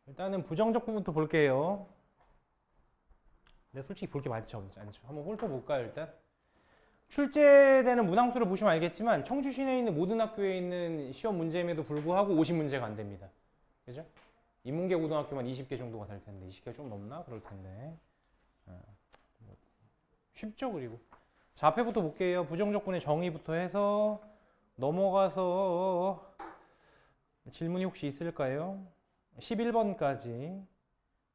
일단은 부정적분부터 볼게요. 근데 솔직히 볼 게 많지 않죠. 한번 훑어볼까요, 일단? 출제되는 문항수를 보시면 알겠지만 청주 시내에 있는 모든 학교에 있는 시험 문제임에도 불구하고 50문제가 안 됩니다. 그죠? 인문계 고등학교만 20개 정도가 될 텐데 20개 좀 넘나? 그럴 텐데. 쉽죠, 그리고. 자, 앞에부터 볼게요. 부정적분의 정의부터 해서 넘어가서 질문이 혹시 있을까요? 11번까지.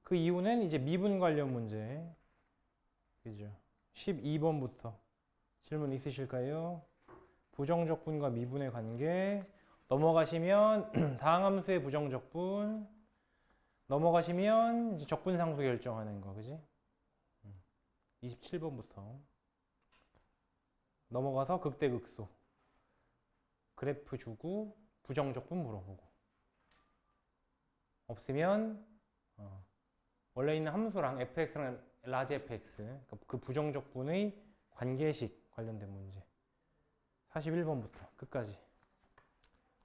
그 이후는 이제 미분 관련 문제. 그죠? 12번부터 질문 있으실까요? 부정적분과 미분의 관계. 넘어가시면 다항함수의 부정적분. 넘어가시면 이제 적분상수 결정하는 거, 그지? 27번부터 넘어가서 극대극소. 그래프 주고 부정적분 물어보고. 없으면 원래 있는 함수랑 fx랑 라지 fx 그 부정적분의 관계식 관련된 문제. 41번부터 끝까지.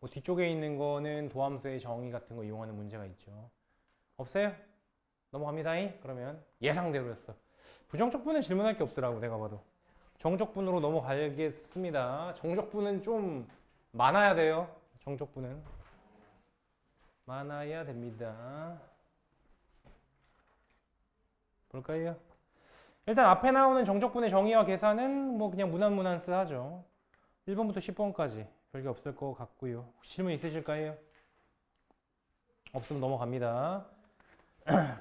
뭐 뒤쪽에 있는 거는 도함수의 정의 같은 거 이용하는 문제가 있죠. 없어요? 넘어갑니다잉? 그러면 예상대로였어. 부정적분은 질문할 게 없더라고, 내가 봐도. 정적분으로 넘어가겠습니다. 정적분은 좀 많아야 돼요. 정적분은 많아야 됩니다. 볼까요? 일단 앞에 나오는 정적분의 정의와 계산은 뭐 그냥 무난무난스 하죠. 1번부터 10번까지 별게 없을 것 같고요. 혹시 질문 있으실까요? 없으면 넘어갑니다.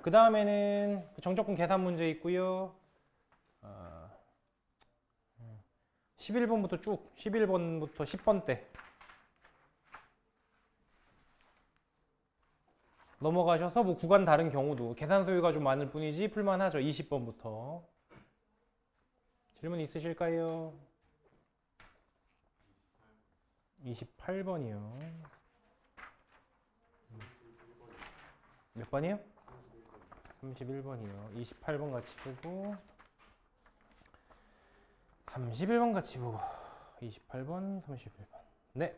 그 다음에는 정적분 계산 문제 있고요. 11번부터 쭉 11번부터 10번대 넘어가셔서 뭐 구간 다른 경우도 계산 소유가 좀 많을 뿐이지 풀만하죠. 20번부터 질문 있으실까요? 28번이요. 몇 번이요? 31번이요. 28번 같이 보고 31번 같이 보고 28번, 31번. 네,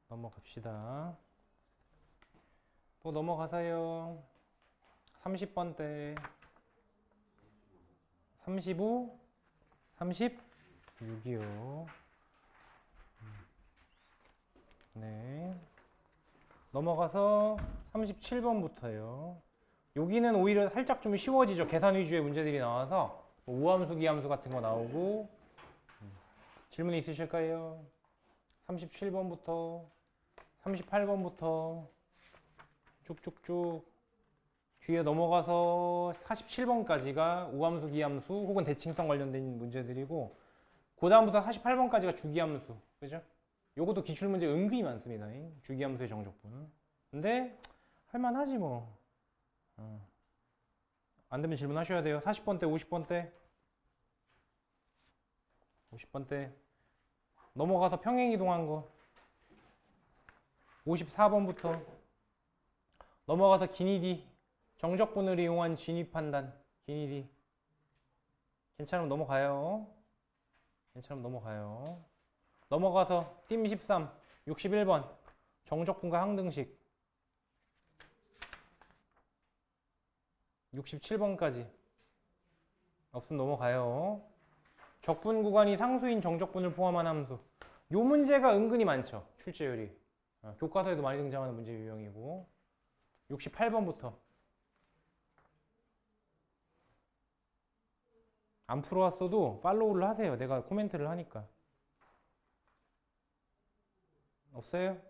넘어갑시다. 또 넘어가세요. 30번대 35, 36이요. 네. 넘어가서 37번부터요. 여기는 오히려 살짝 좀 쉬워지죠. 계산 위주의 문제들이 나와서 뭐 우함수, 기함수 같은 거 나오고. 질문 있으실까요? 37번부터 38번부터 쭉쭉쭉 뒤에 넘어가서 47번까지가 우함수, 기함수 혹은 대칭성 관련된 문제들이고 그 다음부터 48번까지가 주기함수. 그죠? 요것도 기출문제 은근히 많습니다. 주기함수의 정적분. 근데 할만하지 뭐. 안 되면 질문하셔야 돼요. 40번대, 50번대. 50번대. 넘어가서 평행이동한 거. 54번부터. 넘어가서 기니디. 정적분을 이용한 진위 판단. 기니디. 괜찮으면 넘어가요. 괜찮으면 넘어가요. 넘어가서 띠 13, 61번. 정적분과 항등식. 67번까지. 없으면 넘어가요. 적분 구간이 상수인 정적분을 포함한 함수. 요 문제가 은근히 많죠. 출제율이. 교과서에도 많이 등장하는 문제 유형이고. 68번부터. 안 풀어왔어도 팔로우를 하세요. 내가 코멘트를 하니까. 없어요?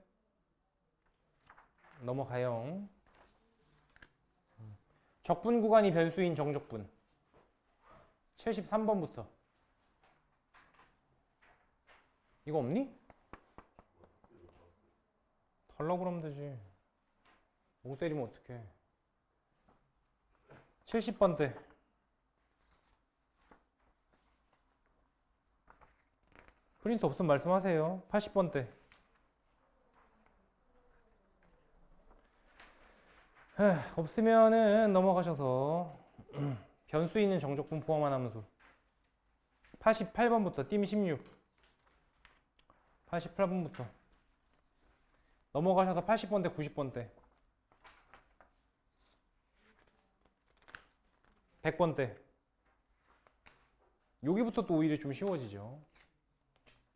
넘어가요. 적분 구간이 변수인 정적분. 73번부터. 이거 없니? 달라고 그러면 되지. 목 때리면 어떡해. 70번대. 프린트 없으면 말씀하세요. 80번대. 없으면은 넘어가셔서 변수 있는 정적분 포함한 함수. 88번부터 띠 16. 88번부터 넘어가셔서 80번대, 90번대. 100번 때. 여기부터 또 오히려 좀 쉬워지죠.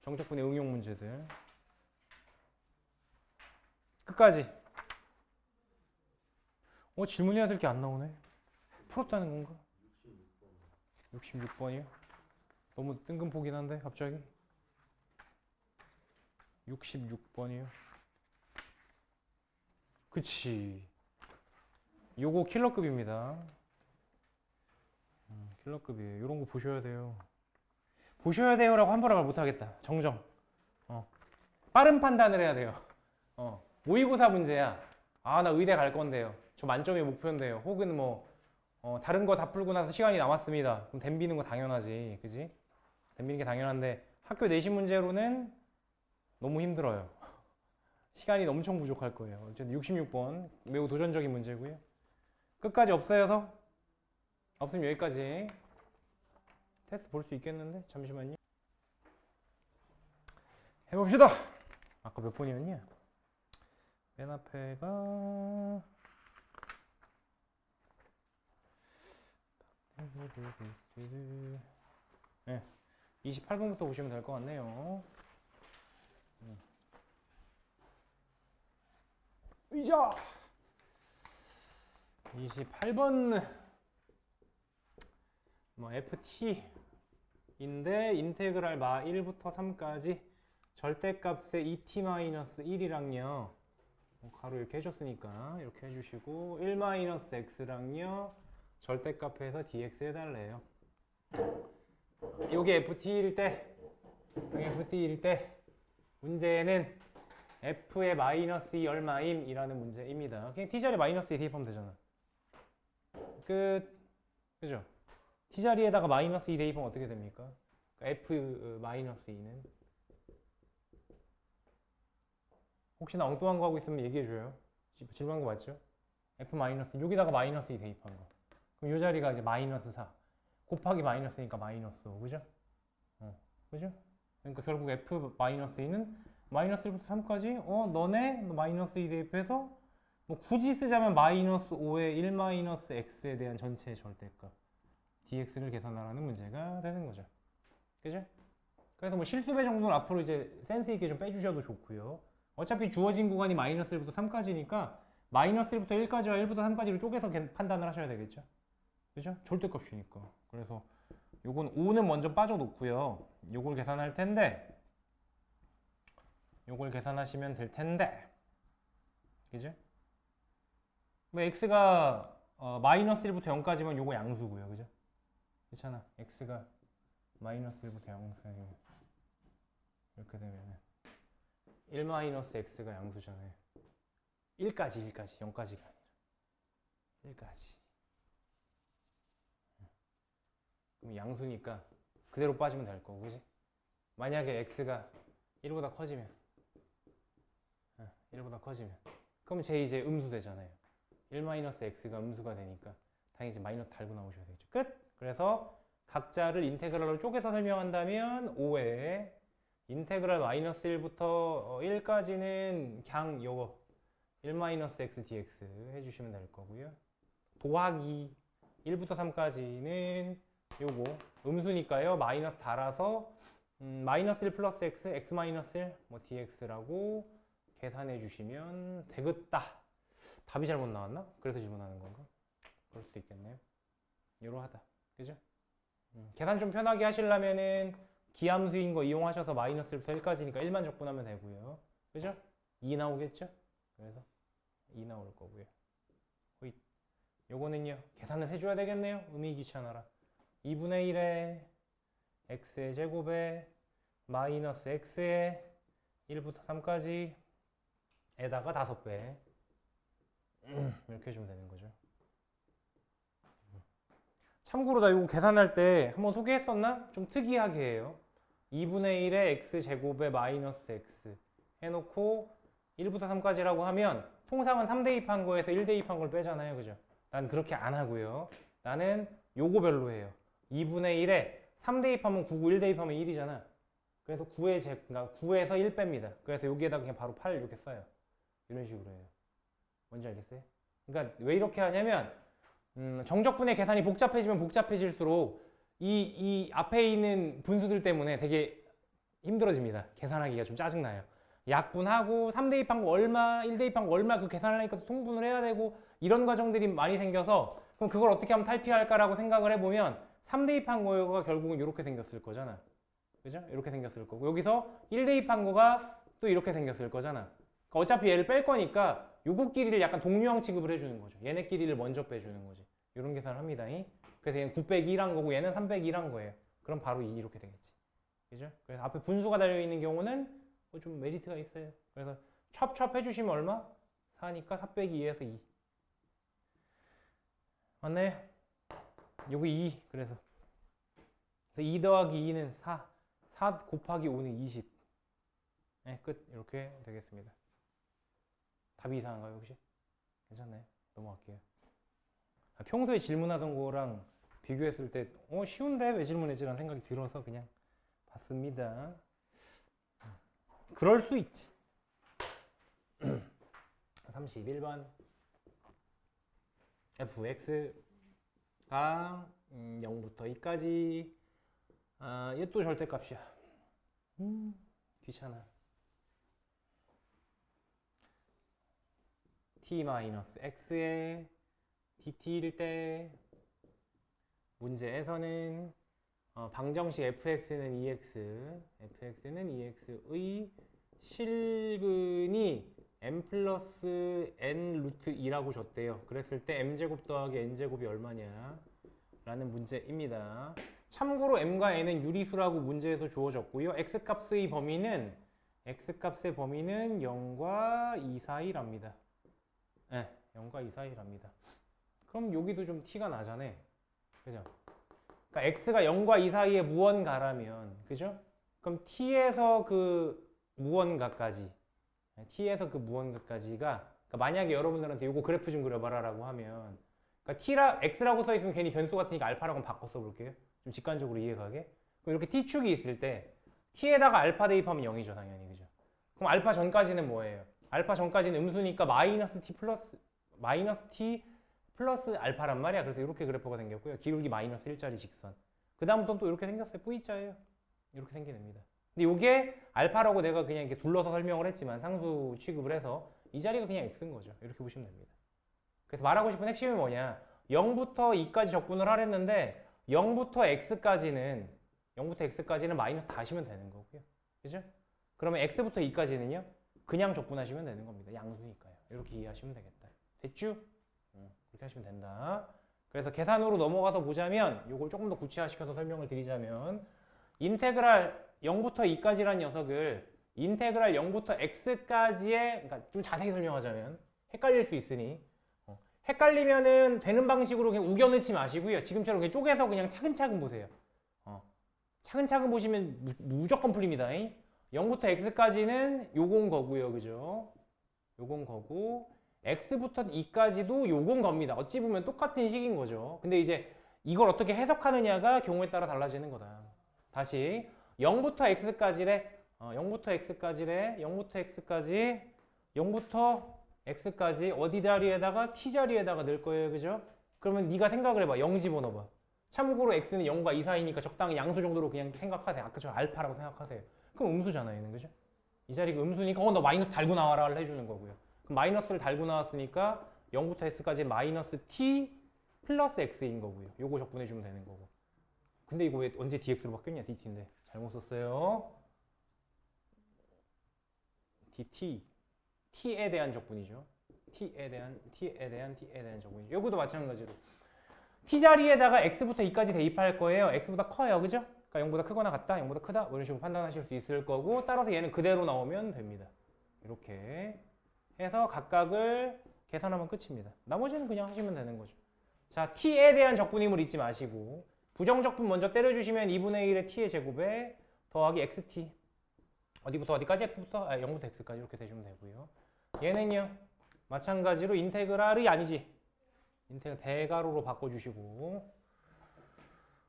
정적분의 응용 문제들. 끝까지. 질문해야 될 게 안 나오네. 풀었다는 건가? 66번이요? 너무 뜬금포긴 한데 갑자기 66번이요. 그치. 요거 킬러급입니다. 킬러급이에요. 요런 거 보셔야 돼요. 보셔야 돼요라고 함부로 말 못하겠다. 정정. 빠른 판단을 해야 돼요. 모의고사 문제야. 아, 나 의대 갈 건데요. 저 만점이 목표인데요. 혹은 뭐 다른 거 다 풀고 나서 시간이 남았습니다. 그럼 댐비는 거 당연하지. 그지? 댐비는 게 당연한데 학교 내신 문제로는 너무 힘들어요. 시간이 엄청 부족할 거예요. 어쨌든 66번 매우 도전적인 문제고요. 끝까지 없어요. 없으면 여기까지. 테스트 볼 수 있겠는데? 잠시만요. 해봅시다. 아까 몇 번이었냐? 맨 앞에가 네, 28번부터 보시면 될 것 같네요. 의자 28번 뭐 ft인데 인테그랄 마 1부터 3까지 절대값의 2t-1이랑요 가로 이렇게 해줬으니까 이렇게 해주시고 1-x랑요 절대값에서 dx 해달래요. 요게 ft일 때 문제는 f의 마이너스 2 얼마임? 이라는 문제입니다. 그냥 t자리에 마이너스 2 대입하면 되잖아. 그죠? t자리에다가 마이너스 2 대입하면 어떻게 됩니까? f 마이너스 2는 혹시나 엉뚱한 거 하고 있으면 얘기해줘요. 질문한 거 맞죠? f 마이너스 여기다가 마이너스 2 대입한 거. 그럼 이 자리가 이제 마이너스 4 곱하기 마이너스니까 마이너스 5, 그죠? 그죠? 그러니까 결국 f 마이너스 2는 마이너스 1부터 3까지 너네 마이너스 2 대입해서 뭐 굳이 쓰자면 마이너스 5의 1 마이너스 x에 대한 전체 절대값 dx를 계산하라는 문제가 되는 거죠. 그죠? 그래서 뭐 실수배 정도는 앞으로 이제 센스 있게 좀 빼주셔도 좋고요. 어차피 주어진 구간이 마이너스 1부터 3까지니까 마이너스 1부터 1까지와 1부터 3까지를 쪼개서 판단을 하셔야 되겠죠. 그죠? 절대값이니까. 그래서 요건 5는 먼저 빠져놓고요. 요걸 계산할 텐데 요걸 계산하시면 될 텐데 그죠? 뭐 x가 마이너스 1부터 0까지면 요거 양수고요. 그죠? 그렇잖아. x가 마이너스 1부터 0까지 이렇게 되면은 1 마이너스 x가 양수잖아요. 1까지 0까지가 아니라 1까지. 그럼 양수니까 그대로 빠지면 될 거고, 그지? 만약에 x가 1보다 커지면 1보다 커지면 그럼 제 이제 음수 되잖아요. 1-x가 음수가 되니까 당연히 이제 마이너스 달고 나오셔야 되겠죠. 끝! 그래서 각자를 인테그랄로 쪼개서 설명한다면 5에 인테그랄 마이너스 1부터 1까지는 그냥 요거 1-x dx 해주시면 될 거고요. 도하기 1부터 3까지는 요거 음수니까요. 마이너스 달아서 마이너스 1 플러스 x, x 마이너스 1 뭐 dx라고 계산해 주시면 되겠다. 답이 잘못 나왔나? 그래서 질문하는 건가? 그럴 수도 있겠네요. 이러하다. 그죠? 계산 좀 편하게 하시려면은 기함수인 거 이용하셔서 마이너스 1부터 1까지니까 1만 적분하면 되고요. 그죠? 2 나오겠죠? 그래서 2 나올 거고요. 호잇. 요거는요. 계산을 해줘야 되겠네요. 음이 귀찮아라. 2분의 1에 x의 제곱에 마이너스 x의 1부터 3까지 에다가 5배 이렇게 해주면 되는 거죠. 참고로 나 이거 계산할 때 한번 소개했었나? 좀 특이하게 해요. 2분의 1에 x제곱에 마이너스 x 해놓고 1부터 3까지라고 하면 통상은 3 대입한 거에서 1 대입한 걸 빼잖아요. 그죠? 난 그렇게 안 하고요. 나는 요거 별로 해요. 2분의 1에 3 대입하면 9고 1 대입하면 1이잖아. 그래서 9그러니까 9에서 1 뺍니다. 그래서 여기에다 그냥 바로 8 이렇게 써요. 이런 식으로 해요. 뭔지 알겠어요? 그러니까 왜 이렇게 하냐면 정적분의 계산이 복잡해지면 복잡해질수록 이 앞에 있는 분수들 때문에 되게 힘들어집니다. 계산하기가 좀 짜증나요. 약분하고 3대입한 거 얼마, 1대입한 거 얼마 그 계산을 하니까 또 통분을 해야 되고 이런 과정들이 많이 생겨서 그럼 그걸 어떻게 하면 탈피할까라고 생각을 해보면 3대입한 거가 결국은 이렇게 생겼을 거잖아. 그죠? 이렇게 생겼을 거고 여기서 1대입한 거가 또 이렇게 생겼을 거잖아. 그러니까 어차피 얘를 뺄 거니까 요거끼리를 약간 동류항 취급을 해주는 거죠. 얘네끼리를 먼저 빼주는 거지. 이런 계산을 합니다. 그래서 얘는 9 빼기 1한 거고 얘는 3 빼기 1한 거예요. 그럼 바로 2 이렇게 되겠지. 그죠? 그래서 앞에 분수가 달려있는 경우는 좀 메리트가 있어요. 그래서 찹찹 해주시면 얼마? 4니까 4 빼기 2에서 2. 맞나요? 요거 2. 그래서 2 더하기 2는 4. 4 곱하기 5는 20. 네, 끝. 이렇게 되겠습니다. 답이 이상한가요, 혹시? 괜찮나요? 넘어갈게요. 평소에 질문하던 거랑 비교했을 때 쉬운데 왜 질문했지? 라는 생각이 들어서 그냥 봤습니다. 그럴 수 있지. 31번 fx가 0부터 2까지 얘 또 절대값이야. 귀찮아. t-x에 dt일 때 문제에서는 방정식 fx는 2x, fx는 2x의 실근이 m 플러스 n 루트 2라고 줬대요. 그랬을 때 m제곱 더하기 n제곱이 얼마냐 라는 문제입니다. 참고로 m과 n은 유리수라고 문제에서 주어졌고요. x값의 범위는 0과 2 사이랍니다. 네, 0과 2 사이랍니다. 그럼 여기도 좀 티가 나잖아. 그죠? 그러니까 x가 0과 2 사이에 무언가라면, 그죠? 그럼 t에서 그 무언가까지, t에서 그 무언가까지가, 그러니까 만약에 여러분들한테 이거 그래프 좀 그려봐라 라고 하면, 그러니까 x라고 써있으면 괜히 변수 같으니까 알파라고 바꿔 써볼게요. 좀 직관적으로 이해가게. 그럼 이렇게 t축이 있을 때 t에다가 알파 대입하면 0이죠, 당연히. 그죠? 그럼 알파 전까지는 뭐예요? 알파 전까지는 음수니까 마이너스 t 플러스 알파란 말이야. 그래서 이렇게 그래프가 생겼고요. 기울기 마이너스 1짜리 직선. 그 다음부터는 또 이렇게 생겼어요. V자예요. 이렇게 생기냅니다. 근데 이게 알파라고 내가 그냥 이렇게 둘러서 설명을 했지만 상수 취급을 해서 이 자리가 그냥 x인 거죠. 이렇게 보시면 됩니다. 그래서 말하고 싶은 핵심은 뭐냐? 0부터 2까지 적분을 하랬는데 0부터 x까지는 마이너스 다시면 되는 거고요. 그죠? 그러면 x부터 2까지는요. 그냥 적분하시면 되는 겁니다. 양수니까요. 이렇게 이해하시면 되겠다. 됐죠? 그렇게 하시면 된다. 그래서 계산으로 넘어가서 보자면 이걸 조금 더 구체화시켜서 설명을 드리자면 인테그랄 0부터 2까지란 녀석을 인테그랄 0부터 x까지의 그러니까 좀 자세히 설명하자면 헷갈릴 수 있으니 헷갈리면은 되는 방식으로 그냥 우겨넣지 마시고요. 지금처럼 그냥 쪼개서 그냥 차근차근 보세요. 차근차근 보시면 무조건 풀립니다. 0부터 x까지는 요건 거고요. 그죠? 요건 거고 x부터 2까지도 요건 겁니다. 어찌 보면 똑같은 식인 거죠. 근데 이제 이걸 어떻게 해석하느냐가 경우에 따라 달라지는 거다. 다시 0부터 x까지 어디 자리에다가 t 자리에다가 넣을 거예요. 그죠? 그러면 네가 생각을 해봐. 0 집어넣어봐. 참고로 x는 0과 2 사이니까 적당히 양수 정도로 그냥 생각하세요. 아까 저 알파라고 생각하세요. 그럼 음수잖아요. 얘는. 그죠? 이 자리가 음수니까 너 마이너스 달고 나와라를 해주는 거고요. 그럼 마이너스를 달고 나왔으니까 0부터 x까지 마이너스 t 플러스 x인 거고요. 요거 적분해주면 되는 거고. 근데 이거 왜 언제 dx로 바뀌었냐? dt인데. 잘못 썼어요. dt. t에 대한 적분이죠. t에 대한 적분이죠. 요거도 마찬가지로. t 자리에다가 x부터 2까지 대입할 거예요. x보다 커요. 그죠? 그러니까 0보다 크거나 같다, 0보다 크다 뭐 이런 식으로 판단하실 수 있을 거고 따라서 얘는 그대로 나오면 됩니다. 이렇게 해서 각각을 계산하면 끝입니다. 나머지는 그냥 하시면 되는 거죠. 자, t에 대한 적분임을 잊지 마시고 부정적분 먼저 때려주시면 2분의 1의 t의 제곱에 더하기 xt 어디부터 어디까지? x부터 0부터 x까지 이렇게 대주면 되고요. 얘는요 마찬가지로 인테그랄이 아니지 인테그랄 대가로로 바꿔주시고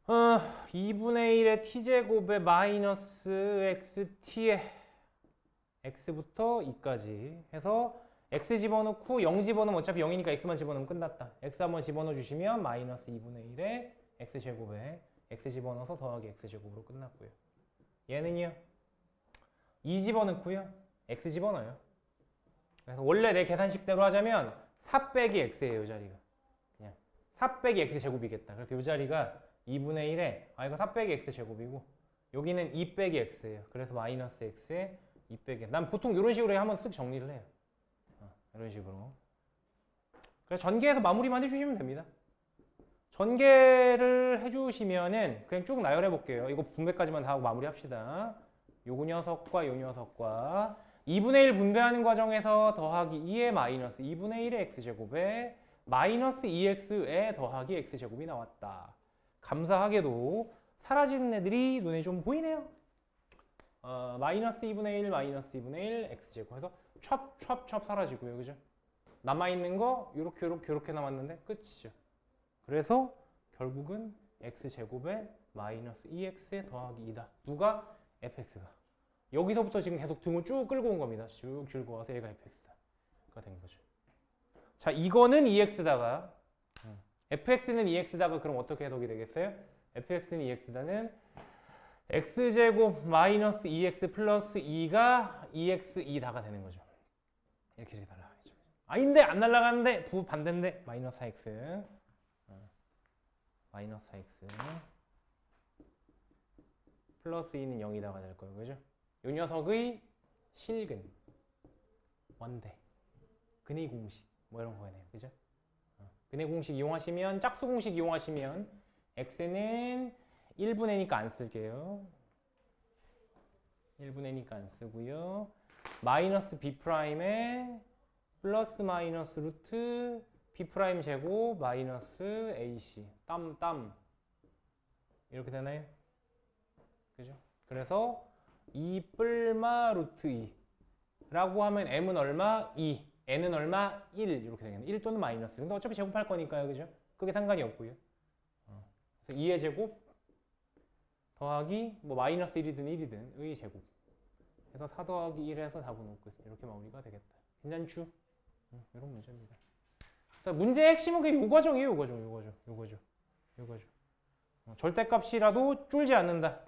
2분의 1의 t제곱에 마이너스 xt에 x부터 2까지 해서 x 집어넣고 0 집어넣으면 어차피 0이니까 x만 집어넣으면 끝났다. x 한번 집어넣어 주시면 마이너스 2분의 1에 x제곱에 x 집어넣어서 더하기 x제곱으로 끝났고요. 얘는요. 2 집어넣고요. x 집어넣어요. 그래서 원래 내 계산식대로 하자면 4 빼기 x예요. 이 자리가. 그냥 4 빼기 x제곱이겠다. 그래서 이 자리가 2분의 1에 이거 4 빼기 x제곱이고 여기는 2 빼기 x예요. 그래서 마이너스 x에 2 빼기. 난 보통 이런 식으로 한번 쓱 정리를 해요. 이런 식으로. 그래서 전개해서 마무리만 해주시면 됩니다. 전개를 해주시면은 그냥 쭉 나열해 볼게요. 이거 분배까지만 다 하고 마무리 합시다. 요 녀석과 요 녀석과 2분의 1 분배하는 과정에서 더하기 2에 마이너스 2분의 1의 x제곱에 마이너스 2x에 더하기 x제곱이 나왔다. 감사하게도 사라지는 애들이 눈에 좀 보이네요. 마이너스 2분의 1, 마이너스 2분의 1 x제곱 해서 찹찹찹 사라지고요. 그죠? 남아있는 거 요렇게 남았는데 끝이죠. 그래서 결국은 x제곱에 마이너스 2x에 더하기 2다. 누가? fx가. 여기서부터 지금 계속 등을 쭉 끌고 온 겁니다. 쭉 즐거워서 얘가 fx가 된 거죠. 자, 이거는 2x다가 fx는 2x다가 그럼 어떻게 해석이 되겠어요? fx는 2x다는 x제곱 마이너스 2x 플러스 2가 2x2다가 되는 거죠. 이렇게 날아가겠죠. 아닌데 안 날아가는데 반대인데 마이너스 4x 마이너스 4x 플러스 2는 0이다가 될 거예요. 그죠? 이 녀석의 실근 원대 근의 공식 뭐 이런 거네요. 그죠? 근의 공식 이용하시면 짝수 공식 이용하시면 x는 1분의니까 안 쓸게요. 1분의니까 안 쓰고요. 마이너스 b'에 플러스 마이너스 루트 b' 제곱 마이너스 ac 땀 이렇게 되나요? 그죠? 그래서 2 뿔마 루트 2 라고 하면 m은 얼마? 2 n은 얼마? 1 이렇게 되겠네. 1 또는 마이너스. 근데 어차피 제곱할 거니까요. 그죠? 그게 상관이 없고요. 그래서 2의 제곱 더하기 뭐 마이너스 1이든 1이든 의 제곱 그래서 4 더하기 1에서 4분의 5 끝. 이렇게 마무리가 되겠다. 괜찮죠? 이런 문제입니다. 자, 문제의 핵심은 그게 요 과정이에요. 요거죠. 절대값이라도 쫄지 않는다.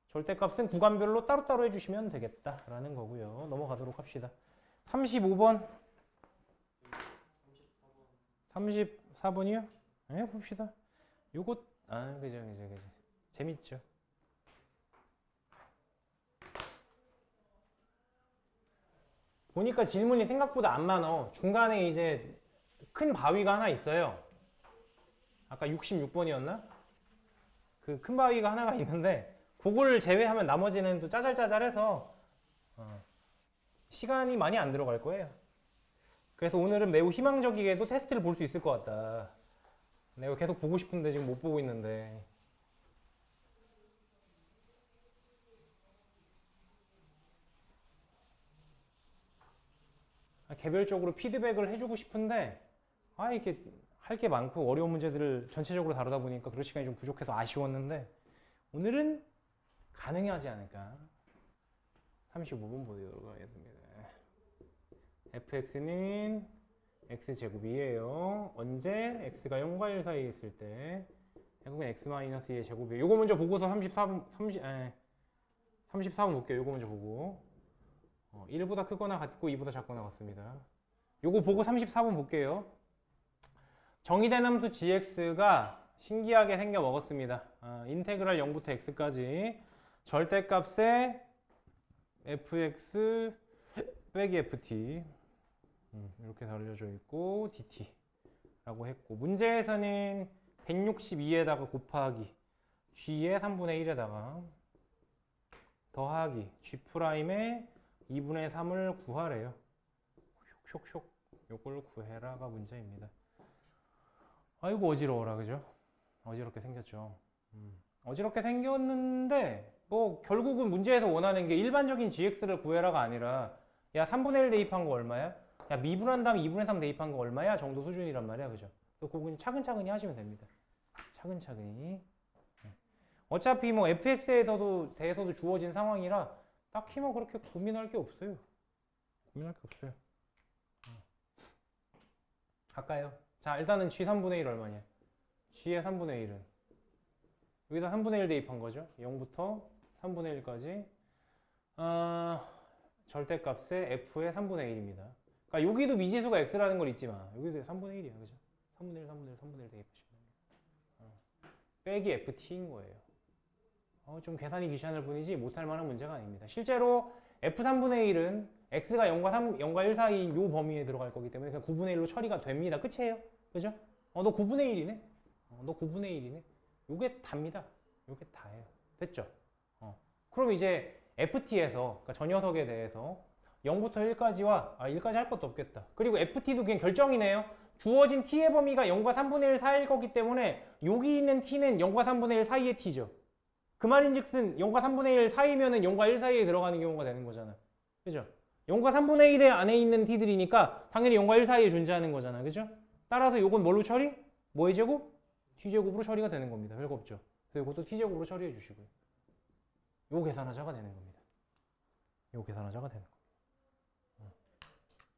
절대값은 구간별로 따로따로 해주시면 되겠다라는 거고요. 넘어가도록 합시다. 35번. 34번이요? 네, 봅시다. 요거 그죠. 재밌죠. 보니까 질문이 생각보다 안 많어. 중간에 이제 큰 바위가 하나 있어요. 아까 66번이었나? 그 큰 바위가 하나가 있는데 그걸 제외하면 나머지는 또 짜잘짜잘해서 시간이 많이 안 들어갈 거예요. 그래서 오늘은 매우 희망적이게도 테스트를 볼 수 있을 것 같다. 내가 계속 보고 싶은데 지금 못 보고 있는데. 개별적으로 피드백을 해주고 싶은데 이게 할 게 많고 어려운 문제들을 전체적으로 다루다 보니까 그럴 시간이 좀 부족해서 아쉬웠는데 오늘은 가능하지 않을까. 35번 보도록 하겠습니다. fx는 x제곱이에요. 언제? x가 0과 1 사이에 있을 때 결국은 x-2의 제곱이에요. 요거 먼저 보고서 34번 볼게요. 요거 먼저 보고 1보다 크거나 같고 2보다 작거나 같습니다. 요거 보고 34번 볼게요. 정의된 함수 gx가 신기하게 생겨 먹었습니다. 인테그랄 0부터 x까지 절대값에 fx 빼기 ft 이렇게 알려져 있고 dt라고 했고 문제에서는 162에다가 곱하기 g의 3분의 1에다가 더하기 g'의 2분의 3을 구하래요. 쇽쇽 요걸 구해라가 문제입니다. 아이고 어지러워라. 그죠? 어지럽게 생겼죠. 어지럽게 생겼는데 뭐 결국은 문제에서 원하는 게 일반적인 gx를 구해라가 아니라 야 3분의 1 대입한 거 얼마야? 야 미분한 다음 2분의 3 대입한 거 얼마야? 정도 수준이란 말이야. 그죠? 그거 차근차근히 하시면 됩니다. 차근차근히. 어차피 뭐 fx에서도 대해서도 주어진 상황이라 딱히 뭐 그렇게 고민할 게 없어요. 고민할 게 없어요. 갈까요? 자, 일단은 G 3분의 1 얼마냐? G의 3분의 1은 여기다 3분의 1 대입한 거죠. 0부터 3분의 1까지 절대값의 F의 3분의 1입니다. 그러니까 여기도 미지수가 X라는 걸 잊지 마. 여기도 3분의 1이야. 그죠? 3분의 1, 3분의 1, 3분의 1 대입하시면 됩니다. 빼기 FT인 거예요. 좀 계산이 귀찮을 뿐이지 못할 만한 문제가 아닙니다. 실제로 F3분의 1은 X가 0과 1 사이인 요 범위에 들어갈 거기 때문에 그냥 9분의 1로 처리가 됩니다. 끝이에요. 그죠? 너 9분의 1이네? 너 9분의 1이네? 요게 답니다. 요게 다예요. 됐죠? 그럼 이제 FT에서, 그러니까 저 녀석에 대해서 0부터 1까지와, 1까지 할 것도 없겠다. 그리고 FT도 그냥 결정이네요. 주어진 T의 범위가 0과 3분의 1 사이일 거기 때문에 여기 있는 T는 0과 3분의 1 사이의 T죠. 그 말인즉슨 0과 3분의 1 사이면은 0과 1 사이에 들어가는 경우가 되는 거잖아. 그죠? 0과 3분의 1의 안에 있는 T들이니까 당연히 0과 1 사이에 존재하는 거잖아. 그죠? 따라서 요건 뭘로 처리? 뭐의 제곱? T제곱으로 처리가 되는 겁니다. 별거 없죠. 그래서 이것도 T제곱으로 처리해 주시고요. 요 계산하자가 되는 겁니다. 요 계산하자가 되는 겁니다.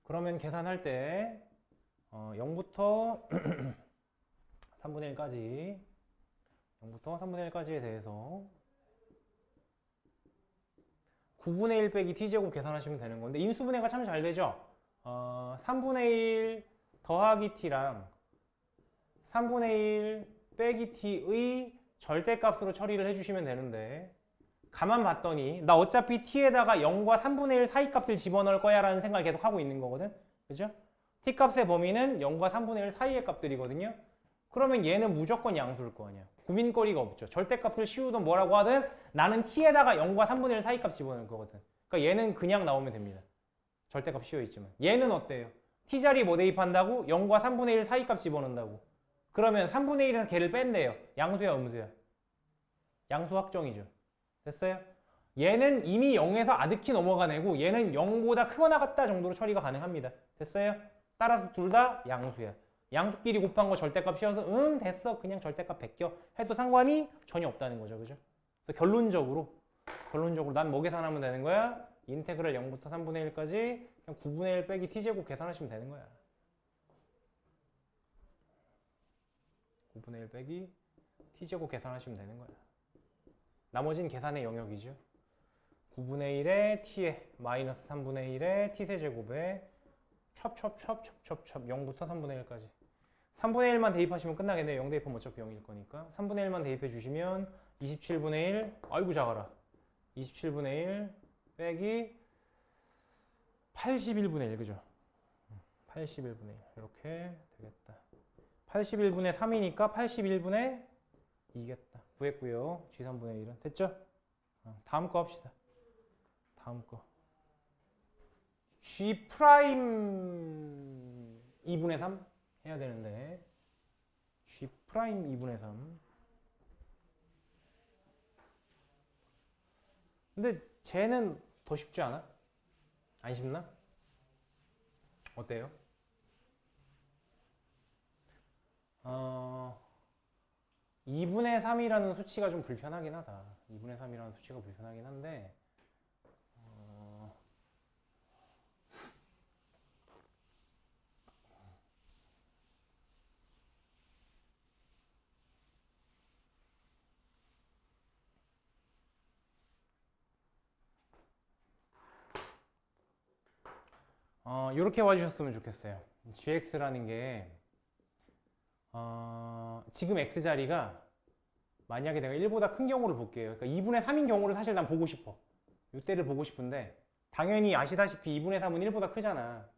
그러면 계산할 때 0부터 3분의 1까지 0부터 3분의 1까지에 대해서 9분의 1 빼기 T제곱 계산하시면 되는 건데 인수분해가 참 잘 되죠? 3분의 1 더하기 T랑 3분의 1 빼기 T의 절대값으로 처리를 해주시면 되는데 가만 봤더니 나 어차피 T에다가 0과 3분의 1 사이 값을 집어넣을 거야 라는 생각을 계속 하고 있는 거거든. 그죠? T값의 범위는 0과 3분의 1 사이의 값들이거든요. 그러면 얘는 무조건 양수일 거 아니야. 고민거리가 없죠. 절대값을 씌우든 뭐라고 하든 나는 T에다가 0과 3분의 1 사이 값 집어넣을 거거든. 그러니까 얘는 그냥 나오면 됩니다. 절대값 씌워있지만. 얘는 어때요? T자리 뭐 대입한다고? 0과 3분의 1 사이 값 집어넣는다고. 그러면 3분의 1에서 걔를 뺀대요. 양수야 음수야? 양수 확정이죠. 됐어요? 얘는 이미 0에서 아득히 넘어간 애고 얘는 0보다 크거나 같다 정도로 처리가 가능합니다. 됐어요? 따라서 둘 다 양수야. 양수끼리 곱한 거 절대값 씌워서 응 됐어 그냥 절대값 베껴 해도 상관이 전혀 없다는 거죠. 그죠? 그래서 결론적으로 난 뭐 계산하면 되는 거야? 인테그랄 0부터 3분의 1까지 그냥 9분의 1 빼기 T제곱 계산하시면 되는 거야. 9분의 1 빼기 T제곱 계산하시면 되는 거야. 나머지는 계산의 영역이죠. 9분의 1에 T에 마이너스 3분의 1에 T세제곱에 첩첩첩 0부터 3분의 1까지 3분의 1만 대입하시면 끝나겠네요. 0 대입하면 어차피 0일 거니까 3분의 1만 대입해 주시면 27분의 1 아이고 작아라 27분의 1 빼기 81분의 1 그죠? 81분의 1 이렇게 되겠다. 81분의 3이니까 81분의 2겠다. 구했고요. G3분의 1은 됐죠? 다음 거 합시다. 다음 거 G 프라임 2분의 3 해야 되는데 G 프라임 2분의 3 근데 쟤는 더 쉽지 않아? 안 쉽나? 어때요? 2분의 3이라는 수치가 좀 불편하긴 하다. 2분의 3이라는 수치가 불편하긴 한데 이렇게 와주셨으면 좋겠어요. gx라는 게 지금 x자리가 만약에 내가 1보다 큰 경우를 볼게요. 그러니까 2분의 3인 경우를 사실 난 보고 싶어. 이때를 보고 싶은데 당연히 아시다시피 2분의 3은 1보다 크잖아.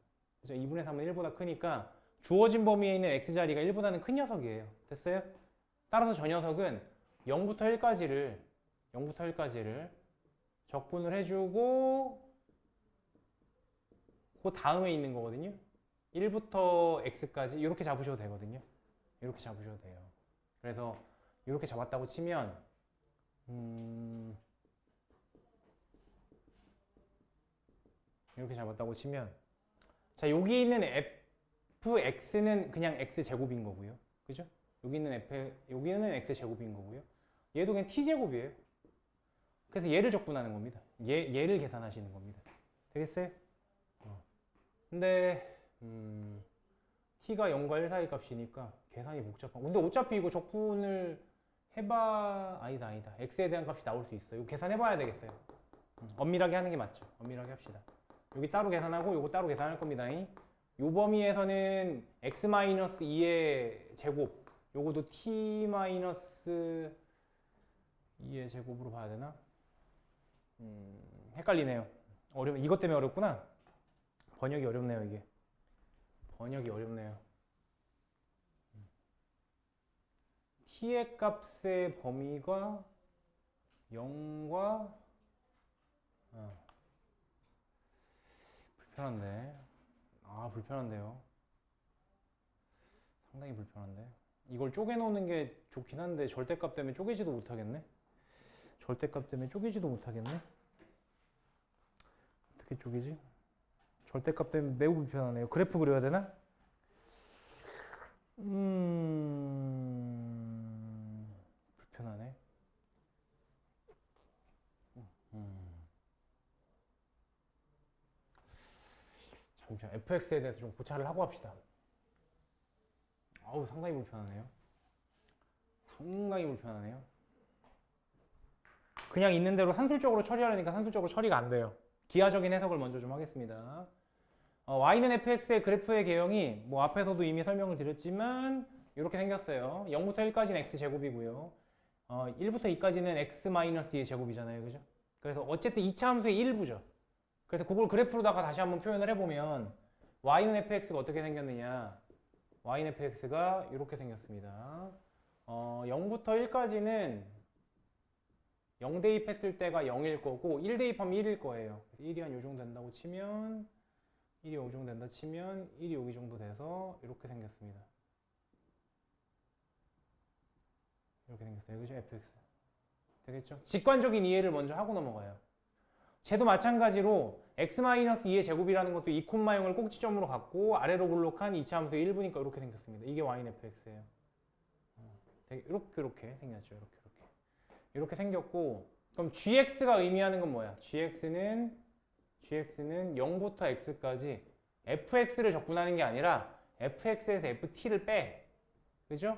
그죠? 2분의 3은 1보다 크니까 주어진 범위에 있는 x자리가 1보다는 큰 녀석이에요. 됐어요? 따라서 저 녀석은 0부터 1까지를 적분을 해주고 그 다음에 있는 거거든요. 1부터 x까지 이렇게 잡으셔도 되거든요. 이렇게 잡으셔도 돼요. 그래서 이렇게 잡았다고 치면 이렇게 잡았다고 치면 자 여기 있는 fx는 그냥 x제곱인 거고요. 그죠? 여기는 x제곱인 거고요. 얘도 그냥 t제곱이에요. 그래서 얘를 적분하는 겁니다. 얘를 계산하시는 겁니다. 되겠어요? 근데 t가 0과 1 사이 값이니까 계산이 복잡한. 근데 어차피 이거 적분을 해봐. 아니다. x에 대한 값이 나올 수 있어요. 이거 계산해봐야 되겠어요. 엄밀하게 하는 게 맞죠. 엄밀하게 합시다. 여기 따로 계산하고 요거 따로 계산할 겁니다. 요 범위에서는 x-2의 제곱, 요거도 t-2의 제곱으로 봐야 되나? 헷갈리네요. 이것 때문에 어렵구나. 번역이 어렵네요, 이게. 번역이 어렵네요. t의 값의 범위가 0과 불편한데. 불편한데요. 상당히 불편한데. 이걸 쪼개놓는 게 좋긴 한데 절대값 때문에 쪼개지도 못하겠네. 절대값 때문에 쪼개지도 못하겠네. 어떻게 쪼개지? 절대값 때문에 매우 불편하네요. 그래프 그려야 되나? 불편하네. 잠시만, fx에 대해서 좀 고찰을 하고 합시다. 상당히 불편하네요. 상당히 불편하네요. 그냥 있는 대로 산술적으로 처리하려니까 산술적으로 처리가 안 돼요. 기하적인 해석을 먼저 좀 하겠습니다. y는 fx의 그래프의 개형이 뭐 앞에서도 이미 설명을 드렸지만 이렇게 생겼어요. 0부터 1까지는 x제곱이고요. 1부터 2까지는 x-2의 제곱이잖아요. 그죠? 그래서 어쨌든 2차 함수의 일부죠. 그래서 그걸 그래프로다가 다시 한번 표현을 해보면 y는 fx가 어떻게 생겼느냐. y는 fx가 이렇게 생겼습니다. 0부터 1까지는 0 대입했을 때가 0일 거고 1 대입하면 1일 거예요. 1이 한 요 정도 된다고 치면 1이 요 정도 된다 치면 1이 여기 정도 돼서 이렇게 생겼습니다. 이렇게 생겼어요. 그죠? fx. 되겠죠? 직관적인 이해를 먼저 하고 넘어가요. 쟤도 마찬가지로 x-2의 제곱이라는 것도 2콤마형을 꼭지점으로 갖고 아래로 볼록한 2차 함수의 일부니까 이렇게 생겼습니다. 이게 y는 fx예요. 이렇게 생겼죠. 이렇게 생겼고, 그럼 gx가 의미하는 건 뭐야? gx는 0부터 x까지 fx를 적분하는 게 아니라 fx에서 ft를 빼. 그죠?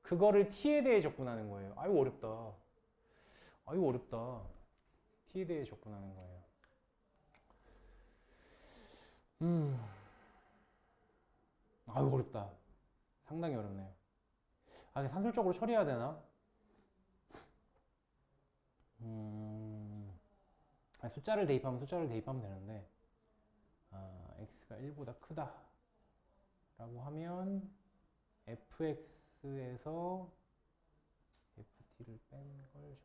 그거를 t에 대해 적분하는 거예요. 아유 어렵다. t에 대해 적분하는 거예요. 어렵다. 상당히 어렵네요. 산술적으로 처리해야 되나? 숫자를 대입하면 되는데 x가 1보다 크다 라고 하면 fx에서 ft를 뺀 걸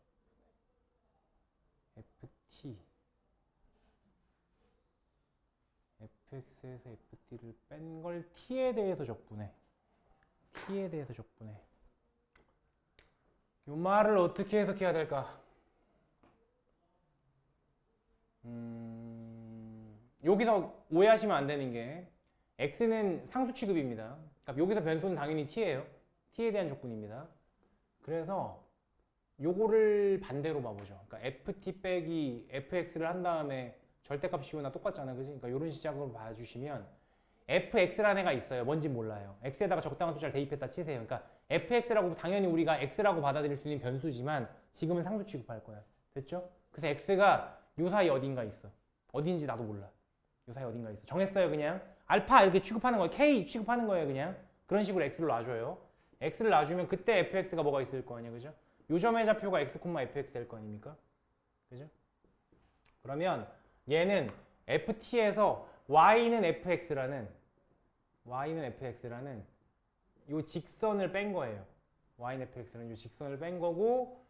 fx에서 ft를 뺀 걸 t에 대해서 적분해. 이 말을 어떻게 해석해야 될까? 여기서 오해하시면 안 되는 게 x는 상수 취급입니다. 그러니까 여기서 변수는 당연히 t예요. t에 대한 적분입니다. 그래서 요거를 반대로 봐보죠. 그러니까 ft 빼기 fx를 한 다음에 절대값 씌우나 똑같잖아, 그지? 그러니까 이런 시작으로 봐주시면 fx라는 애가 있어요. 뭔지 몰라요. x에다가 적당한 숫자를 대입했다 치세요. 그러니까 fx라고 당연히 우리가 x라고 받아들일 수 있는 변수지만 지금은 상수 취급할 거야. 됐죠? 그래서 x가 요 사이 어딘가 있어. 어딘지 나도 몰라. 요 사이 어딘가 있어. 정했어요, 그냥. 알파 이렇게 취급하는 거예요. k 취급하는 거예요, 그냥. 그런 식으로 x를 놔줘요. x를 놔주면 그때 fx가 뭐가 있을 거 아니야, 그죠? 요 점의 좌표가 x, fx 될 거 아닙니까? 그죠? 그러면 얘는 ft에서 y는 fx라는 요 직선을 뺀 거예요. y는 fx라는 요 직선을 뺀 거고,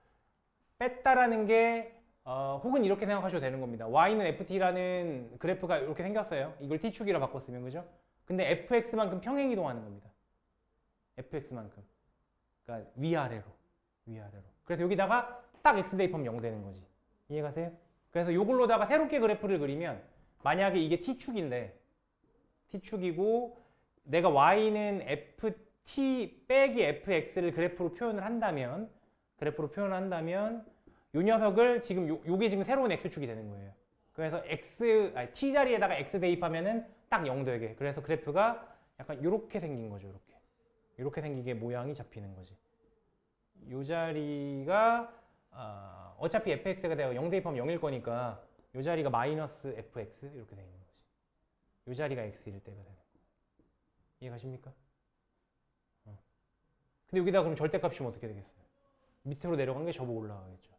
뺐다라는 게 혹은 이렇게 생각하셔도 되는 겁니다. y는 ft라는 그래프가 이렇게 생겼어요. 이걸 t축이라 바꿨으면, 그죠? 근데 fx만큼 평행 이동하는 겁니다. fx만큼. 그러니까 위아래로. 그래서 여기다가 딱 x 대입하면 0 되는 거지. 이해가세요? 그래서 요걸로다가 새롭게 그래프를 그리면 만약에 이게 t축인데 t축이고 내가 y는 ft 빼기 fx를 그래프로 표현을 한다면 요 녀석을 지금 요게 지금 새로운 x축이 되는 거예요. 그래서 t 자리에다가 x 대입하면은 딱 0 되게. 그래서 그래프가 약간 요렇게 생긴 거죠. 요렇게 생기게 모양이 잡히는 거지. 요 자리가 어차피 fx가 내가 0 대입하면 0일 거니까 요 자리가 마이너스 fx 이렇게 되는 거지. 요 자리가 x일 때가 되는 거. 이해가십니까? 근데 여기다 그럼 절대값 이면 어떻게 되겠어요? 밑으로 내려간 게 저보고 올라가겠죠.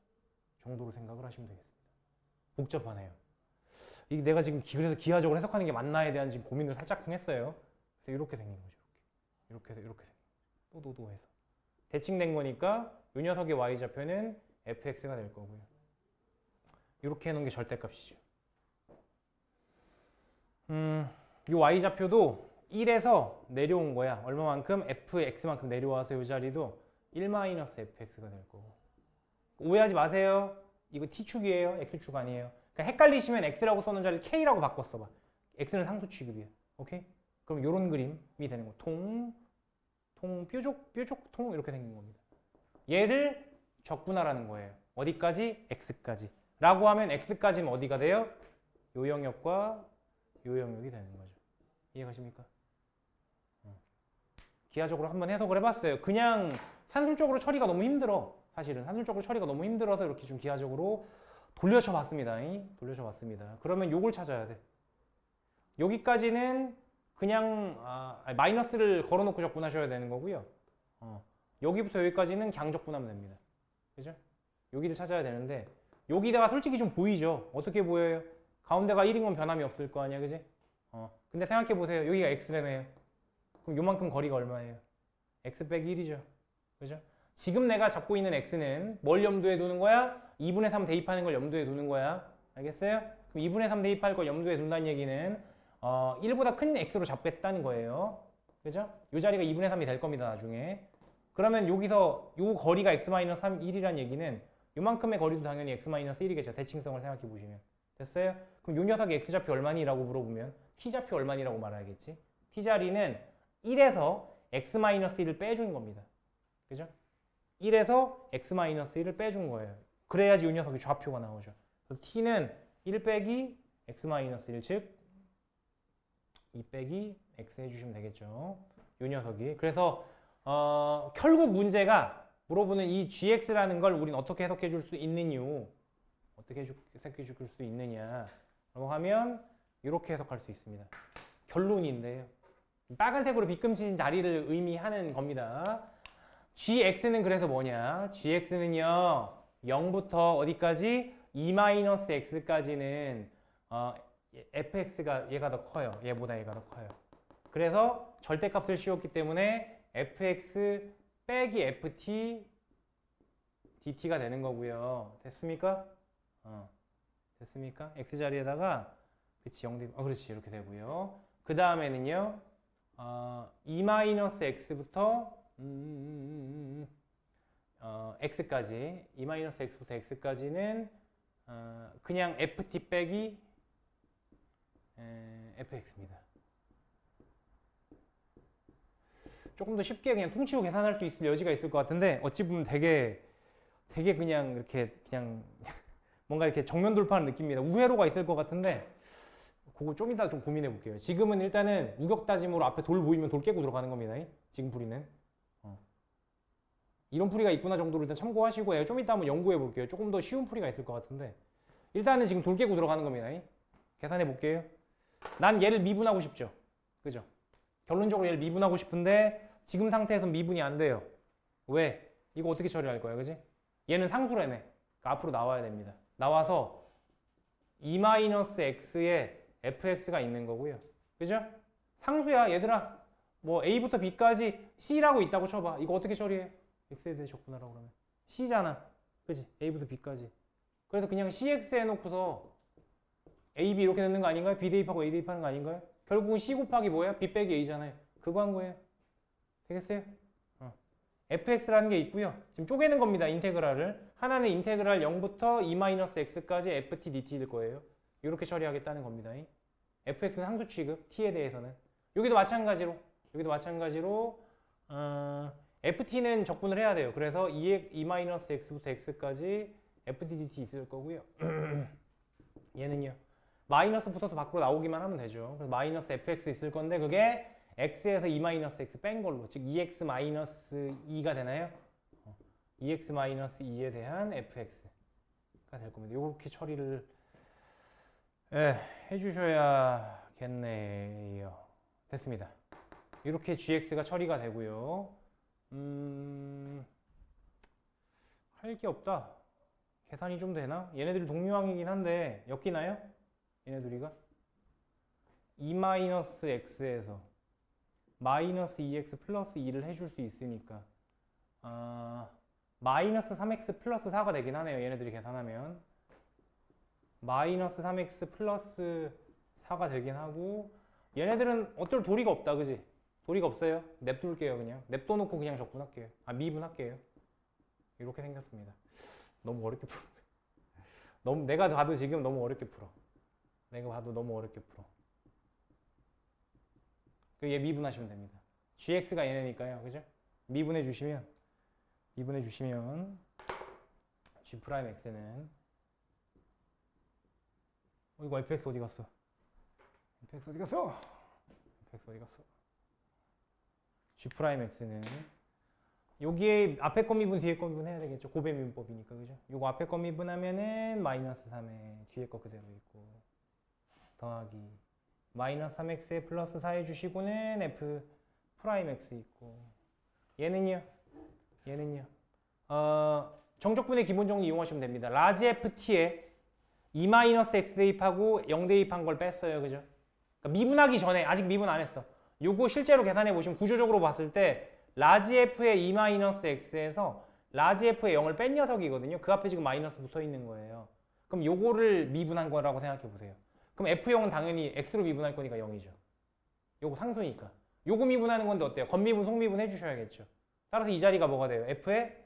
정도로 생각을 하시면 되겠습니다. 복잡하네요. 이게 내가 지금 그래서 기하적으로 해석하는 게 맞나에 대한 지금 고민을 살짝 했어요. 그래서 이렇게 생긴 거죠. 이렇게 해서 이렇게 생긴 거죠. 또도도해서 대칭된 거니까 이 녀석의 y좌표는 fx가 될 거고요. 이렇게 해놓은 게 절대값이죠. 이 y좌표도 1에서 내려온 거야. 얼마만큼? fx만큼 내려와서 이 자리도 1-fx가 될 거고. 오해하지 마세요. 이거 t축이에요. x축 아니에요. 그러니까 헷갈리시면 x라고 써놓은 자리를 k라고 바꿔 써봐. x는 상수 취급이야. 오케이? 그럼 이런 그림이 되는 거. 뾰족, 통 이렇게 생긴 겁니다. 얘를 적분하라는 거예요. 어디까지? x까지. 라고 하면 x까지는 어디가 돼요? 요 영역과 요 영역이 되는 거죠. 이해가십니까? 기하적으로 한번 해석을 해봤어요. 그냥 산술적으로 처리가 너무 힘들어. 사실은 산술적으로 처리가 너무 힘들어서 이렇게 좀 기하적으로 돌려쳐 봤습니다. 돌려쳐 봤습니다. 그러면 요걸 찾아야 돼. 여기까지는 그냥 마이너스를 걸어놓고 적분하셔야 되는 거고요. 여기부터 여기까지는 그냥 적분하면 됩니다. 그죠? 여기를 찾아야 되는데 여기다가 솔직히 좀 보이죠? 어떻게 보여요? 가운데가 1인 건 변함이 없을 거 아니야, 그지? 근데 생각해 보세요. 여기가 x라며요. 그럼 요만큼 거리가 얼마예요? x 빼기 1이죠. 그죠? 지금 내가 잡고 있는 x는 뭘 염두에 두는 거야? 2분의 3 대입하는 걸 염두에 두는 거야. 알겠어요? 그럼 2분의 3 대입할 걸 염두에 둔다는 얘기는 1보다 큰 x로 잡겠다는 거예요. 그죠? 요 자리가 2분의 3이 될 겁니다, 나중에. 그러면 여기서 요 거리가 x-3, 1이란 얘기는 요만큼의 거리도 당연히 x-1이겠죠. 대칭성을 생각해 보시면. 됐어요? 그럼 요 녀석의 x좌표 얼마니? 라고 물어보면 t좌표 얼마니라고 말해야겠지. t자리는 1에서 x-1을 빼준 겁니다. 그죠? 1에서 x-1을 빼준 거예요. 그래야지 이 녀석의 좌표가 나오죠. 그래서 t는 1 빼기 x-1, 즉 2 빼기 x 해주시면 되겠죠. 이 녀석이. 그래서 결국 문제가 물어보는 이 gx라는 걸 우린 어떻게 해석해 줄 수 있느냐, 어떻게 해석해 줄 수 있느냐라고 하면 이렇게 해석할 수 있습니다. 결론인데요. 빨간색으로 빗금친 자리를 의미하는 겁니다. gx는 그래서 뭐냐? gx는요 0부터 어디까지? 2-x까지는 fx가 얘가 더 커요. 얘보다 얘가 더 커요. 그래서 절대값을 씌웠기 때문에 fx 빼기 ft dt가 되는 거고요. 됐습니까? 됐습니까? x 자리에다가 그치 0대 그렇지 이렇게 되고요. 그 다음에는요 2-x부터 x까지 2-x부터 x까지는 그냥 ft 빼기 fx입니다. 조금 더 쉽게 그냥 퉁치고 계산할 수 있을 여지가 있을 것 같은데 어찌 보면 되게 그냥 이렇게 그냥 뭔가 이렇게 정면 돌파하는 느낌입니다. 우회로가 있을 것 같은데 그거 좀 이따 좀 고민해 볼게요. 지금은 일단은 우격다짐으로 앞에 돌 보이면 돌 깨고 들어가는 겁니다. 지금 풀이는. 이런 풀이가 있구나 정도로 일단 참고하시고 좀 이따 한번 연구해 볼게요. 조금 더 쉬운 풀이가 있을 것 같은데 일단은 지금 돌 깨고 들어가는 겁니다. 계산해 볼게요. 난 얘를 미분하고 싶죠. 그죠? 결론적으로 얘를 미분하고 싶은데 지금 상태에서 미분이 안 돼요. 왜? 이거 어떻게 처리할 거야, 그지? 얘는 상수라네. 그러니까 앞으로 나와야 됩니다. 나와서 2-x에 fx가 있는 거고요. 그죠? 상수야, 얘들아. 뭐 a부터 b까지 c라고 있다고 쳐봐. 이거 어떻게 처리해? x에 대해 적분하라고 그러면 c잖아. 그지? a부터 b까지. 그래서 그냥 cx 해놓고서 a, b 이렇게 넣는 거 아닌가요? b 대입하고 a 대입하는 거 아닌가요? 결국은 c 곱하기 뭐야? b 빼기 a잖아요. 그거 한 거예요. 되겠어요? fx라는 게 있고요. 지금 쪼개는 겁니다. 인테그랄을. 하나는 인테그랄 0부터 2-x까지 ft dt일 거예요. 이렇게 처리하겠다는 겁니다. fx는 항수 취급, t에 대해서는. 여기도 마찬가지로 ft는 적분을 해야 돼요. 그래서 2-x부터 x까지 ft dt 있을 거고요. 얘는요. 마이너스 붙어서 밖으로 나오기만 하면 되죠. 그래서 마이너스 fx 있을 건데 그게 x에서 2-x 뺀 걸로, 즉 2x-2가 되나요? 2x-2에 대한 fx가 될 겁니다. 이렇게 처리를 해주셔야겠네요. 됐습니다. 이렇게 gx가 처리가 되고요. 할 게 없다. 계산이 좀 되나? 얘네들이 동류항이긴 한데 엮이나요? 얘네 둘이가? 2-x에서 마이너스 2x 플러스 2를 해줄 수 있으니까 마이너스 3x 플러스 4가 되긴 하네요. 얘네들이 계산하면 마이너스 3x 플러스 4가 되긴 하고, 얘네들은 어쩔 도리가 없다, 그지? 도리가 없어요. 냅둘게요. 그냥 냅둬놓고 그냥 적분할게요. 미분할게요. 이렇게 생겼습니다. 너무 어렵게 풀어. 내가 봐도 지금 너무 어렵게 풀어. 얘 미분하시면 됩니다. gx가 얘네니까요, 그죠? 미분해 주시면 g 프라임 x는 이거 fx 어디 갔어? g 프라임 x는 여기에 앞에 거 미분 뒤에 거 미분 해야 되겠죠. 고배 미분법이니까, 그죠? 요거 앞에 거 미분하면은 마이너스 3에 뒤에 거 그대로 있고, 더하기 마이너스 3x에 플러스 4 해주시고는 f 프라임 x 있고, 얘는요 정적분의 기본 정리 이용하시면 됩니다. 라지 ft에 2-x 대입하고 0 대입한 걸 뺐어요, 그죠? 그러니까 미분하기 전에, 아직 미분 안 했어. 요거 실제로 계산해 보시면 구조적으로 봤을 때 라지 f의 2-x에서 라지 f의 0을 뺀 녀석이거든요. 그 앞에 지금 마이너스 붙어 있는 거예요. 그럼 요거를 미분한 거라고 생각해 보세요. 그럼 f0은 당연히 x로 미분할 거니까 0이죠. 요거 상수니까. 요거 미분하는 건데 어때요? 겉미분, 속미분 해주셔야겠죠. 따라서 이 자리가 뭐가 돼요? f의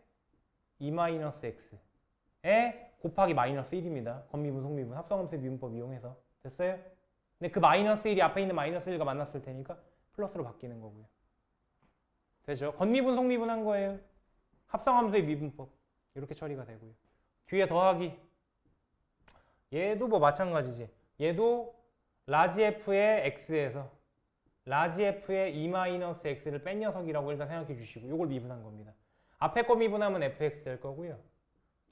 2-x에 곱하기 마이너스 1입니다. 겉미분, 속미분, 합성함수의 미분법 이용해서. 됐어요? 근데 그 마이너스 1이 앞에 있는 마이너스 1과 만났을 테니까 플러스로 바뀌는 거고요. 되죠? 겉미분, 속미분 한 거예요. 합성함수의 미분법. 이렇게 처리가 되고요. 뒤에 더하기. 얘도 뭐 마찬가지지. 얘도 라지 f의 x에서 라지 f의 2-x를 뺀 녀석이라고 일단 생각해 주시고, 요걸 미분한 겁니다. 앞에 거 미분하면 fx 될 거고요.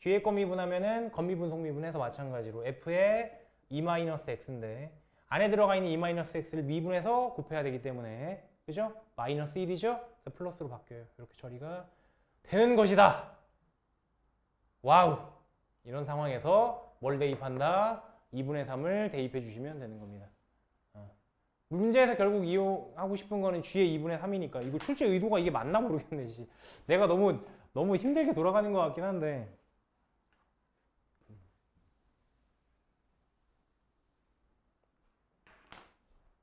뒤에 거 미분하면은 겉미분, 속미분해서 마찬가지로 f의 2-x인데 안에 들어가 있는 2-x를 미분해서 곱해야 되기 때문에, 그죠? 마이너스 1이죠? 그래서 플러스로 바뀌어요. 이렇게 처리가 되는 것이다. 와우! 이런 상황에서 뭘 대입한다? 2분의 3을 대입해 주시면 되는 겁니다. 문제에서 결국 이용하고 싶은 거는 g의 2분의 3이니까 이거 출제 의도가 이게 맞나 모르겠네. 내가 너무 힘들게 돌아가는 것 같긴 한데.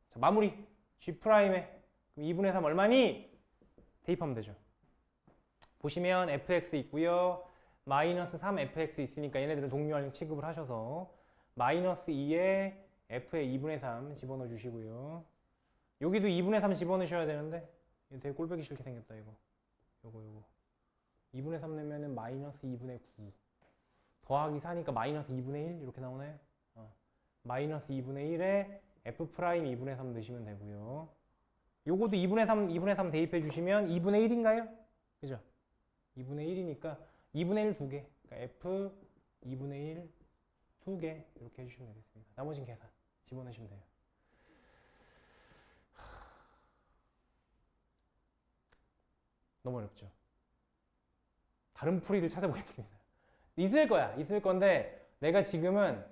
자, 마무리. g 프라임에 2분의 3 얼마니? 대입하면 되죠. 보시면 fx 있고요. 마이너스 3fx 있으니까 얘네들은 동류항 취급을 하셔서 마이너스 2에 f의 2분의 3 집어넣어 주시고요. 여기도 2분의 3 집어넣으셔야 되는데 이거 되게 꼴보기 싫게 생겼다. 요거 2분의 3 내면은 마이너스 2분의 9 더하기 4니까 마이너스 2분의 1 이렇게 나오나요? 마이너스 2분의 1에 f 프라임 2분의 3 넣으시면 되고요. 요것도 2분의 3 대입해 주시면 2분의 1인가요? 그죠? 2분의 1이니까 2분의 1 2개. 그러니까 f 2분의 1 2개 이렇게 해주시면 되겠습니다. 나머지는 계산 집어넣으시면 돼요. 너무 어렵죠? 다른 풀이를 찾아보겠습니다. 있을 건데 내가 지금은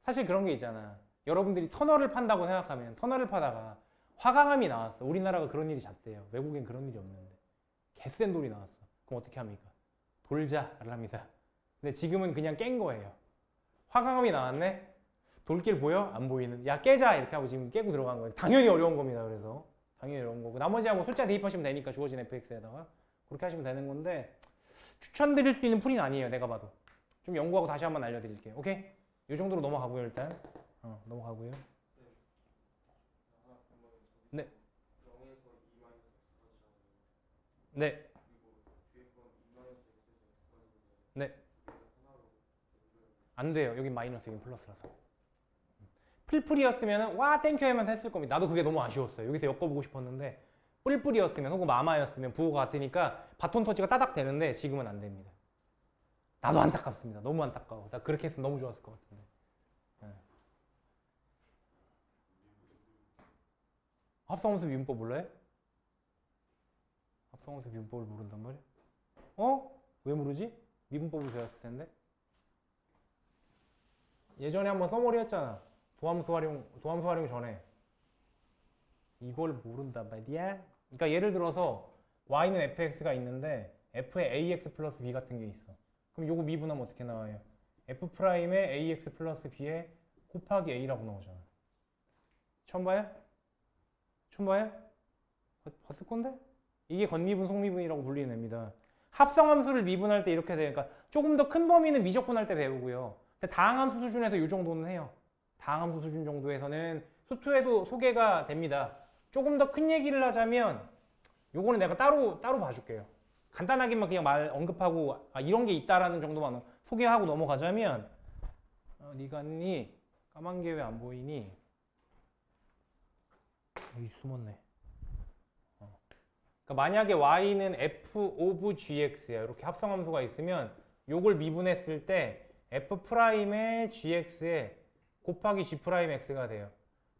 사실 그런 게 있잖아. 여러분들이 터널을 판다고 생각하면 터널을 파다가 화강암이 나왔어. 우리나라가 그런 일이 잦대요. 외국엔 그런 일이 없는데 개센 돌이 나왔어. 그럼 어떻게 합니까? 돌자를 합니다. 근데 지금은 그냥 깬 거예요. 화강암이 나왔네? 돌길 보여? 안 보이는. 야 깨자 이렇게 하고 지금 깨고 들어간 거예요. 당연히 어려운 겁니다. 그래서 당연히 어려운 거고 나머지하고 숫자 대입하시면 되니까 주어진 fx에다가 그렇게 하시면 되는 건데 추천드릴 수 있는 풀이는 아니에요. 내가 봐도 좀 연구하고 다시 한번 알려드릴게요. 오케이? 이 정도로 넘어가고요. 일단 넘어가고요. 네. 네. 네. 안 돼요. 여기 마이너스, 여기 플러스라서. 필풀이었으면 와 땡큐 하면 했을 겁니다. 나도 그게 너무 아쉬웠어요. 여기서 엮어보고 싶었는데 뿔뿔이었으면 혹은 마마였으면 부호가 같으니까 바톤 터치가 따닥 되는데 지금은 안 됩니다. 나도 안타깝습니다. 너무 안타까워. 나 그렇게 했으면 너무 좋았을 것 같은데. 네. 합성함수 미분법 몰라요? 합성함수 미분법을 모른단 말이야? 왜 모르지? 미분법을 배웠을 텐데. 예전에 한번 써머리 했잖아. 도함수 활용 전에. 이걸 모른단 말이야? 그러니까 예를 들어서 y는 fx가 있는데 f에 ax 플러스 b 같은 게 있어. 그럼 요거 미분하면 어떻게 나와요? f'에 ax 플러스 b에 곱하기 a라고 나오잖아. 처음 봐요? 처음 봐요? 봤을 건데? 이게 건미분, 속미분이라고 불리는 애입니다. 합성함수를 미분할 때 이렇게 돼요. 그러니까 조금 더 큰 범위는 미적분할 때 배우고요. 근데 다항함수 수준에서 이 정도는 해요. 다항함수 수준 정도에서는 수투에도 소개가 됩니다. 조금 더 큰 얘기를 하자면 요거는 내가 따로 봐줄게요. 간단하게만 그냥 언급하고 이런 게 있다라는 정도만 소개하고 넘어가자면 네가 니 까만 게 왜 안 보이니? 여기 숨었네. 그러니까 만약에 y는 f 오브 gx야. 이렇게 합성함수가 있으면 요걸 미분했을 때 f'의 gx에 곱하기 g'x가 돼요.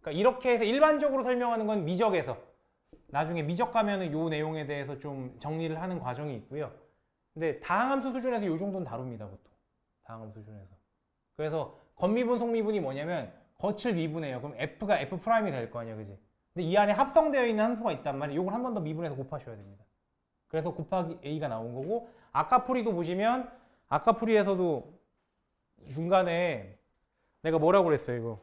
그러니까 이렇게 해서 일반적으로 설명하는 건 미적에서 나중에 미적 가면은 요 내용에 대해서 좀 정리를 하는 과정이 있고요. 근데 다항함수 수준에서 요 정도는 다룹니다, 보통. 다항함수 수준에서. 그래서 건미분, 속미분이 뭐냐면 겉을 미분해요. 그럼 f가 f'이 될 거 아니야, 그지? 근데 이 안에 합성되어 있는 함수가 있단 말이에요. 이걸 한 번 더 미분해서 곱하셔야 됩니다. 그래서 곱하기 a가 나온 거고, 아까 풀이도 보시면 아까 풀이에서도 중간에 내가 뭐라고 그랬어요, 이거.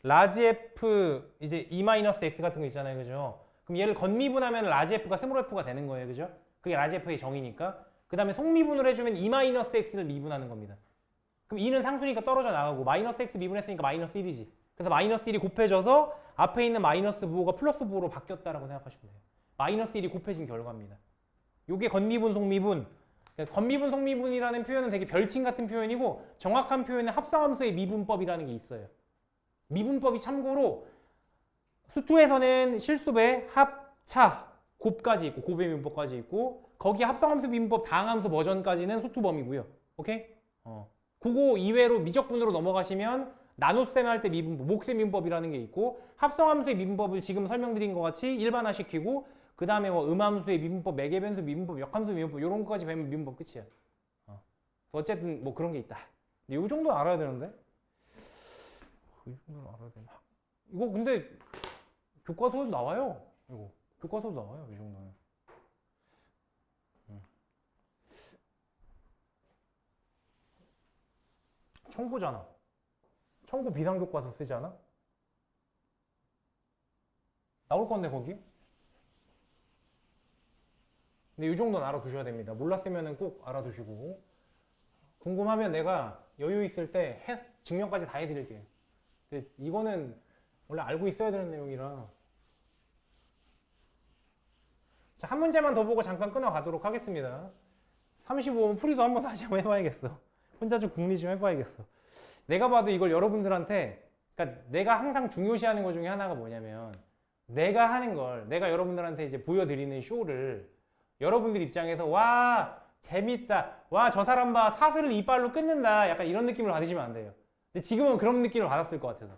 라지 f 이제 e-x 같은 거 있잖아요, 그죠? 그럼 얘를 건미분하면 라지 f가 스몰 f가 되는 거예요, 그죠? 그게 라지 f의 정의니까. 그 다음에 속미분을 해주면 e-x를 미분하는 겁니다. 그럼 2는 상수니까 떨어져 나가고 마이너스 x 미분했으니까 마이너스 1이지. 그래서 마이너스 1이 곱해져서 앞에 있는 마이너스 부호가 플러스 부호로 바뀌었다라고 생각하시면 돼요. 마이너스 1이 곱해진 결과입니다. 요게 건미분, 속미분. 건미분, 속미분이라는 표현은 되게 별칭 같은 표현이고 정확한 표현은 합성함수의 미분법이라는 게 있어요. 미분법이 참고로 수투에서는 실수배, 합, 차, 곱까지 있고 곱의 미분법까지 있고 거기 합성함수 미분법 다항함수 버전까지는 수투범이고요. 오케이? 그거 이외로 미적분으로 넘어가시면 나눗셈 할 때 미분법, 목셈 미분법이라는 게 있고 합성함수의 미분법을 지금 설명드린 것 같이 일반화시키고 그 다음에 뭐 음함수의 미분법, 매개변수 미분법, 역함수 미분법 이런 것까지 배우면 미분법 끝이야. 어쨌든 뭐 그런 게 있다. 근데 이 정도는 알아야 되는데? 이 정도는 알아야 되나? 이거 근데 교과서에도 나와요. 이거 교과서도 나와요. 이 정도는. 청구잖아. 청구 비상교과서 쓰지 않아? 나올 건데 거기? 근데 이 정도는 알아두셔야 됩니다. 몰랐으면 꼭 알아두시고 궁금하면 내가 여유 있을 때 증명까지 다 해드릴게요. 근데 이거는 원래 알고 있어야 되는 내용이라. 자, 한 문제만 더 보고 잠깐 끊어가도록 하겠습니다. 35번 풀이도 한번 다시 한번 해봐야겠어. 혼자 좀 궁리 좀 해봐야겠어. 내가 봐도 이걸 여러분들한테, 그러니까 내가 항상 중요시하는 것 중에 하나가 뭐냐면 내가 하는 걸, 내가 여러분들한테 이제 보여드리는 쇼를 여러분들 입장에서 와 재밌다, 와 저 사람 봐 사슬을 이빨로 끊는다, 약간 이런 느낌을 받으시면 안 돼요. 근데 지금은 그런 느낌을 받았을 것 같아서,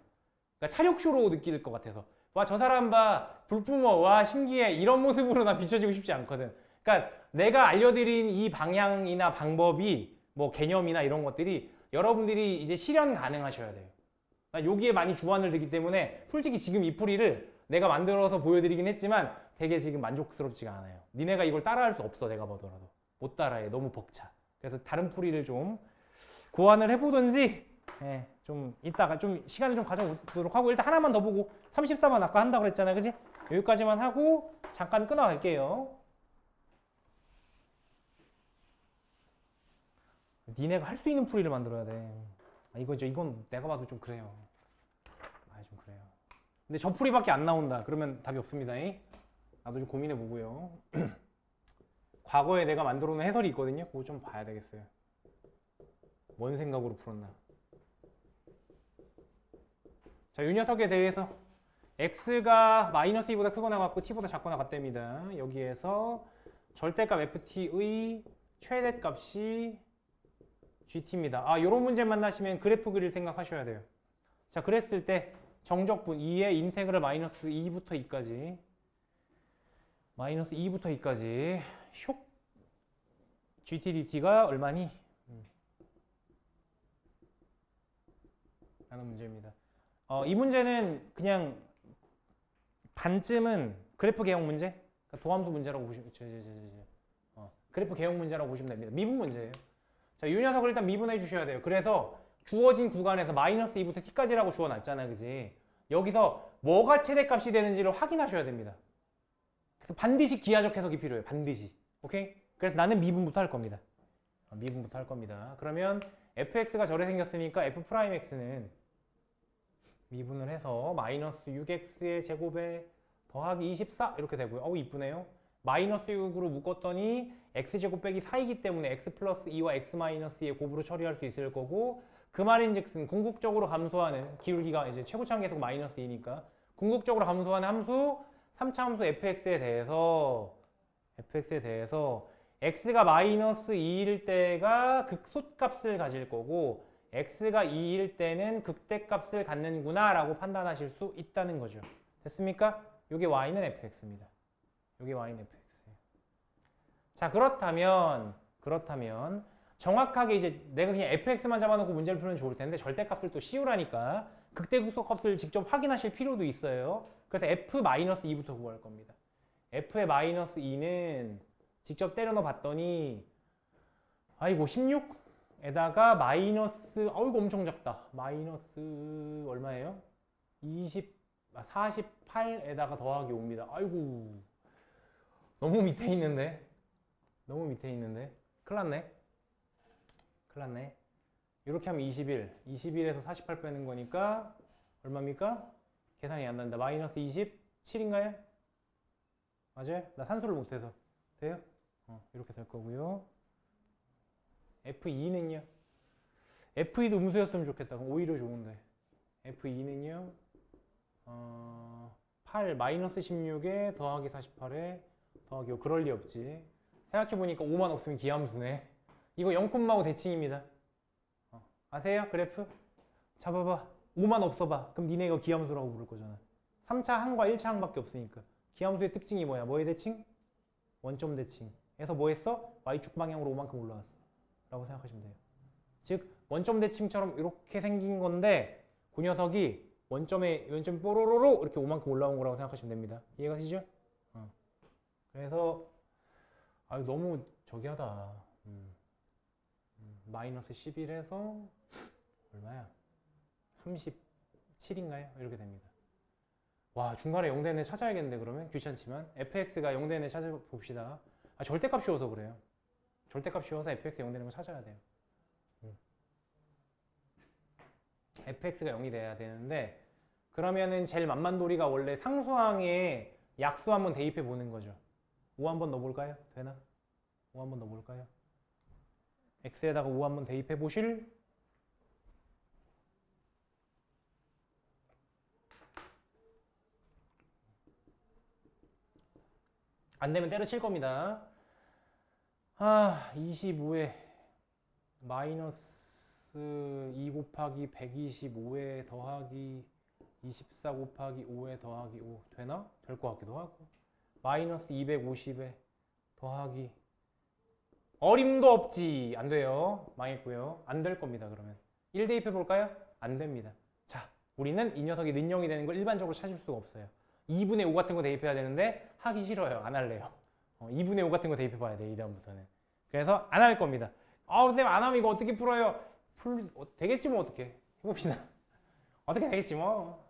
그러니까 차력쇼로 느낄 것 같아서 와 저 사람 봐 불 뿜어, 와 신기해, 이런 모습으로 난 비춰지고 싶지 않거든. 그러니까 내가 알려드린 이 방향이나 방법이 뭐 개념이나 이런 것들이 여러분들이 이제 실현 가능하셔야 돼요. 그러니까 여기에 많이 주안을 두기 때문에 솔직히 지금 이 풀이를 내가 만들어서 보여드리긴 했지만 되게 지금 만족스럽지가 않아요. 니네가 이걸 따라할 수 없어. 내가 보더라도 못 따라해. 너무 벅차. 그래서 다른 풀이를 좀 고안을 해보든지, 좀 이따가 좀 시간을 좀 가져보도록 하고, 일단 하나만 더 보고 34번 아까 한다고 그랬잖아요, 그지? 여기까지만 하고 잠깐 끊어갈게요. 니네가 할 수 있는 풀이를 만들어야 돼. 이건 내가 봐도 좀 그래요. 좀 그래요. 근데 저 풀이밖에 안 나온다 그러면 답이 없습니다. 나도 좀 고민해 보고요. 과거에 내가 만들어 놓은 해설이 있거든요. 그거 좀 봐야 되겠어요. 뭔 생각으로 풀었나. 자, 이 녀석에 대해서 x가 마이너스 2보다 크거나 같고 t보다 작거나 같답니다. 여기에서 절대값 ft의 최대값이 gt입니다. 아, 요런 문제 만나시면 그래프 그릴 생각하셔야 돼요. 자, 그랬을 때 정적분 2의 인테그럴 마이너스 2부터 2까지 마이너스 2부터 2까지 쇽 gt dt가 얼마니? 라는 문제입니다. 이 문제는 그냥 반쯤은 그래프 개형 문제, 그러니까 도함수 문제라고 보시면 그래프 개형 문제라고 보시면 됩니다. 미분 문제예요. 자, 이 녀석을 일단 미분해 주셔야 돼요. 그래서 주어진 구간에서 마이너스 2부터 t까지라고 주어놨잖아, 그지? 여기서 뭐가 최대값이 되는지를 확인하셔야 됩니다. 그래서 반드시 기하적 해석이 필요해요. 반드시. 오케이? 그래서 나는 미분부터 할 겁니다. 미분부터 할 겁니다. 그러면 fx가 저래 생겼으니까 f'x는 미분을 해서 마이너스 6x의 제곱에 더하기 24 이렇게 되고요. 어우, 이쁘네요. 마이너스 6으로 묶었더니 x제곱 빼기 4이기 때문에 x 플러스 2와 x 마이너스 2의 곱으로 처리할 수 있을 거고, 그 말인즉슨 궁극적으로 감소하는 기울기가 이제 최고차항 계속 마이너스 2니까 궁극적으로 감소하는 함수 3차 함수 fx에 대해서 x가 마이너스 2일 때가 극소값을 가질 거고 x가 2일 때는 극대값을 갖는구나 라고 판단하실 수 있다는 거죠. 됐습니까? 요게 y는 fx입니다. 요게 y는 fx. 자, 그렇다면 정확하게 이제 내가 그냥 fx만 잡아놓고 문제를 풀면 좋을 텐데 절대값을 또 씌우라니까 극대극소값을 직접 확인하실 필요도 있어요. 그래서 f-2부터 구할 겁니다. f의 마이너스 2는 직접 때려넣어 봤더니 아이고 16에다가 마이너스 어이구 엄청 작다. 마이너스 얼마예요? 48에다가 더하기 5입니다. 아이고 너무 밑에 있는데 큰일 났네. 이렇게 하면 21에서 48 빼는 거니까 얼마입니까? 계산이 안 난다. 마이너스 27인가요? 맞아요? 나 산수를 못해서 돼요? 이렇게 될 거고요. F2는요? F2도 음수였으면 좋겠다. 그럼 오히려 좋은데. F2는요? 8 마이너스 16에 더하기 48에 더하기 5. 그럴 리 없지. 생각해보니까 5만 없으면 기함수네. 이거 0,5 대칭입니다. 아세요? 그래프? 잡아봐. 5만 없어봐. 그럼 니네 이거 기함수라고 부를 거잖아. 3차 항과 1차 항밖에 없으니까. 기함수의 특징이 뭐야? 뭐의 대칭? 원점 대칭. 에서 뭐 했어? y축 방향으로 5만큼 올라왔어. 라고 생각하시면 돼요. 즉 원점 대칭처럼 이렇게 생긴 건데 그 녀석이 원점이 뽀로로로 이렇게 5만큼 올라온 거라고 생각하시면 됩니다. 이해가 되시죠? 그래서 너무 저기하다. 마이너스 11에서 얼마야? 37인가요? 이렇게 됩니다. 와, 중간에 0대는 찾아야겠는데 그러면? 귀찮지만 fx가 0대는 찾아봅시다. 절대값 씌워서 그래요. 절대값 씌워서 fx 0 되는 거 찾아야 돼요. fx가 0이 돼야 되는데 그러면은 제일 만만도리가 원래 상수항에 약수 한번 대입해 보는 거죠. 5 한번 넣어볼까요? 되나? 5 한번 넣어볼까요? x에다가 5 한번 대입해 보실? 안 되면 때려칠 겁니다. 25에 마이너스 2 곱하기 125에 더하기 24 곱하기 5에 더하기 5 되나? 될 것 같기도 하고 마이너스 250에 더하기 어림도 없지. 안 돼요. 망했고요. 안 될 겁니다. 그러면 1 대입해 볼까요? 안 됩니다. 자, 우리는 이 녀석이 는0이 되는 걸 일반적으로 찾을 수가 없어요. 2분의 5 같은 거 대입해야 되는데 하기 싫어요. 안 할래요. 2분의 5 같은 거 대입해 봐야 돼. 이 다음부터는. 그래서 안 할 겁니다. 쌤 안 하면 이거 어떻게 풀어요? 되겠지 뭐. 어떻게 해봅시다. 어떻게 되겠지 뭐.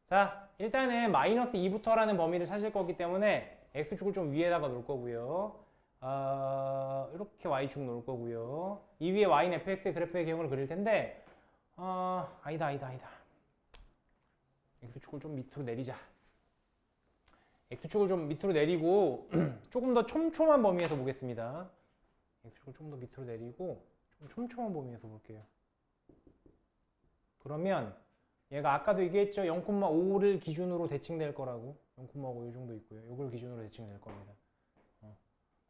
자, 일단은 마이너스 2부터라는 범위를 찾을 거기 때문에 x축을 좀 위에다가 놓을 거고요. 이렇게 y축 놓을 거고요. 이 위에 y는 fx의 그래프의 개형을 그릴 텐데 아니다. x축을 좀 밑으로 내리자. x축을 좀 밑으로 내리고 조금 더 촘촘한 범위에서 보겠습니다. x축을 좀 더 밑으로 내리고 좀 촘촘한 범위에서 볼게요. 그러면 얘가 아까도 얘기했죠. 0,5를 기준으로 대칭될 거라고. 0,5 이 정도 있고요. 요걸 기준으로 대칭될 겁니다.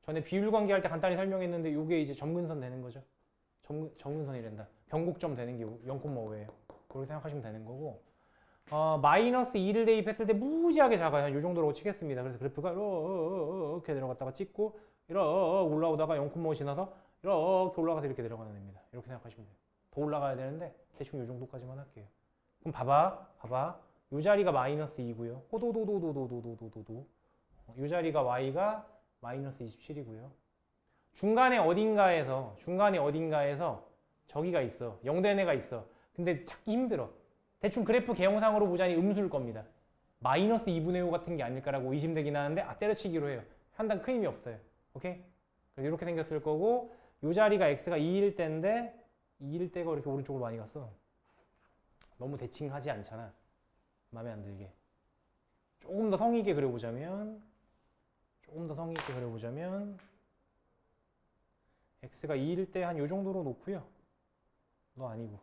전에 비율 관계할 때 간단히 설명했는데 요게 이제 점근선 되는 거죠. 점근선이란다. 변곡점 되는 게 0,5예요. 그렇게 생각하시면 되는 거고. 마이너스 2를 대입했을 때 무지하게 작아요. 한 요 정도로 치겠습니다. 그래서 그래프가 이렇게 내려갔다가 찍고 이렇게 올라오다가 0,5 지나서 이렇게 올라가서 이렇게 내려가는 겁니다. 이렇게 생각하시면 돼요. 더 올라가야 되는데 대충 요 정도까지만 할게요. 그럼 봐봐. 요 자리가 마이너스 2고요. 호도도도도도도도도도. 요 자리가 y가 마이너스 27이고요. 중간에 어딘가에서 저기가 있어. 0된 애가 있어. 근데 찾기 힘들어. 대충 그래프 개형상으로 보자니 음수일 겁니다. 마이너스 2분의 5 같은 게 아닐까라고 의심되긴 하는데 때려치기로 해요. 판단 큰 힘이 없어요. 오케이? 그래서 이렇게 생겼을 거고 요 자리가 x가 2일 때인데 2일 때가 이렇게 오른쪽으로 많이 갔어. 너무 대칭하지 않잖아. 마음에 안 들게. 조금 더 성의 있게 그려보자면 x가 2일 때 한 요 정도로 놓고요. 너 아니고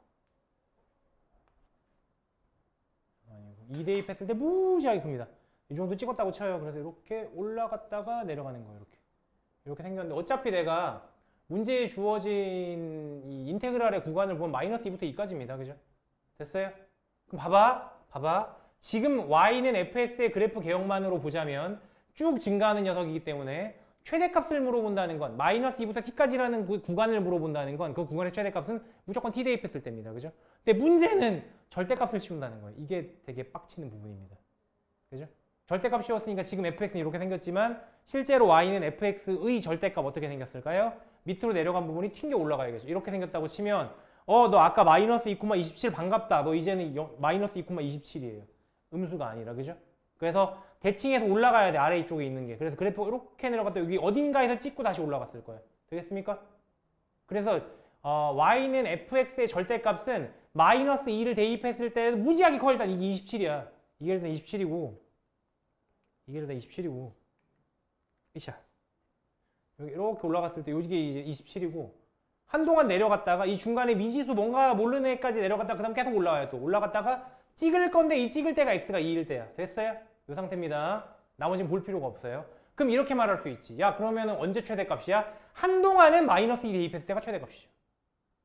2 대입했을 때 무지하게 큽니다. 이 정도 찍었다고 쳐요. 그래서 이렇게 올라갔다가 내려가는 거예요. 이렇게 생겼는데 어차피 내가 문제에 주어진 이 인테그랄의 구간을 보면 마이너스 2부터 2까지입니다. 그죠? 됐어요? 그럼 봐봐. 지금 y는 fx의 그래프 개형만으로 보자면 쭉 증가하는 녀석이기 때문에 최대값을 물어본다는 건 마이너스 2부터 t까지라는 구간을 물어본다는 건 그 구간의 최대값은 무조건 t 대입했을 때입니다. 그죠? 근데 문제는 절대값을 씌운다는 거예요. 이게 되게 빡치는 부분입니다. 그죠? 절대값 씌웠으니까 지금 fx는 이렇게 생겼지만 실제로 y는 fx의 절대값 어떻게 생겼을까요? 밑으로 내려간 부분이 튕겨 올라가야겠죠. 이렇게 생겼다고 치면 너 아까 마이너스 2,27 반갑다. 너 이제는 마이너스 2,27이에요. 음수가 아니라. 그죠? 그래서 대칭해서 올라가야 돼. 아래 이쪽에 있는 게. 그래서 그래프가 이렇게 내려갔다 여기 어딘가에서 찍고 다시 올라갔을 거예요. 되겠습니까? 그래서 y는 fx의 절대값은 마이너스 2를 대입했을 때 무지하게 커. 일단 이게 27이야. 이게 일단 27이고 이샤. 여기 이렇게 올라갔을 때 이게 이제 27이고 한동안 내려갔다가 이 중간에 미지수 뭔가 모르는 애까지 내려갔다가 그 다음 계속 올라와요. 또 올라갔다가 찍을 건데 이 찍을 때가 x가 2일 때야. 됐어요? 이 상태입니다. 나머지는 볼 필요가 없어요. 그럼 이렇게 말할 수 있지. 야, 그러면은 언제 최대값이야? 한동안은 마이너스 2 대입했을 때가 최대값이죠.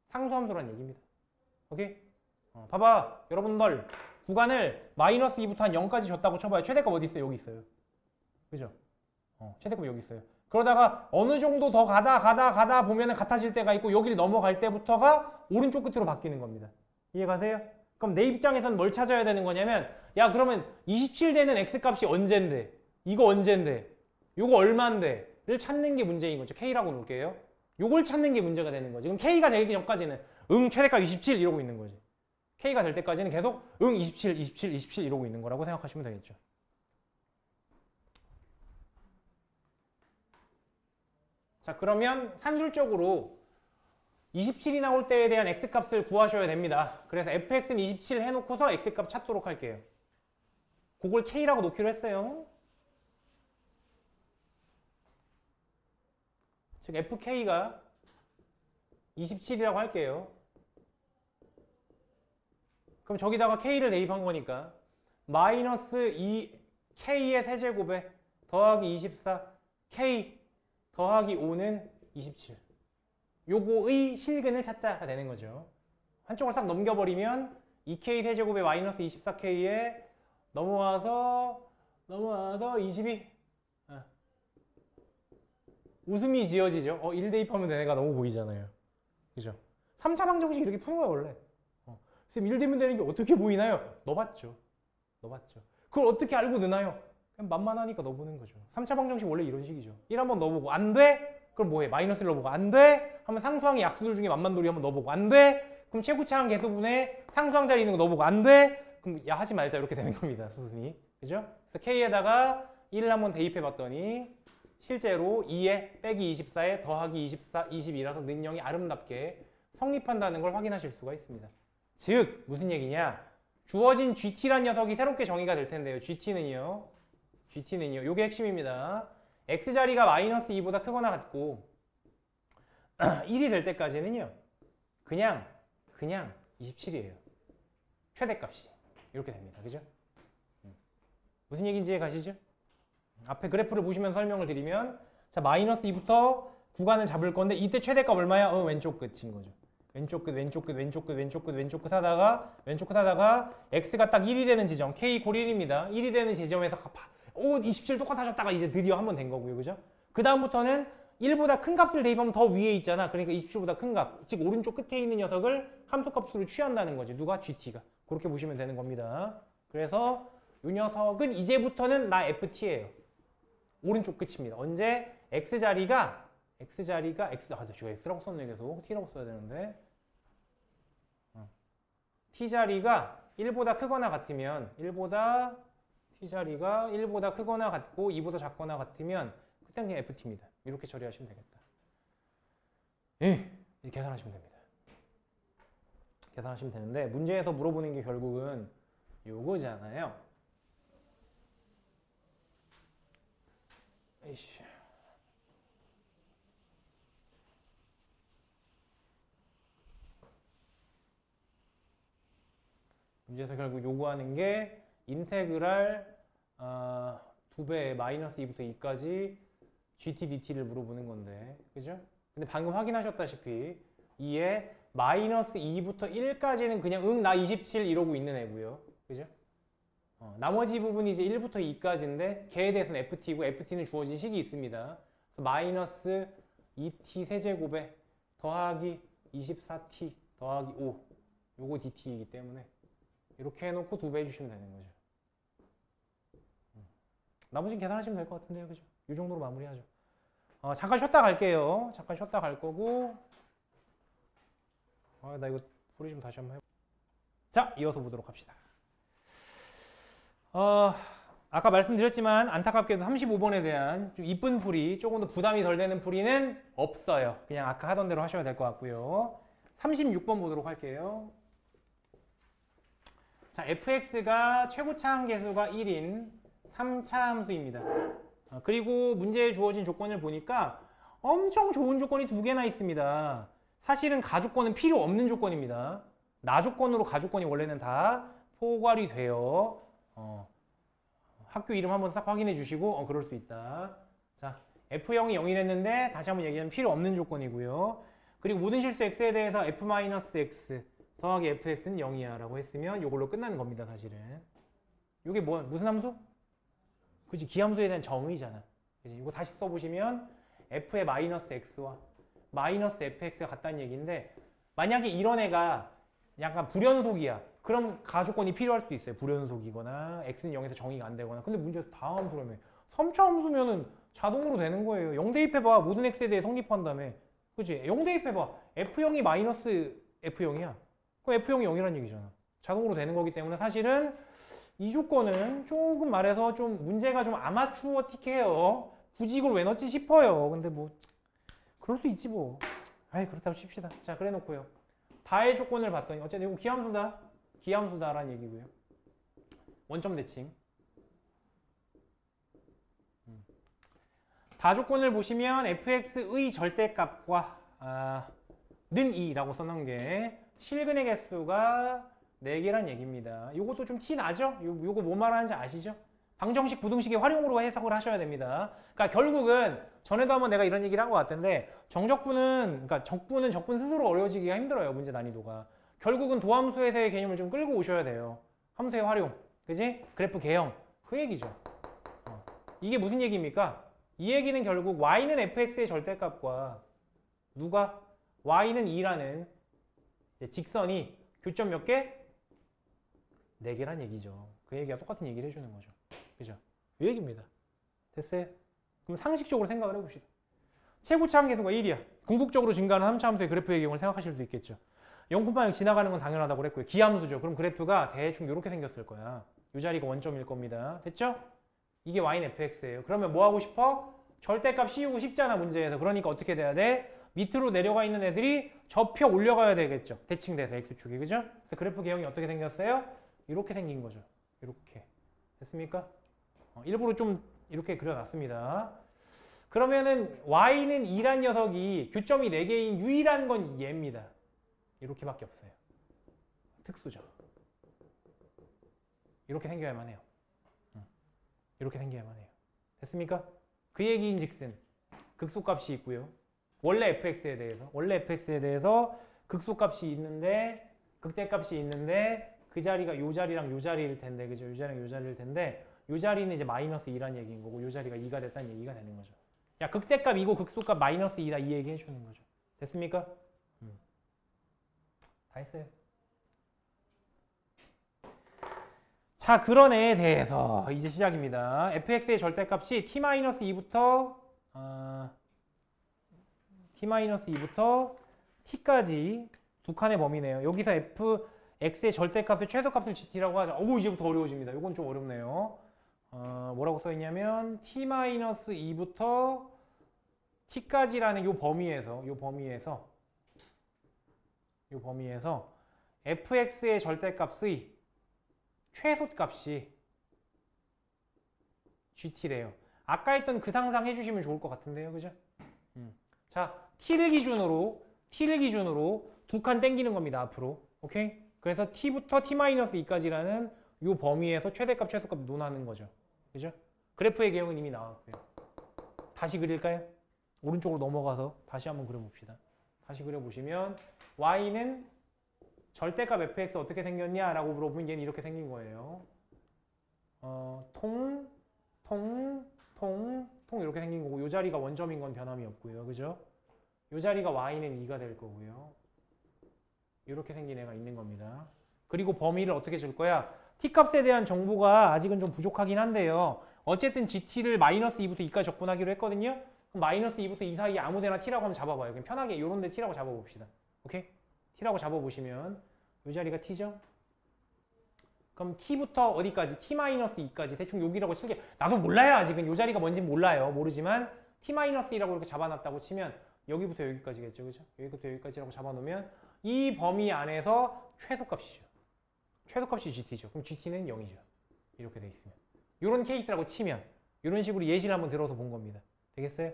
상수함수란 얘기입니다. 오케이? 봐봐. 여러분들 구간을 마이너스 2부터 한 0까지 줬다고 쳐봐요. 최대값 어디 있어요? 여기 있어요. 그죠? 최대값 여기 있어요. 그러다가 어느 정도 더 가다 보면은 같아질 때가 있고 여기를 넘어갈 때부터가 오른쪽 끝으로 바뀌는 겁니다. 이해가세요? 그럼 내 입장에서는 뭘 찾아야 되는 거냐면 야, 그러면 27 되는 x값이 언젠데? 이거 언젠데? 요거 얼만데?를 찾는 게 문제인 거죠. K라고 놓을게요. 요걸 찾는 게 문제가 되는 거지. 그럼 K가 되기 전까지는 최대값 27 이러고 있는 거지. K가 될 때까지는 계속 27 이러고 있는 거라고 생각하시면 되겠죠. 자, 그러면 산술적으로 27이 나올 때에 대한 x값을 구하셔야 됩니다. 그래서 fx는 27 해놓고서 x값 찾도록 할게요. 그걸 k라고 놓기로 했어요. 즉 fk가 27이라고 할게요. 그럼 저기다가 k를 대입한 거니까 마이너스 2k의 세제곱에 더하기 24 k 더하기 5는 27. 요거의 실근을 찾자가 되는 거죠. 한쪽을 싹 넘겨버리면 2k 세제곱에 마이너스 24k에 넘어와서 22. 웃음이 지어지죠. 1 대입하면 되는 애가 너무 보이잖아요. 그죠? 3차 방정식 이렇게 푸는 거야 원래. 선생님 1 대면 되는 게 어떻게 보이나요? 넣어봤죠. 그걸 어떻게 알고 넣나요? 그냥 만만하니까 넣어보는 거죠. 3차 방정식 원래 이런 식이죠. 1 한번 넣어보고 안 돼? 그럼 뭐해? 마이너스 1 넣어보고 안 돼? 하면 상수항의 약수들 중에 만만돌이 한번 넣어보고 안 돼? 그럼 최고차항 계수분에 상수항 자리 있는 거 넣어보고 안 돼? 그럼 야 하지 말자 이렇게 되는 겁니다. 수순이. 그죠? 그래서 K에다가 1을 한번 대입해 봤더니 실제로 2에 빼기 24에 더하기 24, 22라서 능령이 아름답게 성립한다는 걸 확인하실 수가 있습니다. 즉 무슨 얘기냐? 주어진 GT란 녀석이 새롭게 정의가 될 텐데요. GT는요. 요게 핵심입니다. X자리가 마이너스 2보다 크거나 같고 1이 될 때까지는요. 그냥 27이에요. 최대값이. 이렇게 됩니다. 그죠? 무슨 얘기인지 이해 가시죠? 앞에 그래프를 보시면 설명을 드리면 자 마이너스 2부터 구간을 잡을 건데 이때 최대값 얼마야? 왼쪽 끝인 거죠. 왼쪽 끝, 왼쪽 끝, 왼쪽 끝, 왼쪽 끝, 왼쪽 끝 하다가 x가 딱 1이 되는 지점 k 콜 1입니다. 1이 되는 지점에서 27 똑같아졌다가 이제 드디어 한 번 된 거고요. 그죠? 그 다음부터는 1보다 큰 값을 대입하면 더 위에 있잖아. 그러니까 27보다 큰 값, 즉 오른쪽 끝에 있는 녀석을 함수값으로 취한다는 거지. 누가? GT가. 그렇게 보시면 되는 겁니다. 그래서 이 녀석은 이제부터는 나 FT예요. 오른쪽 끝입니다. 언제? X자리가 제가 X라고 썼네 계속. T라고 써야 되는데 T자리가 1보다 크거나 같으면 T자리가 1보다 크거나 같고 2보다 작거나 같으면 그때는 그냥 FT입니다. 이렇게 처리하시면 되겠다. 예, 이제 계산하시면 됩니다. 계산하시면 되는데 문제에서 물어보는 게 결국은 요거잖아요. 에이씨. 문제에서 결국 요구하는 게 인테그랄 2배 마이너스 2부터 2까지 GT DT를 물어보는 건데 그죠? 근데 방금 확인하셨다시피 2에 마이너스 2부터 1까지는 그냥 나 27 이러고 있는 애고요. 그죠? 나머지 부분이 이제 1부터 2까지인데 걔에 대해서는 FT고 FT는 주어진 식이 있습니다. 그래서 마이너스 2t 세제곱에 더하기 24t 더하기 5 요거 DT이기 때문에 이렇게 해놓고 2배 해주시면 되는 거죠. 나머지는 계산하시면 될 것 같은데요. 그죠? 이 정도로 마무리하죠. 잠깐 쉬었다 갈게요. 잠깐 쉬었다 갈 거고 나 이거 풀이 좀 다시 한번 해볼게요. 자, 이어서 보도록 합시다. 아까 말씀드렸지만 안타깝게도 35번에 대한 좀 이쁜 풀이, 조금 더 부담이 덜 되는 풀이는 없어요. 그냥 아까 하던 대로 하셔야 될 것 같고요. 36번 보도록 할게요. 자, fx가 최고차 함계수가 1인 3차 함수입니다. 그리고 문제에 주어진 조건을 보니까 엄청 좋은 조건이 2개나 있습니다. 사실은 가주권은 필요 없는 조건입니다. 나조건으로 가주권이 원래는 다 포괄이 돼요. 학교 이름 한번 싹 확인해 주시고 그럴 수 있다. 자, F0이 0이랬는데 다시 한번 얘기하면 필요 없는 조건이고요. 그리고 모든 실수 x에 대해서 f-x 더하기 fx는 0이야 라고 했으면 이걸로 끝나는 겁니다. 사실은 이게 무슨 함수? 그치, 기함수에 대한 정의잖아. 그치? 이거 다시 써보시면 f의 마이너스 x와 마이너스 fx가 같다는 얘기인데 만약에 이런 애가 약간 불연속이야. 그럼 가주권이 필요할 수도 있어요. 불연속이거나 x는 0에서 정의가 안 되거나. 근데 문제에서 다 함수라며. 3차 함수면은 자동으로 되는 거예요. 0 대입해봐. 모든 x에 대해 성립한다며. 그치? 0 대입해봐. f0이 마이너스 f0이야. 그럼 f0이 0이란 얘기잖아. 자동으로 되는 거기 때문에 사실은 이 조건은 조금 말해서 좀 문제가 좀 아마추어틱해요. 굳이 이걸 왜 넣지 싶어요. 근데 뭐 그럴 수 있지 뭐. 아이 그렇다고 칩시다. 자, 그래 놓고요. 다의 조건을 봤더니 어쨌든 이거 기함수다라는 얘기고요. 원점 대칭. 다 조건을 보시면 fx의 절대값과 는 2라고 써놓은 게 실근의 개수가 4개란 얘기입니다. 요것도 좀 티 나죠? 요거 뭐 말하는지 아시죠? 방정식, 부등식의 활용으로 해석을 하셔야 됩니다. 그러니까 결국은 전에도 한번 내가 이런 얘기를 한 것 같은데 그러니까 적분은 적분 스스로 어려워지기가 힘들어요. 문제 난이도가. 결국은 도함수에서의 개념을 좀 끌고 오셔야 돼요. 함수의 활용, 그지? 그래프 개형, 그 얘기죠. 이게 무슨 얘기입니까? 이 얘기는 결국 y는 fx의 절대값과 누가? y는 2라는 직선이 교점 몇 개? 4개란 얘기죠. 그 얘기가 똑같은 얘기를 해주는 거죠. 그죠? 이 얘기입니다. 됐어요? 그럼 상식적으로 생각을 해봅시다. 최고차 함계수가 1이야. 궁극적으로 증가하는 3차 함수의 그래프의 경우를 생각하실 수 있겠죠. 0,0 지나가는 건 당연하다고 그랬고요. 기함수죠. 그럼 그래프가 대충 이렇게 생겼을 거야. 이 자리가 원점일 겁니다. 됐죠? 이게 y는 fx예요. 그러면 뭐 하고 싶어? 절대값 씌우고 싶잖아, 문제에서. 그러니까 어떻게 돼야 돼? 밑으로 내려가 있는 애들이 접혀 올려가야 되겠죠. 대칭돼서 x축이. 그죠? 그래서 그래프 개형이 어떻게 생겼어요? 이렇게 생긴 거죠. 이렇게. 됐습니까? 일부러 좀 이렇게 그려놨습니다. 그러면은 y는 2란 녀석이 교점이 4개인 유일한 건 얘입니다. 이렇게밖에 없어요. 특수죠. 이렇게 생겨야만 해요. 이렇게 생겨야만 해요. 됐습니까? 그 얘기인즉슨 극소값이 있고요. 원래 fx에 대해서 극소값이 있는데 극대값이 있는데 그 자리가 요 자리랑 요 자리일 텐데, 그죠? 요 자리랑 요 자리일 텐데 요 자리는 이제 마이너스 2란 얘기인 거고 요 자리가 2가 됐다는 얘기가 되는 거죠. 야, 극대값 2고 극소값 마이너스 2다 이 얘기 해주는 거죠. 됐습니까? 다 했어요. 자, 그런 애에 대해서 이제 시작입니다. fx의 절대값이 t-2부터 t-2부터 t까지 두 칸의 범위네요. 여기서 fx의 절대값의 최소값을 gt라고 하죠. 이제부터 어려워집니다. 이건 좀 어렵네요. 뭐라고 써있냐면 t-2부터 t까지라는 요 범위에서 fx의 절대값의 최소값이 gt래요. 아까 했던 그 상상 해주시면 좋을 것 같은데요, 그죠? 자, t를 기준으로 두 칸 땡기는 겁니다, 앞으로. 오케이? 그래서 t부터 t-2까지라는 요 범위에서 최대값, 최소값 논하는 거죠. 그죠? 그래프의 개형은 이미 나왔고요. 다시 그릴까요? 오른쪽으로 넘어가서 다시 한번 그려봅시다. 다시 그려보시면 y는 절대값 fx 어떻게 생겼냐라고 물어보면 얘는 이렇게 생긴 거예요. 통 이렇게 생긴 거고 요 자리가 원점인 건 변함이 없고요. 그죠? 요 자리가 y는 2가 될 거고요. 이렇게 생긴 애가 있는 겁니다. 그리고 범위를 어떻게 줄 거야? t값에 대한 정보가 아직은 좀 부족하긴 한데요. 어쨌든 gt를 마이너스 2부터 2까지 적분하기로 했거든요. 그럼 마이너스 2부터 2 사이에 아무 데나 t라고 한번 잡아봐요. 그럼 편하게 이런 데 t라고 잡아봅시다. 오케이? t라고 잡아보시면 이 자리가 t죠? 그럼 t부터 어디까지? t-2까지 대충 여기라고 칠게. 나도 몰라요. 아직은 이 자리가 뭔지 몰라요. 모르지만 t-2라고 이렇게 잡아놨다고 치면 여기부터 여기까지겠죠. 그죠? 여기부터 여기까지라고 잡아놓으면 이 범위 안에서 최소값이죠. 최소값이 gt죠. 그럼 gt는 0이죠. 이렇게 돼 있으면. 이런 케이스라고 치면 이런 식으로 예시를 한번 들어서 본 겁니다. 되겠어요?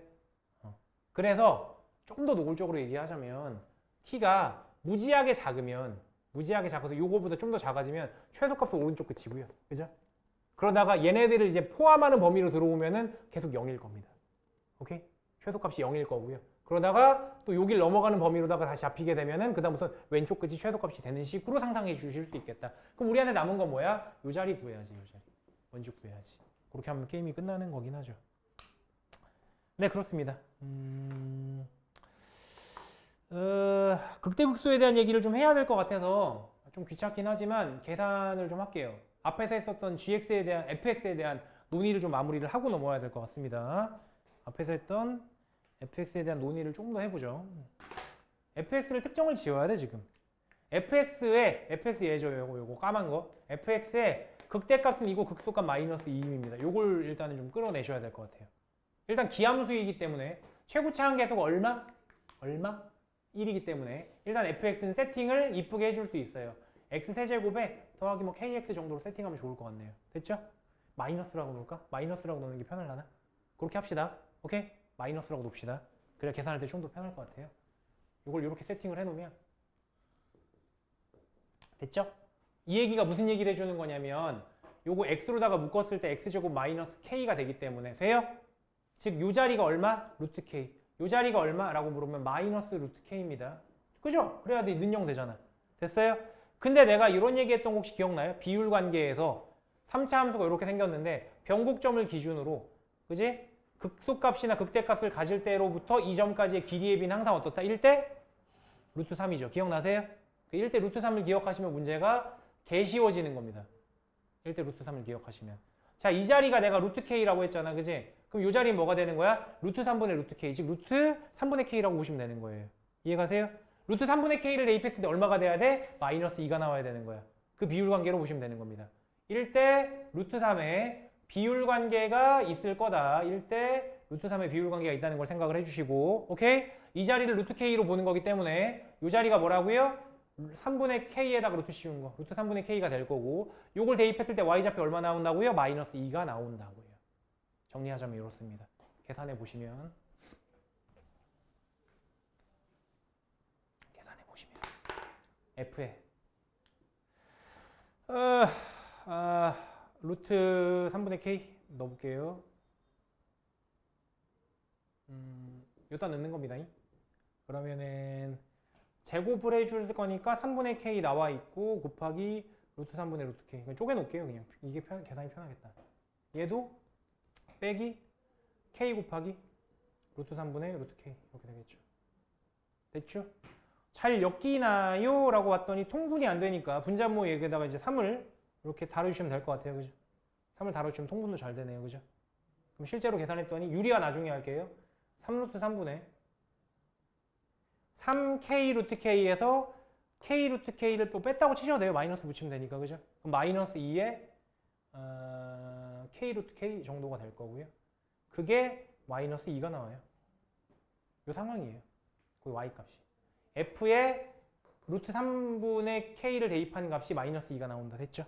그래서 좀 더 노골적으로 얘기하자면 t가 무지하게 작아서 요거보다 좀 더 작아지면 최소값은 오른쪽 끝이고요. 그죠? 그러다가 얘네들을 이제 포함하는 범위로 들어오면은 계속 0일 겁니다. 오케이? 최소값이 0일 거고요. 그러다가 또 여길 넘어가는 범위로다가 다시 잡히게 되면은 그다음부터 왼쪽 끝이 최소값이 되는 식으로 상상해 주실 수 있겠다. 그럼 우리한테 남은 건 뭐야? 요 자리 구해야지, 요 자리. 먼저 구해야지. 그렇게 하면 게임이 끝나는 거긴 하죠. 네, 그렇습니다. 극대극소에 대한 얘기를 좀 해야 될 것 같아서 좀 귀찮긴 하지만 계산을 좀 할게요. 앞에서 했었던 fx에 대한 논의를 좀 마무리를 하고 넘어가야 될 것 같습니다. 앞에서 했던 fx에 대한 논의를 조금 더 해보죠. fx를 특정을 지어야 돼, 지금. fx 예죠, 요거 까만 거. fx의 극대값은 2고 극소값 마이너스 2입니다. 요걸 일단은 좀 끌어내셔야 될 것 같아요. 일단 기함수이기 때문에 최고차 한계수가 얼마? 1이기 때문에 일단 fx는 세팅을 이쁘게 해줄 수 있어요. x세제곱에 더하기 뭐 kx 정도로 세팅하면 좋을 것 같네요. 됐죠? 마이너스라고 놓을까? 마이너스라고 놓는 게 편하려나? 그렇게 합시다. 오케이? 마이너스라고 놓읍시다. 그래야 계산할 때 좀 더 편할 것 같아요. 이걸 이렇게 세팅을 해놓으면 됐죠? 이 얘기가 무슨 얘기를 해주는 거냐면 요거 x로다가 묶었을 때 x제곱 마이너스 k가 되기 때문에 돼요? 즉 요 자리가 얼마? 루트 k. 요 자리가 얼마라고 물으면 마이너스 루트 k입니다. 그죠? 그래야 돼 능령 되잖아. 됐어요? 근데 내가 이런 얘기 했던 거 혹시 기억나요? 비율 관계에서 3차 함수가 이렇게 생겼는데 변곡점을 기준으로 그지? 극소값이나 극대값을 가질 때로부터 이 점까지의 길이의 비는 항상 어떻다? 1대 루트 3이죠. 기억나세요? 그 1대 루트 3을 기억하시면 문제가 개 쉬워지는 겁니다. 1대 루트 3을 기억하시면. 자, 이 자리가 내가 루트 k라고 했잖아. 그지? 그럼 이 자리는 뭐가 되는 거야? 루트 3분의 루트 k, 즉 루트 3분의 k라고 보시면 되는 거예요. 이해가세요? 루트 3분의 k를 대입했을 때 얼마가 돼야 돼? 마이너스 2가 나와야 되는 거야. 그 비율 관계로 보시면 되는 겁니다. 1대 루트 3의 비율 관계가 있을 거다. 1대 루트 3의 비율 관계가 있다는 걸 생각을 해주시고, 오케이? 이 자리를 루트 k로 보는 거기 때문에 이 자리가 뭐라고요? 3분의 k에다가 루트 씌운 거. 루트 3분의 k가 될 거고, 요걸 대입했을 때 y좌표 얼마 나온다고요? 마이너스 2가 나온다고요. 정리하자면 이렇습니다. 계산해 보시면 f에 루트 3분의 k 넣어볼게요. 여기다 넣는 겁니다. 그러면은 제곱을 해줄 거니까 3분의 k 나와 있고 곱하기 루트 3분의 루트 k. 그냥 쪼개놓을게요. 그냥 이게 계산이 편하겠다. 얘도 빼기 k 곱하기 루트 3분의 루트 k 이렇게 되겠죠. 됐죠? 잘 엮이나요? 라고 봤더니 통분이 안 되니까 분자모 여기다가 이제 3을 이렇게 다뤄주시면 될 것 같아요. 그죠? 3을 다뤄주시면 통분도 잘 되네요. 그죠? 그럼 실제로 계산했더니 유리화 나중에 할게요. 3루트 3분의 3k 루트 k에서 k 루트 k를 또 뺐다고 치셔도 돼요. 마이너스 붙이면 되니까. 그죠? 그럼 마이너스 2에 k 루트 k 정도가 될 거고요. 그게 마이너스 2가 나와요. 이 상황이에요. 그 y 값이. f에 루트 3분의 k를 대입한 값이 마이너스 2가 나온다. 됐죠?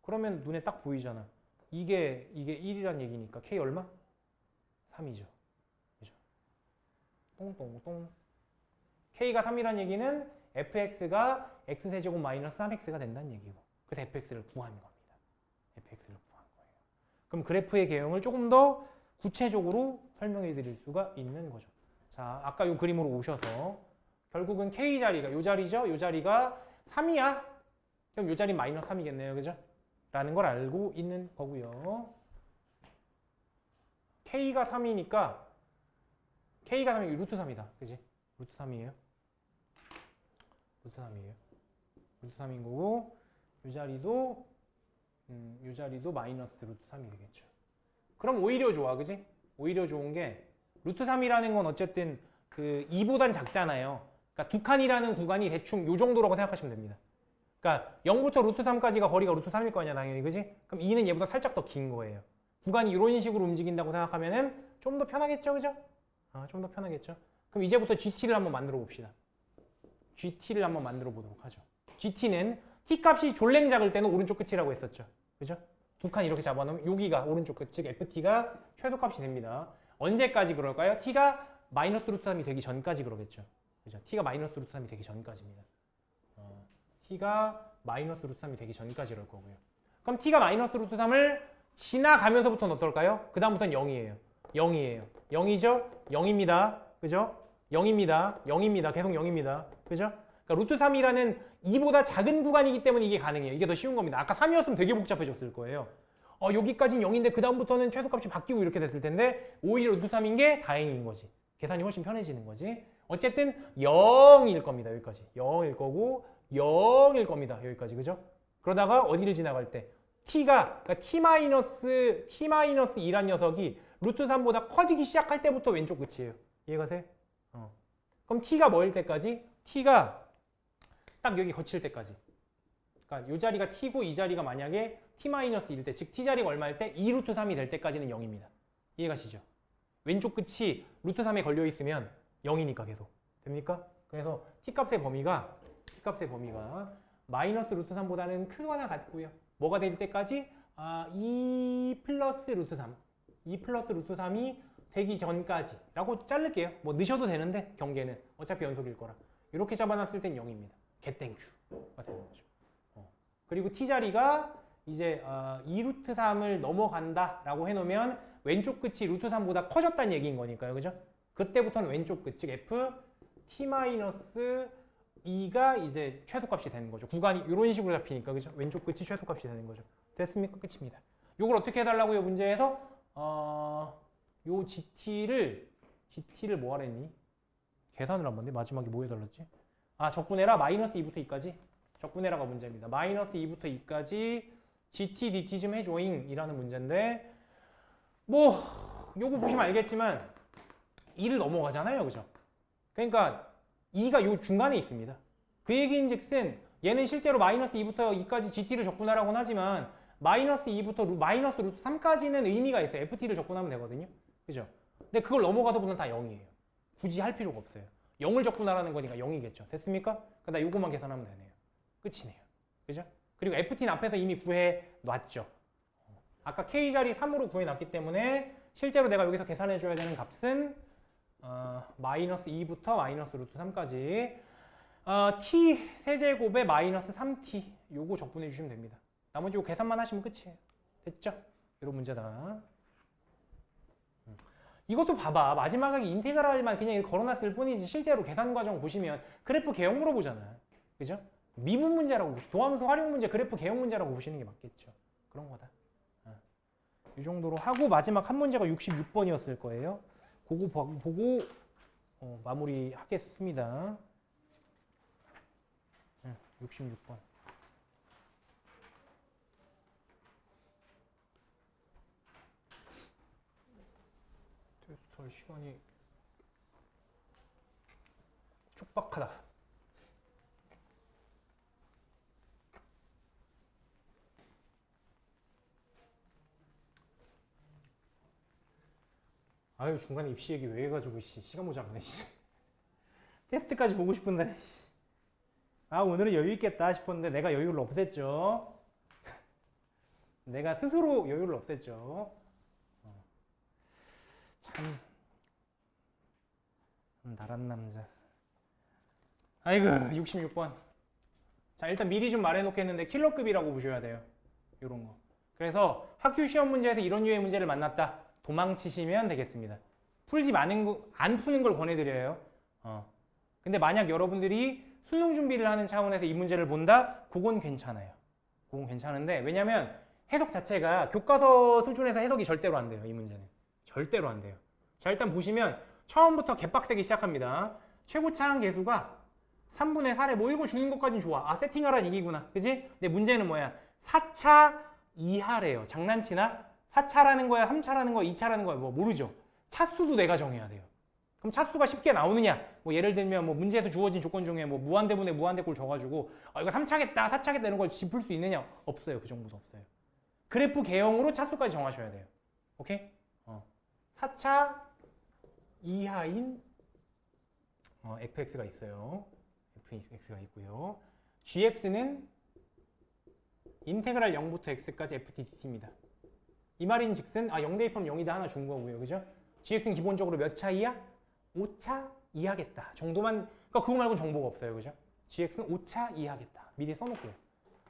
그러면 눈에 딱 보이잖아. 이게 1이란 얘기니까 k 얼마? 3이죠. 그죠? 똥똥똥. k가 3이란 얘기는 fx가 x세제곱 마이너스 3x가 된다는 얘기고. 그래서 fx를 구한 겁니다. fx를 구한 거예요. 그럼 그래프의 개형을 조금 더 구체적으로 설명해 드릴 수가 있는 거죠. 자, 아까 이 그림으로 오셔서 결국은 k 자리가 이 자리죠? 이 자리가 3이야. 그럼 이 자리 마이너스 3이겠네요. 그죠? 라는 걸 알고 있는 거고요. k가 3이니까 k가 3이면 루트 3이다. 그지? 루트 3이에요. 루트 3이에요. 루트 3인 거고 이 자리도 마이너스 루트 3이 되겠죠. 그럼 오히려 좋아. 그지? 오히려 좋은 게 루트 3이라는 건 어쨌든 그 2보단 작잖아요. 그러니까 두 칸이라는 구간이 대충 요 정도라고 생각하시면 됩니다. 그러니까 0부터 루트 3까지가 거리가 루트 3일 거 아니야, 당연히. 그지? 그럼 2는 얘보다 살짝 더 긴 거예요. 구간이 이런 식으로 움직인다고 생각하면은 좀 더 편하겠죠, 그죠? 좀 더 편하겠죠. 그럼 이제부터 GT를 한번 만들어 봅시다. GT를 한번 만들어 보도록 하죠. GT는 T 값이 졸랭 작을 때는 오른쪽 끝이라고 했었죠. 그죠? 두 칸 이렇게 잡아놓으면 여기가 오른쪽 끝, 즉 FT가 최소값이 됩니다. 언제까지 그럴까요? T가 마이너스 루트 3이 되기 전까지 그러겠죠. 그죠? T가 마이너스 루트 3이 되기 전까지입니다. T가 마이너스 루트 3이 되기 전까지 그럴 거고요. 그럼 T가 마이너스 루트 3을 지나가면서부터는 어떨까요? 그 다음부터는 0이에요. 0이에요. 0이죠? 0입니다. 그죠? 0입니다. 0입니다. 계속 0입니다. 그죠? 그러니까 루트 3이라는 2보다 작은 구간이기 때문에 이게 가능해요. 이게 더 쉬운 겁니다. 아까 3이었으면 되게 복잡해졌을 거예요. 여기까지는 0인데 그 다음부터는 최소값이 바뀌고 이렇게 됐을 텐데 오히려 루트 3인 게 다행인 거지. 계산이 훨씬 편해지는 거지. 어쨌든 0일 겁니다. 여기까지. 0일 거고 0일 겁니다. 여기까지. 그죠? 그러다가 어디를 지나갈 때 T가 그러니까 T-2란 녀석이 루트 3보다 커지기 시작할 때부터 왼쪽 끝이에요. 이해가세요? 그럼 T가 뭐일 때까지? T가 딱 여기 거칠 때까지. 그러니까 이 자리가 T고 이 자리가 만약에 T-1일 때, 즉 T 자리가 얼마일 때? 2루트 3이 될 때까지는 0입니다. 이해가시죠? 왼쪽 끝이 루트 3에 걸려 있으면 0이니까 계속. 됩니까? 그래서 T값의 범위가 마이너스 루트 3보다는 크거나 같고요. 뭐가 될 때까지? 2 플러스 루트 3. 2 플러스 루트 3이 되기 전까지 라고 자를게요. 뭐 넣으셔도 되는데 경계는 어차피 연속일 거라. 이렇게 잡아놨을 땐 0입니다. 개땡큐가 되는 거죠. 그리고 T자리가 이제 2루트 3을 넘어간다 라고 해놓으면 왼쪽 끝이 루트 3보다 커졌다는 얘기인 거니까요. 그죠? 그때부터는 왼쪽 끝, 즉 F T-2가 이제 최소값이 되는 거죠. 구간이 이런 식으로 잡히니까. 그죠? 왼쪽 끝이 최소값이 되는 거죠. 됐습니까? 끝입니다. 이걸 어떻게 해달라고요? 문제에서 요 GT를 뭐 하랬니? 계산을 한 건데 마지막에 뭐 해달랐지? 적분해라 마이너스 2부터 2까지 적분해라가 문제입니다. 마이너스 2부터 2까지 GT DT 좀 해줘잉 이라는 문제인데 뭐 요거 보시면 알겠지만 2를 넘어가잖아요. 그죠? 그러니까 2가 요 중간에 있습니다. 그 얘기인즉슨 얘는 실제로 마이너스 2부터 2까지 GT를 적분하라고는 하지만 마이너스 2부터 마이너스 루트 3까지는 의미가 있어요. FT를 적분하면 되거든요. 그죠? 근데 그걸 넘어가서부터는 다 0이에요. 굳이 할 필요가 없어요. 0을 적분하라는 거니까 0이겠죠. 됐습니까? 그러니까 요거만 계산하면 되네요. 끝이네요. 그죠? 그리고 FT는 앞에서 이미 구해 놨죠. 아까 K자리 3으로 구해 놨기 때문에 실제로 내가 여기서 계산해 줘야 되는 값은 마이너스 2부터 마이너스 루트 3까지 T 세제곱에 마이너스 3T 요거 적분해 주시면 됩니다. 나머지 이거 계산만 하시면 끝이에요. 됐죠? 이런 문제다. 이것도 봐봐. 마지막에 인테그랄만 그냥 이렇게 걸어놨을 뿐이지 실제로 계산 과정 보시면 그래프 개형 물어보잖아. 그죠? 미분 문제라고 도함수 활용 문제 그래프 개형 문제라고 보시는 게 맞겠죠. 그런 거다. 이 정도로 하고 마지막 한 문제가 66번이었을 거예요. 그거 보고 마무리 하겠습니다. 66번. 테스트 할 시간이 촉박하다. 아유 중간에 입시 얘기 왜 해가지고 시간 모자라네. 테스트까지 보고 싶은데 오늘은 여유 있겠다 싶었는데 내가 여유를 없앴죠. 내가 스스로 여유를 없앴죠. 참 나란 남자. 아이고 66번. 자 일단 미리 좀 말해놓겠는데 킬러급이라고 보셔야 돼요. 요런 거. 그래서 학교 시험 문제에서 이런 류의 문제를 만났다. 도망치시면 되겠습니다. 안 푸는 걸 권해드려요. 근데 만약 여러분들이 수능 준비를 하는 차원에서 이 문제를 본다? 그건 괜찮아요. 그건 괜찮은데 왜냐면 해석 자체가 교과서 수준에서 해석이 절대로 안 돼요. 이 문제는. 절대로 안 돼요. 자 일단 보시면 처음부터 개빡세기 시작합니다. 최고차항 계수가 3분의 4래 뭐 이거 주는 것까진 좋아. 세팅하라는 얘기구나. 그지? 근데 문제는 뭐야? 4차 이하래요. 장난치나? 4차라는 거야, 3차라는 거야, 2차라는 거야, 뭐 모르죠. 차수도 내가 정해야 돼요. 그럼 차수가 쉽게 나오느냐? 뭐 예를 들면 뭐 문제에서 주어진 조건 중에 뭐 무한대분의 무한대꼴 줘가지고 이거 3차겠다, 4차겠다 이런 걸 짚을 수 있느냐? 없어요. 그 정도도 없어요. 그래프 개형으로 차수까지 정하셔야 돼요. 오케이? 4차 이하인 fx가 있어요. fx가 있고요. gx는 인테그랄 0부터 x까지 ftdt입니다. 이 말인 즉슨 0 대입하면 0이다 하나 준 거고요. 그죠? gx는 기본적으로 몇 차 이하? 5차 이하겠다. 정도만, 그러니까 그거 말고는 정보가 없어요. 그죠? gx는 5차 이하겠다. 미리 써놓을게요.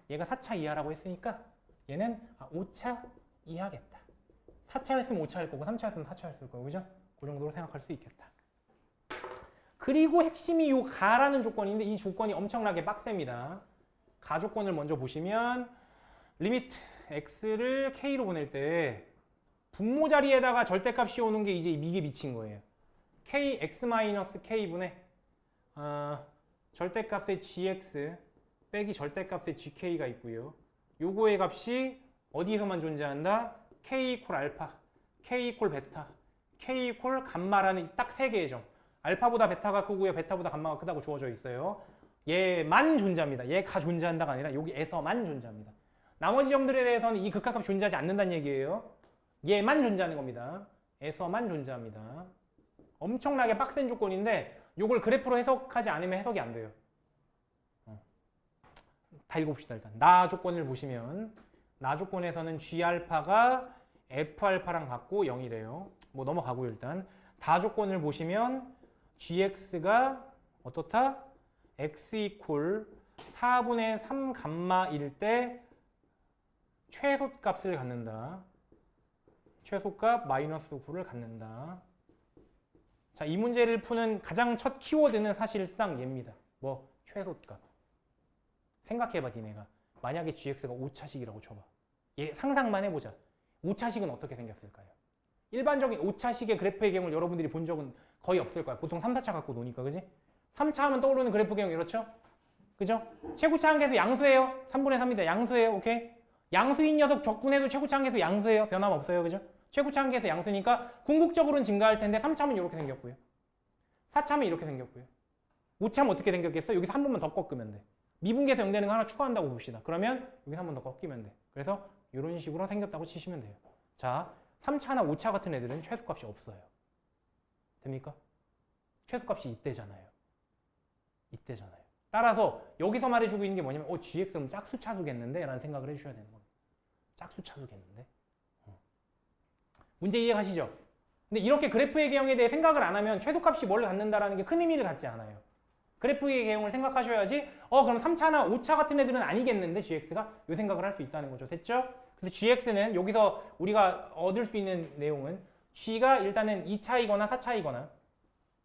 얘가 4차 이하라고 했으니까 얘는 5차 이하겠다. 4차였으면 5차 할 거고 3차였으면 4차 했을 거고. 그죠? 그 정도로 생각할 수 있겠다. 그리고 핵심이 요 가라는 조건인데 이 조건이 엄청나게 빡셉니다. 가 조건을 먼저 보시면 리미트 x를 k로 보낼 때 분모 자리에다가 절대값이 오는 게 이제 이게 미친 거예요. k x-k분의 절대값의 gx 빼기 절대값의 gk가 있고요. 요거의 값이 어디에서만 존재한다? k 이퀄 알파, k 이퀄 베타, k 이퀄 감마라는 딱 세 개의 점. 알파보다 베타가 크고요. 베타보다 감마가 크다고 주어져 있어요. 얘만 존재합니다. 얘가 존재한다가 아니라 여기에서만 존재합니다. 나머지 점들에 대해서는 이 극한값이 존재하지 않는다는 얘기예요. 얘만 존재하는 겁니다. 에서만 존재합니다. 엄청나게 빡센 조건인데 이걸 그래프로 해석하지 않으면 해석이 안 돼요. 다 읽어봅시다. 일단 나 조건을 보시면 나 조건에서는 G알파가 F알파랑 같고 0이래요. 뭐 넘어가고요. 일단 다 조건을 보시면 GX가 어떻다? X 이퀄 4분의 3 감마일 때 최소값을 갖는다. 최소값 마이너스 9를 갖는다. 자, 이 문제를 푸는 가장 첫 키워드는 사실상 얘입니다. 뭐? 최소값. 생각해봐, 니네가. 만약에 GX가 5차식이라고 쳐봐. 얘 상상만 해보자. 5차식은 어떻게 생겼을까요? 일반적인 5차식의 그래프의 경우를 여러분들이 본 적은 거의 없을 거야. 보통 3, 4차 갖고 노니까, 그지? 3차 하면 떠오르는 그래프 경우 이렇죠? 그죠? 최고차항계수 양수예요. 3분의 3이다. 양수예요. 오케이? 양수인 녀석 적분해도 최고차항계수 양수예요. 변함 없어요. 그죠? 최고차항계수 양수니까 궁극적으로는 증가할 텐데 3차면 이렇게 생겼고요. 4차면 이렇게 생겼고요. 5차면 어떻게 생겼겠어? 여기서 한 번만 더 꺾으면 돼. 미분계에서 0 되는 거 하나 추가한다고 봅시다. 그러면 여기서 한 번 더 꺾이면 돼. 그래서 이런 식으로 생겼다고 치시면 돼요. 자, 3차나 5차 같은 애들은 최소값이 없어요. 됩니까? 최소값이 이때잖아요. 이때잖아요. 따라서 여기서 말해주고 있는 게 뭐냐면 GX는 짝수차수겠는데? 라는 생각을 해주셔야 되는 겁니다. 짝수차수겠는데? 문제 이해가시죠? 근데 이렇게 그래프의 개형에 대해 생각을 안 하면 최소값이 뭘 갖는다라는 게 큰 의미를 갖지 않아요. 그래프의 개형을 생각하셔야지 그럼 3차나 5차 같은 애들은 아니겠는데 GX가 요 생각을 할 수 있다는 거죠. 됐죠? 그래서 GX는 여기서 우리가 얻을 수 있는 내용은 G가 일단은 2차이거나 4차이거나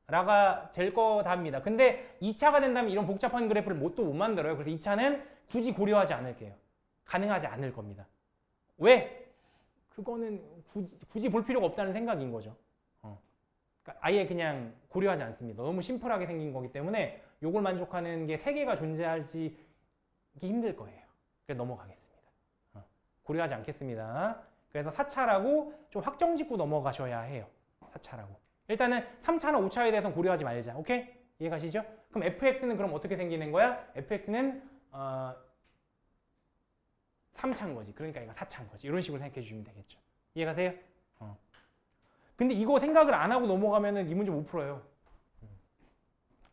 라가 될 거답니다. 근데 2차가 된다면 이런 복잡한 그래프를 또 못 만들어요. 그래서 2차는 굳이 고려하지 않을게요. 가능하지 않을 겁니다. 왜? 그거는 굳이 볼 필요가 없다는 생각인 거죠. 그러니까 아예 그냥 고려하지 않습니다. 너무 심플하게 생긴 거기 때문에 요걸 만족하는 게 3개가 존재할지 힘들 거예요. 그래서 넘어가겠습니다. 고려하지 않겠습니다. 그래서 4차라고 좀 확정 짓고 넘어가셔야 해요. 4차라고. 일단은 3차나 5차에 대해서는 고려하지 말자. 오케이? 이해가시죠? 그럼 fx는 그럼 어떻게 생기는 거야? fx는 3차인 거지. 그러니까 이거 4차인 거지. 이런 식으로 생각해 주시면 되겠죠. 이해가세요? 근데 이거 생각을 안 하고 넘어가면은 이 문제 못 풀어요.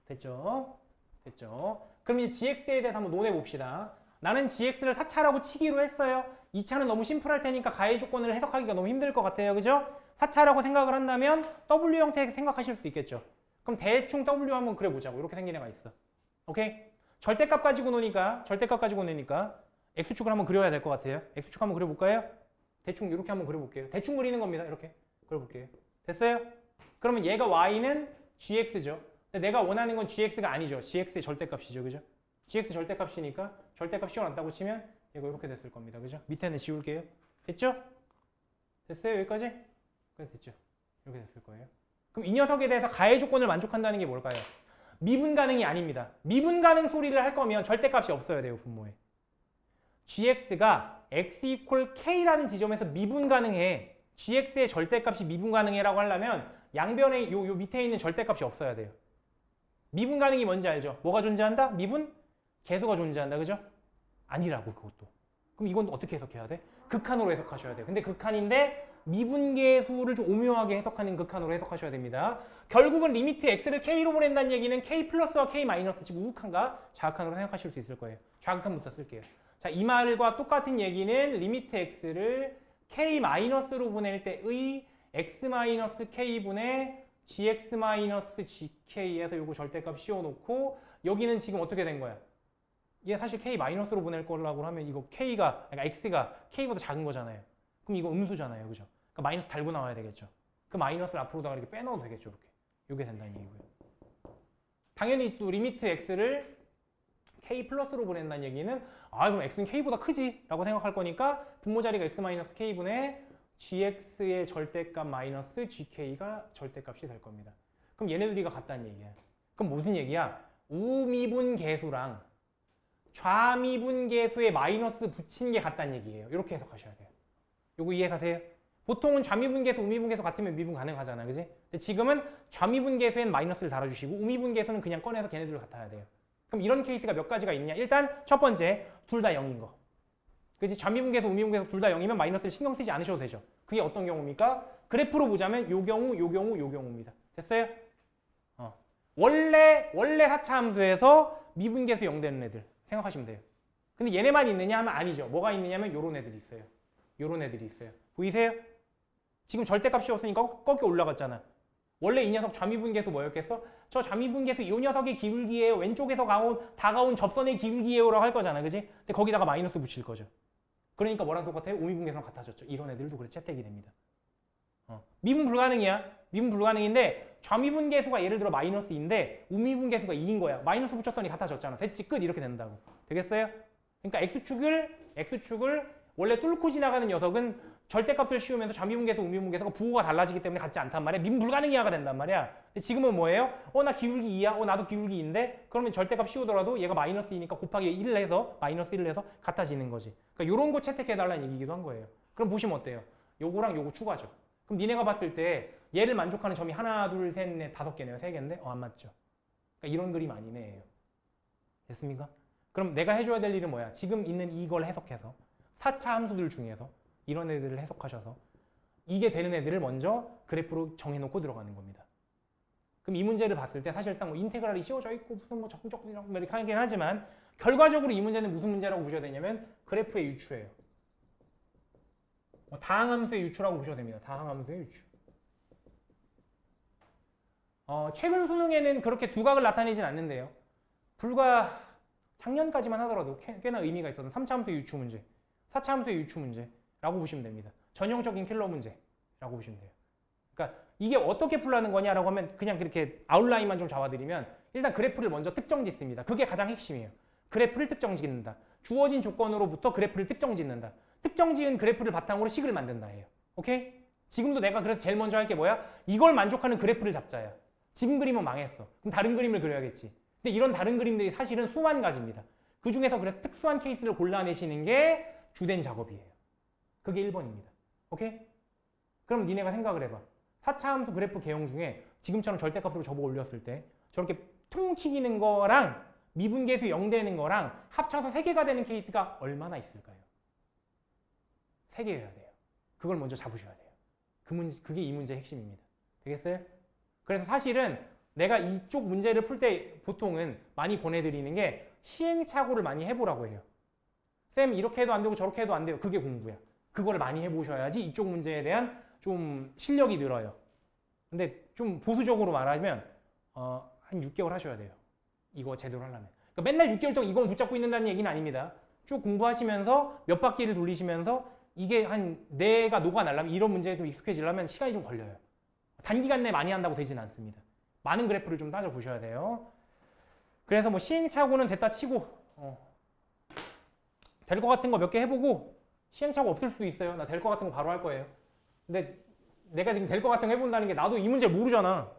됐죠? 됐죠? 그럼 이제 gx에 대해서 한번 논해 봅시다. 나는 gx를 4차라고 치기로 했어요. 2차는 너무 심플할 테니까 가해 조건을 해석하기가 너무 힘들 것 같아요. 그죠? 4차라고 생각을 한다면 W 형태 생각하실 수도 있겠죠. 그럼 대충 W 한번 그려보자고. 이렇게 생긴 애가 있어. 오케이? 절대값 가지고 노니까 X축을 한번 그려야 될 것 같아요. X축 한번 그려볼까요? 대충 이렇게 한번 그려볼게요. 대충 그리는 겁니다. 이렇게 그려볼게요. 됐어요? 그러면 얘가 Y는 GX죠. 근데 내가 원하는 건 GX가 아니죠. GX의 절대값이죠. 그죠? GX 절대값이니까 절대값 씌워놨다고 치면 이거 이렇게 됐을 겁니다. 그죠? 밑에는 지울게요. 됐죠? 됐어요? 여기까지? 됐죠? 이렇게 됐을 거예요. 그럼 이 녀석에 대해서 가해 조건을 만족한다는 게 뭘까요? 미분 가능이 아닙니다. 미분 가능 소리를 할 거면 절대값이 없어야 돼요. 분모에. gx가 x equal k라는 지점에서 미분 가능해. gx의 절대값이 미분 가능해라고 하려면 양변에 요 밑에 있는 절대값이 없어야 돼요. 미분 가능이 뭔지 알죠? 뭐가 존재한다? 미분? 계수가 존재한다. 그죠? 아니라고 그것도. 그럼 이건 어떻게 해석해야 돼? 극한으로 해석하셔야 돼요. 근데 극한인데 미분계수를 좀 오묘하게 해석하는 극한으로 해석하셔야 됩니다. 결국은 리미트 x를 k로 보낸다는 얘기는 k 플러스와 k 마이너스 지금 우극한가 자극한으로 생각하실 수 있을 거예요. 좌극한부터 쓸게요. 자, 이 말과 똑같은 얘기는 리미트 x를 k 마이너스로 보낼 때의 x 마이너스 k분의 gx 마이너스 gk에서 요거 절대값 씌워놓고 여기는 지금 어떻게 된 거야? 얘 사실 k 마이너스로 보낼 거라고 하면 이거 k가 그러니까 x가 k보다 작은 거잖아요. 그럼 이거 음수잖아요. 그죠? 그러니까 마이너스 달고 나와야 되겠죠. 그 마이너스를 앞으로다가 이렇게 빼넣어도 되겠죠. 이렇게. 이게 된다는 얘기고요. 당연히 또 리미트 x를 k 플러스로 보낸다는 얘기는 그럼 x는 k보다 크지 라고 생각할 거니까 분모 자리가 x 마이너스 k분의 gx의 절대값 마이너스 gk가 절대값이 될 겁니다. 그럼 얘네들이가 같다는 얘기야. 그럼 무슨 얘기야? 우미분 계수랑 좌미분 계수에 마이너스 붙인 게 같다는 얘기예요. 이렇게 해석하셔야 돼요. 요거 이해가세요? 보통은 좌미분계수, 우미분계수 같으면 미분 가능하잖아. 그지? 근데 지금은 좌미분계수엔 마이너스를 달아주시고 우미분계수는 그냥 꺼내서 걔네들을 같아야 돼요. 그럼 이런 케이스가 몇 가지가 있냐? 일단 첫 번째, 둘 다 0인 거. 그지? 좌미분계수, 우미분계수 둘 다 0이면 마이너스를 신경 쓰지 않으셔도 되죠. 그게 어떤 경우입니까? 그래프로 보자면 요 경우, 요 경우, 요 경우입니다. 됐어요? 원래 하차 함수에서 미분계수 0 되는 애들 생각하시면 돼요. 근데 얘네만 있느냐 하면 아니죠. 뭐가 있느냐면 요런 애들이 있어요. 요런 애들이 있어요. 보이세요? 지금 절대값 씌웠으니까 꺾여 올라갔잖아. 원래 이 녀석 좌미분계수 뭐였겠어? 저 좌미분계수 이 녀석의 기울기예요. 왼쪽에서 다가온 접선의 기울기예요라고 할 거잖아. 그지? 근데 거기다가 마이너스 붙일 거죠. 그러니까 뭐랑 똑같아요? 우미분계수랑 같아졌죠. 이런 애들도 그래 채택이 됩니다. 미분 불가능이야. 미분 불가능인데 좌미분계수가 예를 들어 마이너스인데 우미분계수가 2인 거야. 마이너스 붙였더니 같아졌잖아. 됐지? 끝 이렇게 된다고. 되겠어요? 그러니까 x축을 원래 뚫고 지나가는 녀석은 절대값을 씌우면서 좌미분계수, 우미분계수가 부호가 달라지기 때문에 같지 않단 말이야. 미분 불가능이야가 된단 말이야. 근데 지금은 뭐예요? 나 기울기 2야. 나도 기울기 2인데 그러면 절대값 씌우더라도 얘가 마이너스 2니까 곱하기 1을 해서 마이너스 1을 해서 같아지는 거지. 그러니까 이런 거 채택해달라는 얘기기도 한 거예요. 그럼 보시면 어때요? 요거랑 요거 추가죠. 그럼 니네가 봤을 때 얘를 만족하는 점이 하나, 둘, 셋, 넷, 5개네요. 3개인데? 안 맞죠? 그러니까 이런 그림 아니네요. 됐습니까? 그럼 내가 해줘야 될 일은 뭐야? 지금 있는 이걸 해석해서 4차 함수들 중에서 이런 애들을 해석하셔서 이게 되는 애들을 먼저 그래프로 정해놓고 들어가는 겁니다. 그럼 이 문제를 봤을 때 사실상 뭐 인테그랄이 씌워져 있고 무슨 뭐 적분적분이라고 이렇게 하긴 하지만 결과적으로 이 문제는 무슨 문제라고 보셔야 되냐면 그래프의 유추예요. 다항함수의 유추라고 보셔도 됩니다. 다항함수의 유추. 최근 수능에는 그렇게 두각을 나타내진 않는데요. 불과 작년까지만 하더라도 꽤나 의미가 있었던 3차 함수의 유추 문제, 4차 함수의 유추 문제라고 보시면 됩니다. 전형적인 킬러 문제라고 보시면 돼요. 그러니까 이게 어떻게 풀라는 거냐라고 하면 그냥 그렇게 아웃라인만 좀 잡아드리면 일단 그래프를 먼저 특정 짓습니다. 그게 가장 핵심이에요. 그래프를 특정 짓는다. 주어진 조건으로부터 그래프를 특정 짓는다. 특정 지은 그래프를 바탕으로 식을 만든다예요. 오케이? 지금도 내가 그래서 제일 먼저 할 게 뭐야? 이걸 만족하는 그래프를 잡자야. 지금 그림은 망했어. 그럼 다른 그림을 그려야겠지. 근데 이런 다른 그림들이 사실은 수만 가지입니다. 그 중에서 그래서 특수한 케이스를 골라내시는 게 주된 작업이에요. 그게 1번입니다. 오케이? 그럼 니네가 생각을 해봐. 4차 함수 그래프 개형 중에 지금처럼 절대값으로 접어 올렸을 때 저렇게 퉁 튀기는 거랑 미분계수 0 되는 거랑 합쳐서 3개가 되는 케이스가 얼마나 있을까요? 3개여야 돼요. 그걸 먼저 잡으셔야 돼요. 그게 이 문제의 핵심입니다. 되겠어요? 그래서 사실은 내가 이쪽 문제를 풀 때 보통은 많이 보내드리는 게 시행착오를 많이 해보라고 해요. 쌤 이렇게 해도 안 되고 저렇게 해도 안 돼요. 그게 공부야. 그거를 많이 해보셔야지 이쪽 문제에 대한 좀 실력이 늘어요. 근데 좀 보수적으로 말하면 한 6개월 하셔야 돼요. 이거 제대로 하려면. 그러니까 맨날 6개월 동안 이걸 붙잡고 있는다는 얘기는 아닙니다. 쭉 공부하시면서 몇 바퀴를 돌리시면서 이게 내가 녹아나려면 이런 문제에 좀 익숙해지려면 시간이 좀 걸려요. 단기간 내에 많이 한다고 되진 않습니다. 많은 그래프를 좀 따져보셔야 돼요. 그래서 뭐 시행착오는 됐다 치고 될 것 같은 거 몇 개 해보고 시행착오 없을 수도 있어요. 나 될 것 같은 거 바로 할 거예요. 근데 내가 지금 될 것 같은 거 해본다는 게 나도 이 문제를 모르잖아.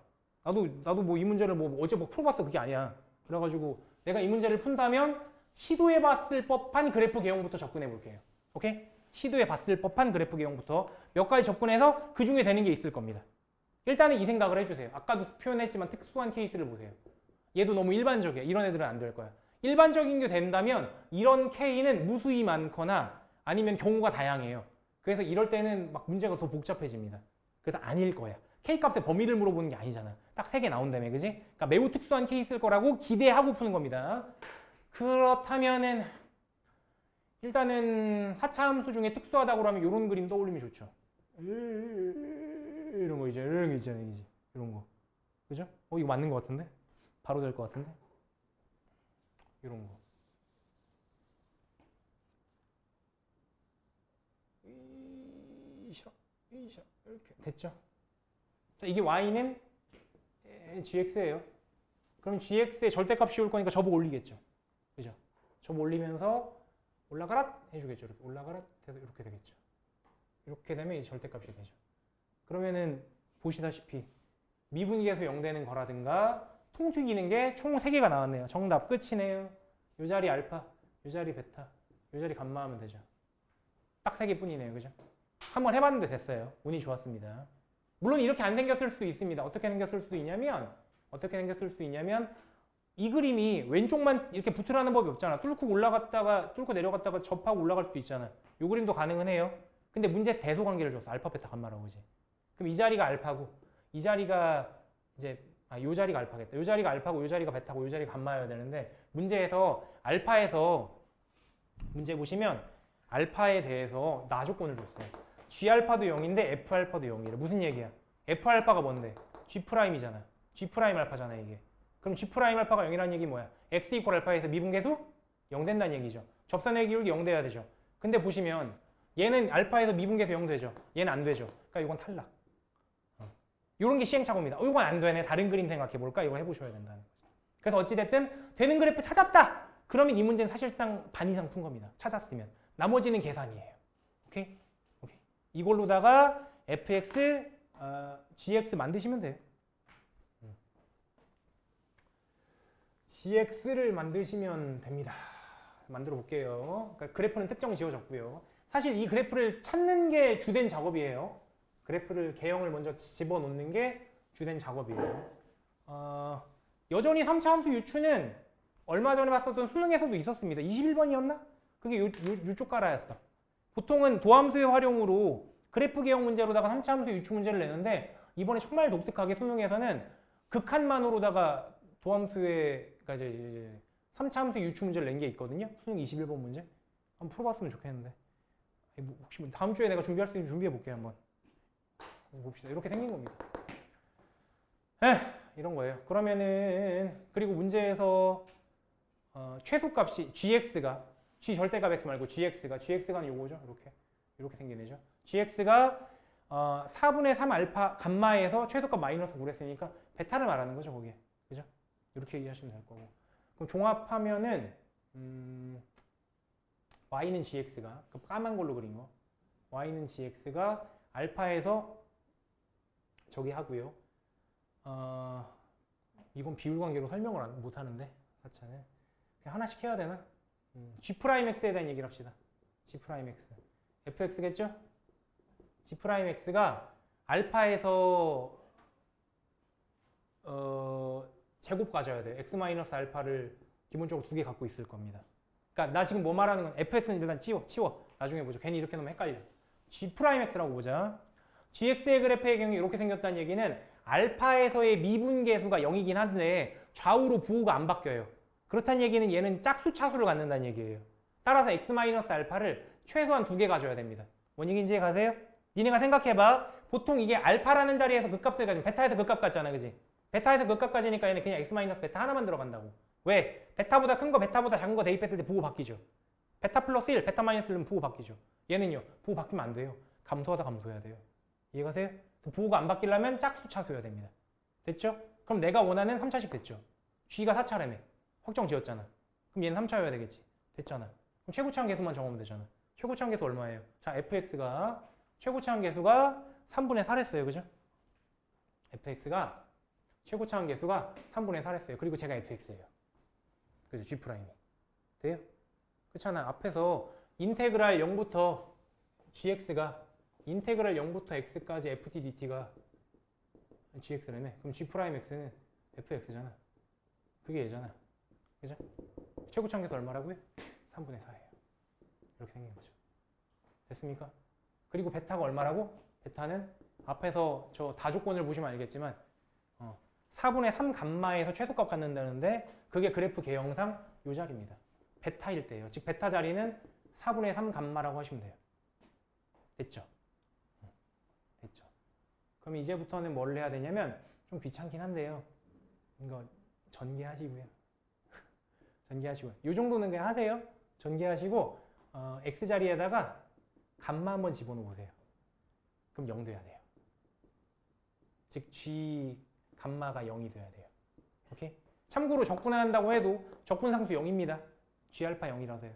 나도 뭐 이 문제를 뭐 어제 뭐 풀어봤어 그게 아니야. 그래가지고 내가 이 문제를 푼다면 시도해봤을 법한 그래프 개형부터 접근해 볼게요. 오케이? 시도해봤을 법한 그래프 개형부터 몇 가지 접근해서 그 중에 되는 게 있을 겁니다. 일단은 이 생각을 해주세요. 아까도 표현했지만 특수한 케이스를 보세요. 얘도 너무 일반적이야. 이런 애들은 안 될 거야. 일반적인 게 된다면 이런 K는 무수히 많거나 아니면 경우가 다양해요. 그래서 이럴 때는 막 문제가 더 복잡해집니다. 그래서 아닐 거야. K값의 범위를 물어보는 게 아니잖아. 딱 3개 나온다며, 그지? 그러니까 매우 특수한 케이스일 거라고 기대하고 푸는 겁니다. 그렇다면은 일단은 4차 함수 중에 특수하다고 하면 이런 그림 떠올리면 좋죠. 이런 거 이런 거 있잖아요, 이제 이런 거, 그죠? 이거 맞는 것 같은데? 바로 될 것 같은데? 이런 거. 이렇게 됐죠? 자, 이게 y는 gx예요. 그럼 gx의 절대값이 올 거니까 저보 올리겠죠. 그죠? 저보 올리면서 올라가라 해주겠죠. 이렇게 올라가라 해서 이렇게 되겠죠. 이렇게 되면 이제 절대값이 되죠. 그러면은 보시다시피 미분계수 0 되는 거라든가 통 튀기는 게 총 3개가 나왔네요. 정답 끝이네요. 요 자리 알파, 요 자리 베타, 요 자리 감마 하면 되죠. 딱 3개 뿐이네요. 그죠? 한번 해봤는데 됐어요. 운이 좋았습니다. 물론 이렇게 안 생겼을 수도 있습니다. 어떻게 생겼을 수도 있냐면 이 그림이 왼쪽만 이렇게 붙으라는 법이 없잖아. 뚫고 내려갔다가 접하고 올라갈 수도 있잖아. 이 그림도 가능은 해요. 근데 문제에서 대소관계를 줬어. 알파, 베타, 감마라고. 그지? 그럼 이 자리가 알파고 이 자리가 이제 요 자리가 알파겠다. 요 자리가 알파고 요 자리가 베타고 요 자리가 감마여야 되는데 문제에서 알파에서 문제 보시면 알파에 대해서 나조건을 줬어요. G알파도 0인데 F알파도 0이래. 무슨 얘기야? F알파가 뭔데? G'이잖아. G'알파잖아 이게. 그럼 G'알파가 0이라는 얘기 뭐야? X 이퀄 알파에서 미분계수 0 된다는 얘기죠. 접선의 기울기 0 돼야 되죠. 근데 보시면 얘는 알파에서 미분계수 0 되죠. 얘는 안 되죠. 그러니까 이건 탈락. 이런 게 시행착오입니다. 이건 안 되네. 다른 그림 생각해볼까? 이거 해보셔야 된다는 거죠. 그래서 어찌됐든 되는 그래프 찾았다. 그러면 이 문제는 사실상 반 이상 푼 겁니다. 찾았으면. 나머지는 계산이에요. 오케이? 오케이. 이걸로다가 fx, gx 만드시면 돼요. gx를 만드시면 됩니다. 만들어 볼게요. 그러니까 그래프는 특정 지어졌고요. 사실 이 그래프를 찾는 게 주된 작업이에요. 그래프를 개형을 먼저 집어넣는 게 주된 작업이에요. 여전히 3차 함수 유추는 얼마 전에 봤었던 수능에서도 있었습니다. 21번이었나? 그게 요쪽 가라였어. 보통은 도함수의 활용으로 그래프 개형 문제로다가 3차 함수 유추 문제를 내는데 이번에 정말 독특하게 수능에서는 극한만으로다가 도함수의 그러니까 이제 3차 함수 유추 문제를 낸 게 있거든요. 수능 21번 문제. 한번 풀어봤으면 좋겠는데. 혹시 다음 주에 내가 준비할 수 있는 준비해 볼게요. 한번 봅시다. 이렇게 생긴 겁니다. 이런 거예요. 그러면은 그리고 문제에서 최소값이 gx가 g 절대값 x 말고 gx가 요거죠. 이렇게 생긴 애죠. gx가 4분의 3 알파 감마에서 최소값 마이너스 9를 했으니까 베타를 말하는 거죠, 거기에. 그죠? 이렇게 얘기하시면 될 거고. 그럼 종합하면은 y는 gx가 그 까만 걸로 그린 거. y는 gx가 알파에서 저기 하고요. 이건 비율 관계로 설명을 못 하는데 4차는 그냥 하나씩 해야 되나? G'X에 대한 얘기를 합시다. G'X. fx겠죠? G'X가 알파에서 제곱 가져야 돼요. x-알파를 기본적으로 2개 갖고 있을 겁니다. 그러니까 나 지금 뭐 말하는 건 fx는 일단 치워. 나중에 보죠. 괜히 이렇게 놓으면 헷갈려. G'X라고 보자. gx의 그래프의 경우 이렇게 생겼다는 얘기는 알파에서의 미분계수가 0이긴 한데 좌우로 부호가 안 바뀌어요. 그렇다는 얘기는 얘는 짝수 차수를 갖는다는 얘기예요. 따라서 x-알파를 최소한 2개 가져야 됩니다. 뭔 얘기인지 이해 가세요? 니네가 생각해봐. 보통 이게 알파라는 자리에서 극값을 가지면 베타에서 극값 같잖아, 그지? 베타에서 극값 가지니까 얘는 그냥 x-베타 하나만 들어간다고. 왜? 베타보다 큰 거, 베타보다 작은 거 대입했을 때 부호 바뀌죠. 베타 플러스 1, 베타 마이너스 1은 부호 바뀌죠. 얘는요, 부호 바뀌면 안 돼요. 감소하다 감소해야 돼요. 이해가세요? 부호가 안 바뀌려면 짝수 차수여야 됩니다. 됐죠? 그럼 내가 원하는 3차식 됐죠? G가 4차라며. 확정 지었잖아. 그럼 얘는 3차여야 되겠지. 됐잖아. 그럼 최고차항 계수만 정하면 되잖아. 최고차항 계수 얼마예요? 자, fx가 최고차항 계수가 3분의 4랬어요. 그죠? fx가 최고차항 계수가 3분의 4랬어요. 그리고 제가 fx예요. 그죠? G'. 돼요? 그렇잖아. 앞에서 인테그랄 0부터 gx가 인테그랄 0부터 x까지 ft dt가 gx라며. 그럼 G'x는 fx잖아. 그게 얘잖아. 그죠? 최고차항 계수 얼마라고요? 3분의 4예요. 이렇게 생긴 거죠. 됐습니까? 그리고 베타가 얼마라고? 베타는 앞에서 저 다조건을 보시면 알겠지만 4분의 3 감마에서 최소값 갖는다는데 그게 그래프 개형상 요 자리입니다. 베타일 때예요. 즉 베타 자리는 4분의 3 감마라고 하시면 돼요. 됐죠? 됐죠? 그럼 이제부터는 뭘 해야 되냐면 좀 귀찮긴 한데요. 이거 전개하시고요. 전개하시고요. 요 정도는 그냥 하세요. 전개하시고 x 자리에다가 감마 한번 집어넣어 보세요. 그럼 0 돼야 돼요. 즉 g 감마가 0이 돼야 돼요. 오케이? 참고로 적분한다고 해도 적분상수 0입니다. g 알파 0이라서요.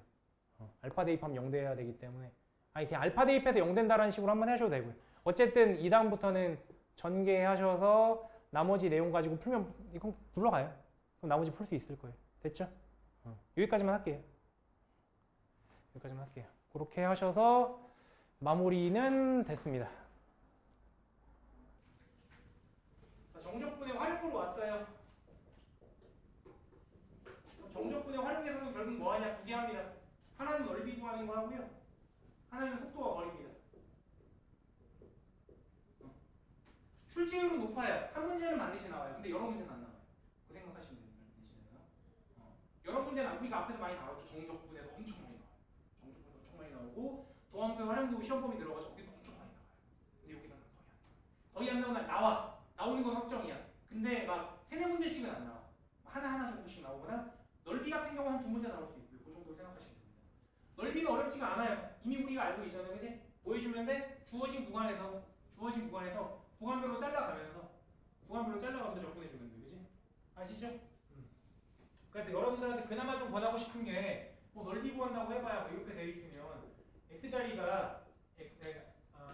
알파 대입하면 0 돼야 되기 때문에 그냥 알파 대입해서 0 된다라는 식으로 한번 하셔도 되고요. 어쨌든 이 다음부터는 전개하셔서 나머지 내용 가지고 풀면 이건 굴러가요. 그럼 나머지 풀 수 있을 거예요. 됐죠? 여기까지만 할게요. 여기까지만 할게요. 그렇게 하셔서 마무리는 됐습니다. 자, 정적분의 활용으로 왔어요. 정적분의 활용에서는 결국 뭐하냐? 2개 합니다. 하나는 넓이 구하는 거 하고요. 하나는 속도와 거리입니다. 출제율은 높아요. 한 문제는 반드시 나와요. 근데 여러 문제는 안 나와요. 그 생각하시면 됩니다. 여러 문제는 우리가 앞에서 많이 다뤘죠. 정적분에서 엄청 많이 나와요. 정적분에서 엄청 많이 나오고 도함수의 활용도 시험범위 들어가서 거기서 엄청 많이 나와요. 근데 여기서는 거의 안 나오나? 나오는 건 확정이야. 근데 막 3-4문제씩은 안 나와. 하나하나 정도씩 나오거나 넓이 같은 경우는 한 2문제 나올 수 있고요. 그 정도로 생각하시면 됩니다. 넓이는 어렵지가 않아요. 이미 우리가 알고 있잖아요. 그치? 뭐 해주면 돼? 주어진 구간에서 구간별로 잘라가면서 접근해주면 돼. 그치? 아시죠? 그래서 여러분들한테 그나마 좀 권하고 싶은 게 뭐 넓이 구한다고 해봐야 뭐 이렇게 돼 있으면 x자리가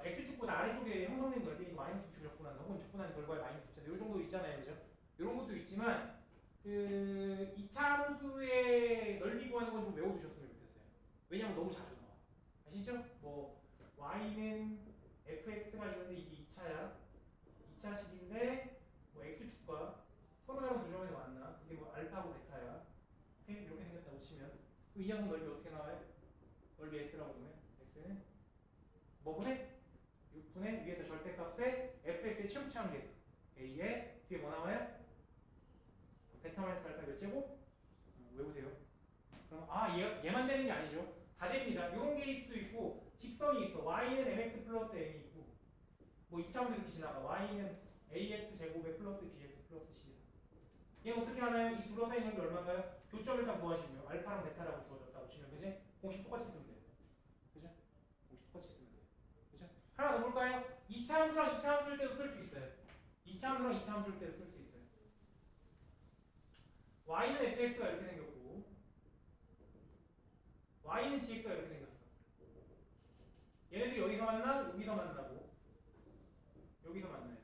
x축보다 아래쪽에 형성된 넓이니까 마이너스 9를 접근한다 혹은 접근하는 결과에 마이너스 9차 이 정도 있잖아요. 그죠? 이런 것도 있지만 그 2차 함수의 넓이 구하는 건 좀 외워두셨으면 좋겠어요. 왜냐면 너무 자주 나와. 아시죠? 뭐 y는 fx가 있는데 이게 2차야. 2차식인데 뭐 x축과 서로 다른 두 점에서 만나. 그게 뭐 알파고 베타야. 오케이? 이렇게 생겼다고 치면 이 녀석 넓이 어떻게 나와요? 넓이 s라고 보면 s는 뭐분의 6분의 위에서 절대값에 fx의 최고차항 계수 a에 뒤에 뭐 나와요? 베타 마이너스 알파 몇 제곱? 외우세요. 그럼 얘만 되는 게 아니죠. 다 됩니다. 이런 케이스도 있고 직선이 있어. y는 mx 플러스 n이 있고 뭐 2차원도 이렇게 지나가. y는 ax 제곱에 플러스 bx 플러스 c. 얘는 어떻게 하나요? 이 둘러싸인 넓이 얼마인가요? 교점을 딱 구하시고요. 알파랑 베타라고 주어졌다고 치면 그지? 공식 똑같이 쓰면 돼요. 그죠? 공식 똑같이 쓰면 돼요. 그죠? 하나 더 볼까요? 2차 함수랑 2차 함수일 때도 쓸 수 있어요. 2차 함수랑 2차 함수일 때도 쓸 수 있어요. y는 fx가 이렇게 생겼고 y는 gx가 이렇게 생겼어. 얘네들이 여기서 만나, 여기서 만나고 여기서 만나요.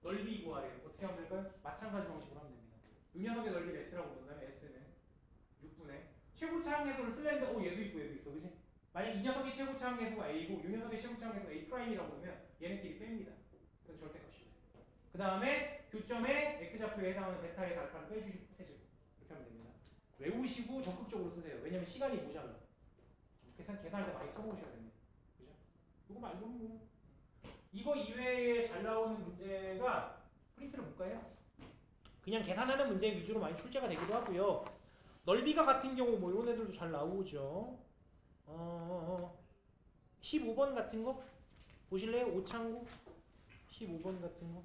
넓이 구하래요. 어떻게 하면 될까요? 마찬가지 방식으로 하면 됩니다. 이 녀석의 넓이를 s라고 본다면 s는 6분의 최고차 항계수를 쓸랬는데 얘도 있고 얘도 있어. 그지? 만약 이 녀석의 최고차 항계수가 a고 이 녀석의 최고차 항계수가 a 프라임이라고 그러면 얘네끼리 뺍니다. 그래서 절대값이 돼요. 그 다음에 교점에 x좌표에 해당하는 베타에서 알파를 빼주시고 해주고 이렇게 하면 됩니다. 외우시고 적극적으로 쓰세요. 왜냐면 시간이 모자라. 계산할 때 많이 써보셔야 됩니다. 그죠? 이거 말고는 뭐 이거 이외에 잘 나오는 문제가 프린트를 볼까요? 그냥 계산하는 문제 위주로 많이 출제가 되기도 하고요. 넓이가 같은 경우 뭐 이런 애들도 잘 나오죠. 15번 같은 거 보실래요? 오창구 15번 같은 거.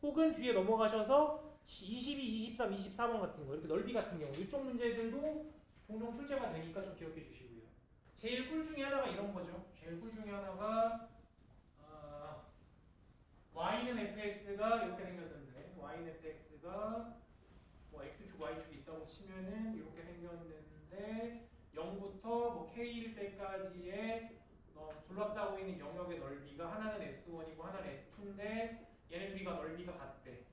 혹은 뒤에 넘어가셔서 22, 23, 24번 같은 거 이렇게 넓이 같은 경우 이쪽 문제들도 종종 출제가 되니까 좀 기억해 주시고요. 제일 꿀 중에 하나가 이런 거죠. 제일 꿀 중에 하나가 y는 fx가 이렇게 생겼는데 y는 fx가 뭐 x축 y축이 있다고 치면은 이렇게 생겼는데 0부터 뭐 k일 때까지의 둘러싸고 있는 영역의 넓이가 하나는 s1이고 하나는 s2인데 얘네들이가 넓이가 같대.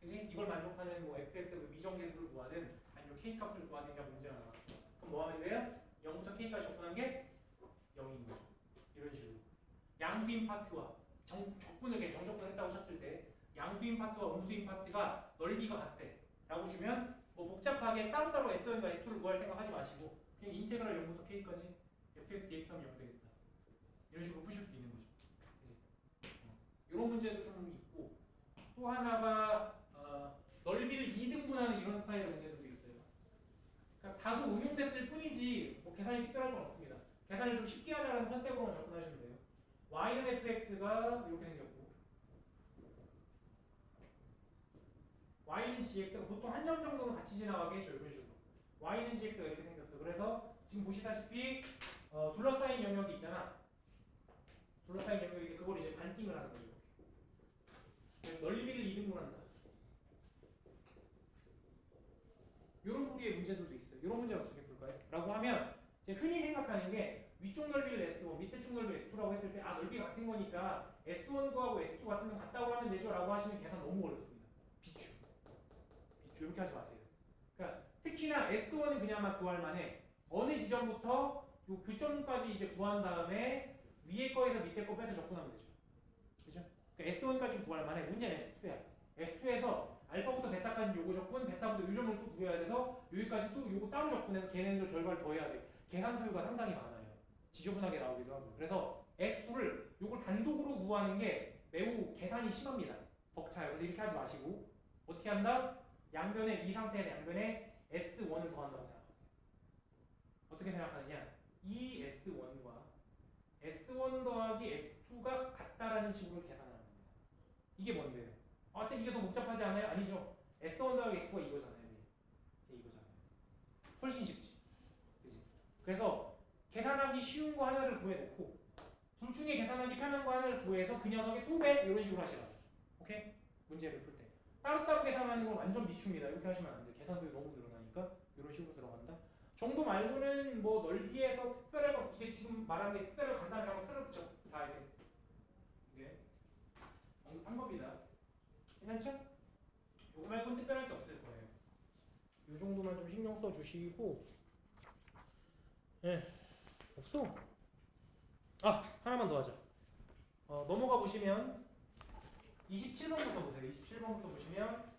그지? 이걸 만족하는 뭐 fx의 미정계수를 구하든 아니면 k 값을 구하든 문제가 나왔어. 그럼 뭐 하면 돼요? 0부터 k까지 접근한 게 0인 거죠. 이런 식으로. 양수인 파트와 적분을 정적분 했다고 쳤을 때 양수인 파트와 음수인 파트가 넓이가 같대. 라고 주면 뭐 복잡하게 따로따로 S1과 S2를 구할 생각하지 마시고 그냥 인테그랄 0부터 k까지 fx dx 하면 0 되겠다. 이런 식으로 푸실 수 있는 거죠. 그치? 이런 문제도 좀 있고 또 하나가 넓이를 2등분하는 이런 스타일의 문제들도 있어요. 그러니까 다소 응용됐을 뿐이지 뭐 계산이 특별할 건 없습니다. 계산을 좀 쉽게 하자는 컨셉으로만 접근하시면 돼요. y는 fx가 이렇게 생겼고 y는 gx가 보통 한 점 정도는 같이 지나가게 해줘요. 이런 식으로. y는 gx가 이렇게 생겼어. 그래서 지금 보시다시피 둘러싸인 영역이 있잖아. 둘러싸인 영역인데 그걸 이제 반띵을 하는 거죠. 그래서 넓이를 2등분한다. 이런 부류의 문제들도 있어요. 이런 문제는 어떻게 풀까요? 라고 하면 이제 흔히 생각하는 게 위쪽 넓이를 S1, 밑에 쪽 넓이를 S2라고 했을 때 넓이가 같은 거니까 S1 구하고 S2 같은 건 같다고 하면 되죠? 라고 하시면 계산 너무 어렵습니다. 비추 이렇게 하지 마세요. 그러니까 특히나 S1은 그냥만 구할 만해. 어느 지점부터 요 교점까지 이제 구한 다음에 위에 거에서 밑에 거 빼서 접근하면 되죠. 그죠? 그러니까 S1까지 구할 만해. 문제는 S2야. S2에서 알파부터 베타까지 요거 적분, 베타부터 요 점을 또 구해야 돼서 여기까지 또 요거 따로 적분해서 걔네들 결과를 더해야 돼. 계산 소요가 상당히 많아요. 지저분하게 나오기도 하고. 그래서 S2를 요걸 단독으로 구하는 게 매우 계산이 심합니다. 벅차요. 그래서 이렇게 하지 마시고 어떻게 한다? 양변에 이 상태의 양변에 S1을 더한다고 생각하세요. 어떻게 생각하느냐? 이 S1과 S1 더하기 S2가 같다라는 식으로 계산하는 겁니다. 이게 뭔데요? 쌤 이게 더 복잡하지 않아요? 아니죠. S1 더하기 S2가 이거잖아요. 이거잖아요. 훨씬 쉽지. 그치? 그래서 계산하기 쉬운 거 하나를 구해놓고 둘 중에 계산하기 편한 거 하나를 구해서 그 녀석의 2배 이런 식으로 하시라고. 오케이? 문제를 풀 때. 따로따로 계산하는 건 완전 비춥니다. 이렇게 하시면 안 돼. 계산도이 너무 늘어나니까 이런 식으로 들어간다. 정도 말고는 뭐 넓이에서 특별할 건 이게 지금 말한 게 특별할 간단하게 한번 쓸어붙여. 다 이게 언급한 겁니다. 괜찮죠? 요거 말고는 특별할 게 없을 거예요. 요 정도만 좀 신경 써 주시고 없어. 하나만 더 하자. 넘어가 보시면 27번부터 보세요. 27번부터 보시면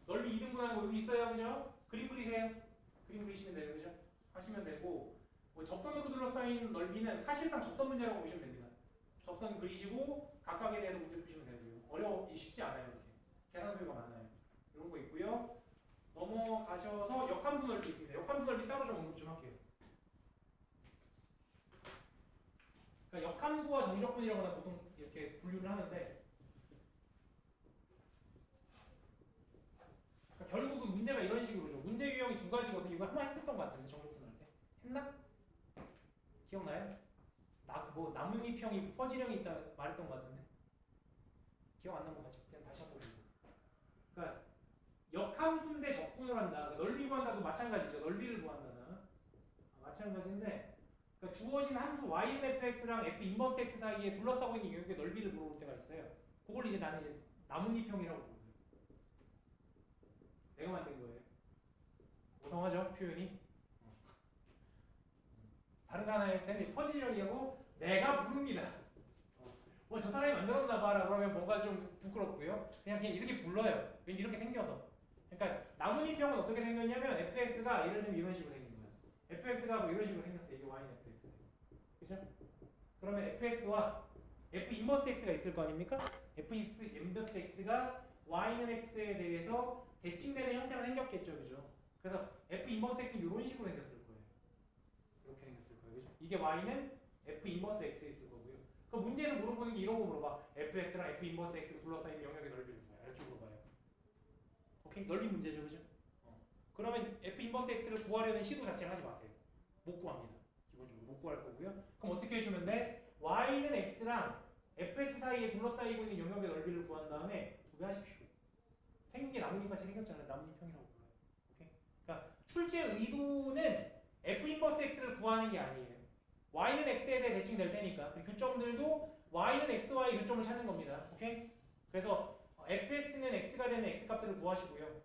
넓이 2등분하는 거 여기 있어요. 그죠? 그림 그리세요. 그림 그리시면 돼요. 그죠? 하시면 되고 뭐 접선으로 둘러싸인 넓이는 사실상 접선 문제라고 보시면 됩니다. 접선 그리시고 각각에 대해서 문제 푸시면 되고요. 쉽지 않아요. 이렇게. 계산 소요가 많아요. 이런 거 있고요. 넘어가셔서 역함수 넓이 있습니다. 역함수 넓이 따로 좀 언급 좀 할게요. 그러니까 역함수와 정적분이라고나 보통 이렇게 분류를 하는데 그러니까 결국은 문제가 이런 식으로죠. 문제 두 가지거든요. 이거 한번 했었던 것 같은데 정적분할 때 했나? 기억나요? 뭐 나뭇잎형이 퍼질형이 있다 말했던 것 같은데 기억 안 나면 같이 그냥 다시 한번 해보세요. 그러니까 역함수인데 적분을 한다. 그러니까 넓이 구한다도 마찬가지죠. 넓이를 구한다나 마찬가지인데 그러니까 주어진 함수 y는 fx랑 f 인버스 x 사이에 둘러싸고 있는 영역의 넓이를 물어볼 때가 있어요. 그걸 이제 나는 이제 나뭇잎형이라고 부르고요. 내가 만든 거예요. 고성하죠 표현이. 다른 하나일 때는 퍼즐형이고 내가 부릅니다. 저 사람이 만들었나 봐라고 하면 뭔가 좀 부끄럽고요. 그냥 이렇게 불러요. 이렇게 생겨서. 그러니까 나뭇잎형은 어떻게 생겼냐면 fx가 예를 들면 이런 식으로 생긴 거예요. fx가 뭐 이런 식으로 생겼어요. 이게 y는 fx. 그죠? 그러면 fx와 f 인버스 x가 있을 거 아닙니까? f 인버스 x가 y는 x에 대해서 대칭되는 형태가 생겼겠죠. 그죠? 그래서 f 인버스 x는 이런 식으로 생겼을 거예요. 이렇게 생겼을 거예요. 그죠? 이게 y는 f 인버스 x에 있을 거고요. 그 문제에서 물어보는 게 이런 거 물어봐. fx랑 f 인버스 x를 둘러싸인 영역의 넓이를 구해라. 이렇게 물어봐요. 오케이? 넓이 문제죠. 그죠? 그러면 f 인버스 x를 구하려는 시도 자체를 하지 마세요. 못 구합니다. 기본적으로 못 구할 거고요. 그럼 어떻게 해주면 돼? y는 x랑 fx 사이에 둘러싸이고 있는 영역의 넓이를 구한 다음에 두 배 하십시오. 생긴 게 나뭇잎같이 생겼잖아요. 나뭇잎형이라고 불러요. 오케이? 그러니까 출제 의도는 f 인버스 x를 구하는 게 아니에요. y는 x에 대해 대칭될 테니까 그 교점들도 y는 x와의 교점을 찾는 겁니다. 오케이? 그래서 fx는 x가 되는 x값들을 구하시고요.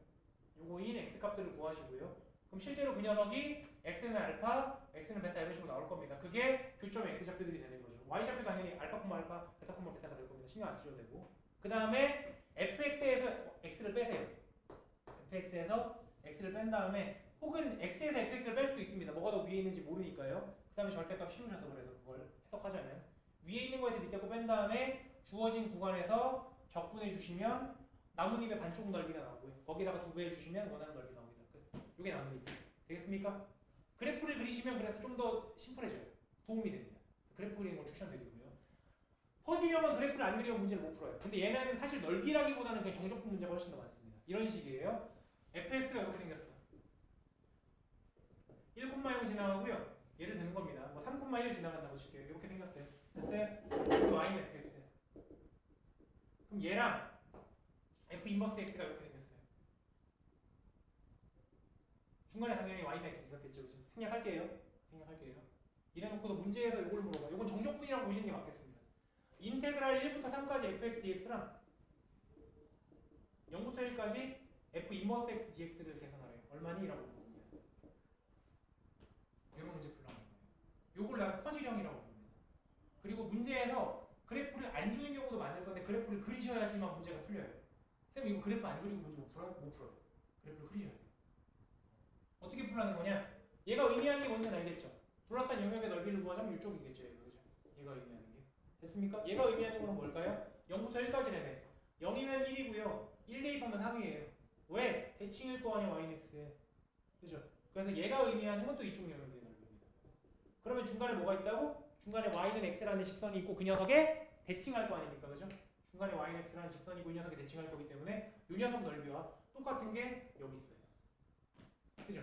요거인 x값들을 구하시고요. 그럼 실제로 그 녀석이 x는 알파, x는 베타 이런 식으로 나올 겁니다. 그게 교점의 x좌표들이 되는 거죠. y좌표 당연히 알파, 알파, 베타, 베타가 될 겁니다. 신경 안 쓰셔도 되고. 그 다음에 fx에서 x를 빼세요. fx에서 x를 뺀 다음에 혹은 x에서 fx를 뺄 수도 있습니다. 뭐가 더 위에 있는지 모르니까요. 그 다음에 절대값 씌우셔서 그래서 그걸 해석하자면 위에 있는 거에서 밑에 거 뺀 다음에 주어진 구간에서 적분해 주시면 나뭇잎의 반쪽 넓이가 나오고요. 거기다가 두 배 해주시면 원하는 넓이 나옵니다. 끝. 이게 나뭇잎. 되겠습니까? 그래프를 그리시면 그래서 좀 더 심플해져요. 도움이 됩니다. 그래프 그리는 걸 추천드리고요. 퍼즐형은 그래프를 안 그리면 문제를 못 풀어요. 근데 얘는 사실 넓이라기보다는 그냥 정적분 문제가 훨씬 더 많습니다. 이런 식이에요. fx가 이렇게 생겼어. 1,0 지나가고요. 예를 드는 겁니다. 뭐 3,1 지나간다고 칠게요. 이렇게 생겼어요. 됐어요? 이게 y는 fx예요. 그럼 얘랑 f 인버스 x가 이렇게 생겼어요. 중간에 당연히 y는 x 있었겠죠. 그죠? 생략할게요. 이래놓고도 문제에서 이걸 물어봐. 이건 정적분이라고 보시는 게 맞겠습니다. 인테그랄 1부터 3까지 fx dx랑 0부터 1까지 f 인버스 x dx를 계산하래요. 얼마니? 라고 물어봅니다. 이런 문제 풀라는 거예요. 요걸 내가 퍼즐형이라고 부릅니다. 그리고 문제에서 그래프를 안 주는 경우도 많을 건데 그래프를 그리셔야지만 문제가 풀려요. 쌤 이거 그래프 안 그리고 문제 못 풀어요? 못 풀어요. 그래프를 그리셔야 돼요. 어떻게 풀라는 거냐? 얘가 의미하는 게 뭔지 알겠죠? 둘러싼 영역의 넓이를 구하자면 이쪽이겠죠. 그죠? 얘가 의미하는 게. 됐습니까? 얘가 의미하는 거는 뭘까요? 0부터 1까지래매. 0이면 1이고요. 1 대입하면 3이에요. 왜? 대칭일 거 아니야 y는 x. 그죠? 그래서 얘가 의미하는 건 또 이쪽 영역의 넓이입니다. 그러면 중간에 뭐가 있다고? 중간에 y는 x라는 직선이 있고 그 녀석에 대칭할 거 아닙니까? 그죠? 중간에 y는 x라는 직선이고 이 녀석에 대칭할 거기 때문에 이 녀석 넓이와 똑같은 게 여기 있어요. 그죠?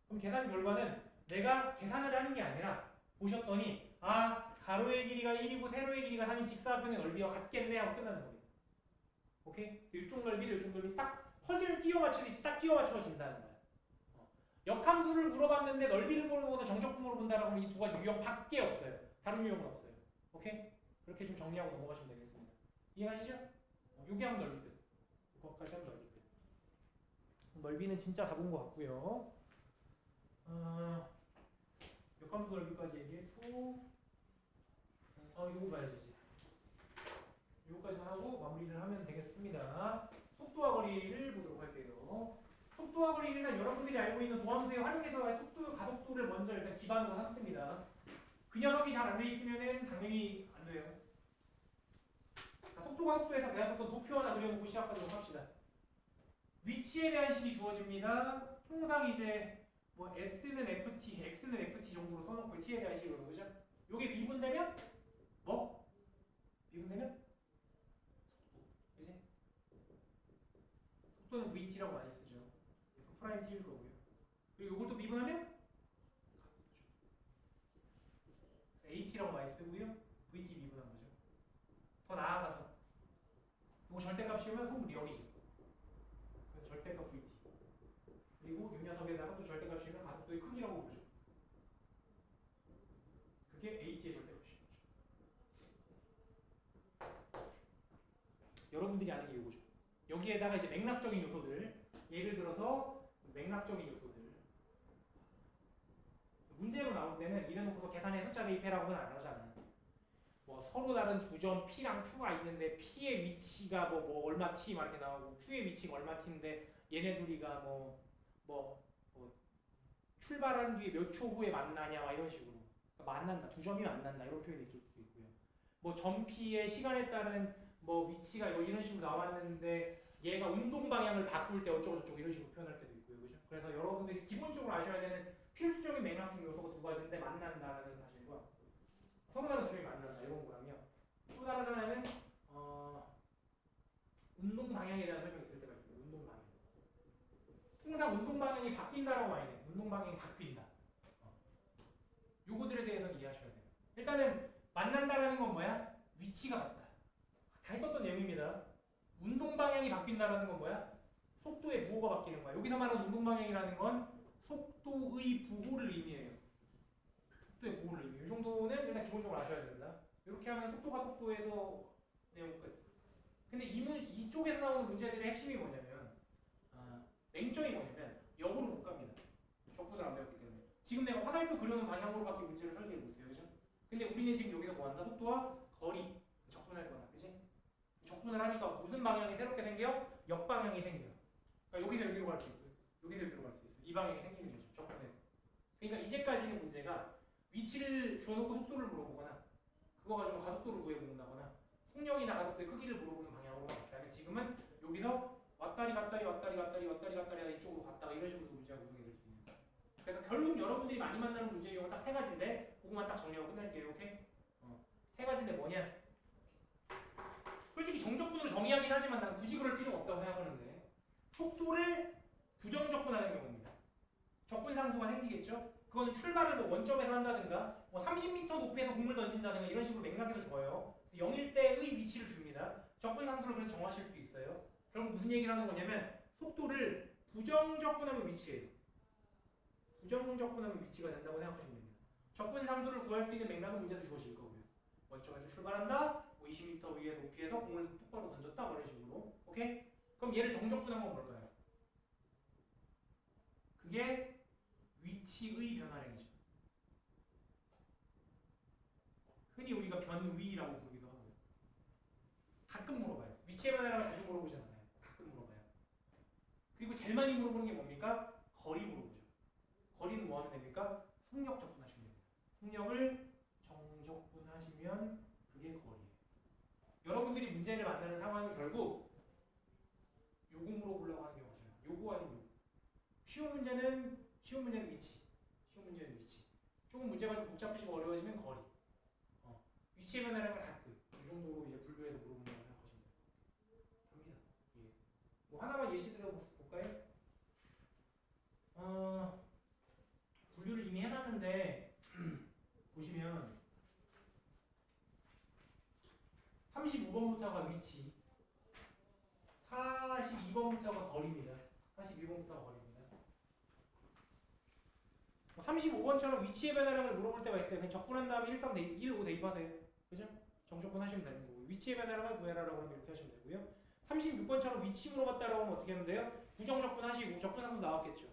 그럼 계산 결과는 내가 계산을 하는 게 아니라 보셨더니 가로의 길이가 1이고 세로의 길이가 3인 직사각형의 넓이와 같겠네 하고 끝나는 겁니다. 오케이? 이쪽 넓이를 이쪽 넓이 딱 퍼즐 끼워 맞추듯이 딱 끼워 맞춰진다는 거야. 역함수를 물어봤는데 넓이를 물어보거나 정적분으로 본다라고 하면 이 두 가지 유형밖에 없어요. 다른 유형은 없어요. 오케이? 그렇게 좀 정리하고 넘어가시면 되겠습니다. 이해하시죠? 여기 하면 넓이 끝. 이거까지 하면 넓이 끝. 넓이는 진짜 다 본 것 같고요. 역함수 넓이까지 얘기했고 이거 봐야지 이제. 이거까지 하고 마무리를 하면 되겠습니다. 속도와 거리를 보도록 할게요. 속도와 거리는 일단 여러분들이 알고 있는 도함수에 활용해서 속도, 가속도를 먼저 일단 기반으로 삼습니다. 그 녀석이 잘 안 돼 있으면은 당연히 안 돼요. 자, 속도, 가속도에서 배웠었던 도표 하나 그려보고 시작하도록 합시다. 위치에 대한 식이 주어집니다. 항상 이제 뭐 S는 FT, X는 FT 정도로 써놓고 T에 대한 식으로 그죠? 요게 미분되면 뭐? 미분되면 속도, 그지? 속도는 VT라고 많이 쓰죠. F 프라임 T일 거고요. 그리고 이걸 또 미분하면 AT라고 많이 쓰고요. VT 미분한 거죠. 더 나아가서 이거 절대값이면 속물 0이죠. 그래서 절대값 VT. 그리고 이 녀석에다가 또 절대값이면 가속도의 크기라고 부르죠. 그게 AT의 절대값인 거죠. 여러분들이 아는 게 이거죠. 여기에다가 이제 맥락적인 요소들, 예를 들어서 맥락적인 요소들. 문제로 나올 때는 이래놓고서 계산의 숫자 대입해라고는 안 하잖아요. 뭐 서로 다른 두 점 P랑 Q가 있는데 P의 위치가 뭐 얼마 T 막 이렇게 나오고 Q의 위치가 얼마 T인데 얘네 둘이가 뭐 출발한 뒤에 몇 초 후에 만나냐 막 이런 식으로 그러니까 만난다 두 점이 만난다 이런 표현이 있을 수도 있고요. 뭐 점 P의 시간에 따른 뭐 위치가 뭐 이런 식으로 나왔는데 얘가 운동 방향을 바꿀 때 어쩌고저쩌고 이런 식으로 표현할 때도 있고요. 그죠? 그래서 여러분들이 기본적으로 아셔야 되는 필수적인 맥락적 요소가 두 가지인데 만난다라는 사실과 서로 다른 두 점이 만난다 이런 거랑요. 또 다른 하나는 운동 방향에 대한 설명이 있을 때가 있습니다. 운동 방향. 통상 운동 방향이 바뀐다라고 많이 해요. 운동 방향이 바뀐다. 요거들에 대해서 이해하셔야 돼요. 일단은 만난다라는 건 뭐야? 위치가 같다. 다 했었던 내용입니다. 운동 방향이 바뀐다라는 건 뭐야? 속도의 부호가 바뀌는 거야. 여기서 말하는 운동 방향이라는 건 속도의 부호를 의미해요. 속도의 부호를 의미해요. 이 정도는 일단 기본적으로 아셔야 됩니다. 이렇게 하면 속도가 속도에서 내용 끝. 근데 이쪽에서 나오는 문제들의 핵심이 뭐냐면 맹점이 뭐냐면 역으로 못 갑니다. 적분을 안 배웠기 때문에. 지금 내가 화살표 그려놓은 방향으로밖에 문제를 설계를 못해요. 그죠? 근데 우리는 지금 여기서 뭐 한다? 속도와 거리 적분할 거다. 그지? 적분을 하니까 무슨 방향이 새롭게 생겨? 역방향이 생겨. 그러니까 여기서 여기로 갈 수 있고요. 여기서 여기로 갈 수 있어요. 이 방향이 생기는 거죠. 적분해서. 그러니까 이제까지는 문제가 위치를 주어놓고 속도를 물어보거나 그거 가지고 가속도를 구해본다거나 속력이나 가속도의 크기를 물어보는 방향으로만 갔다면 지금은 여기서 왔다리 갔다리 왔다리 갔다리 왔다리 갔다리 하다 이쪽으로 갔다가 이런 식으로 문제가 구성이 될 수 있는 거예요. 그래서 결국 여러분들이 많이 만나는 문제의 경우 딱 세 가지인데 그것만 딱 정리하고 끝낼게요. 오케이? 세 가지인데 뭐냐? 솔직히 정적분으로 정의하긴 하지만 난 굳이 그럴 필요가 없다고 생각하는데 속도를 부정적분하는 경우입니다. 적분상수가 생기겠죠? 그거는 출발을 뭐 원점에서 한다든가 뭐 30m 높이에서 공을 던진다든가 이런 식으로 맥락에서 줘요. 0일 때의 위치를 줍니다. 적분상수를 그래서 정하실 수 있어요. 결국 무슨 얘기를 하는 거냐면 속도를 부정적분하면 위치예요. 부정적분하면 위치가 된다고 생각하시면 됩니다. 적분상수를 구할 수 있는 맥락은 문제도 주어질 거고요. 원점에서 출발한다. 뭐 20m 위의 높이에서 공을 똑바로 던졌다. 뭐 이런 식으로. 오케이? 그럼 얘를 정적분한 건 뭘까요? 그게 위치의 변화량이죠. 흔히 우리가 변위라고 부르기도 하고요. 가끔 물어봐요. 위치의 변화량을 자주 물어보진 않아요. 가끔 물어봐요. 그리고 제일 많이 물어보는 게 뭡니까? 거리 물어보죠. 거리는 뭐 하면 됩니까? 속력 적분하시면 됩니다. 속력을 정적분하시면 그게 거리예요. 여러분들이 문제를 만나는 상황이 결국 요거 물어보려고 하는 경우가 많아요. 요거 아니면 요거. 쉬운 문제는 위치. 쉬운 문제는 위치. 조금 문제가 좀 복잡해지고 어려워지면 거리. 위치의 변화량을 가끔 이 정도로 이제 분류해서 물어본다고 생각하시면 됩니다. 예. 뭐 하나만 예시 들어볼까요? 분류를 이미 해놨는데 보시면 35번부터가 위치, 42번부터가 거리입니다. 42번부터가 거리입니다. 35번처럼 위치의 변화량을 물어볼 때가 있어요. 그냥 적분한 다음에 1, 3, 1, 5 대입하세요. 그죠? 정적분 하시면 되는 거고 위치의 변화량을 구해라라고 하면 이렇게 하시면 되고요. 36번처럼 위치 물어봤다라고 하면 어떻게 하면 돼요? 부정적분 하시고 적분상수 나왔겠죠.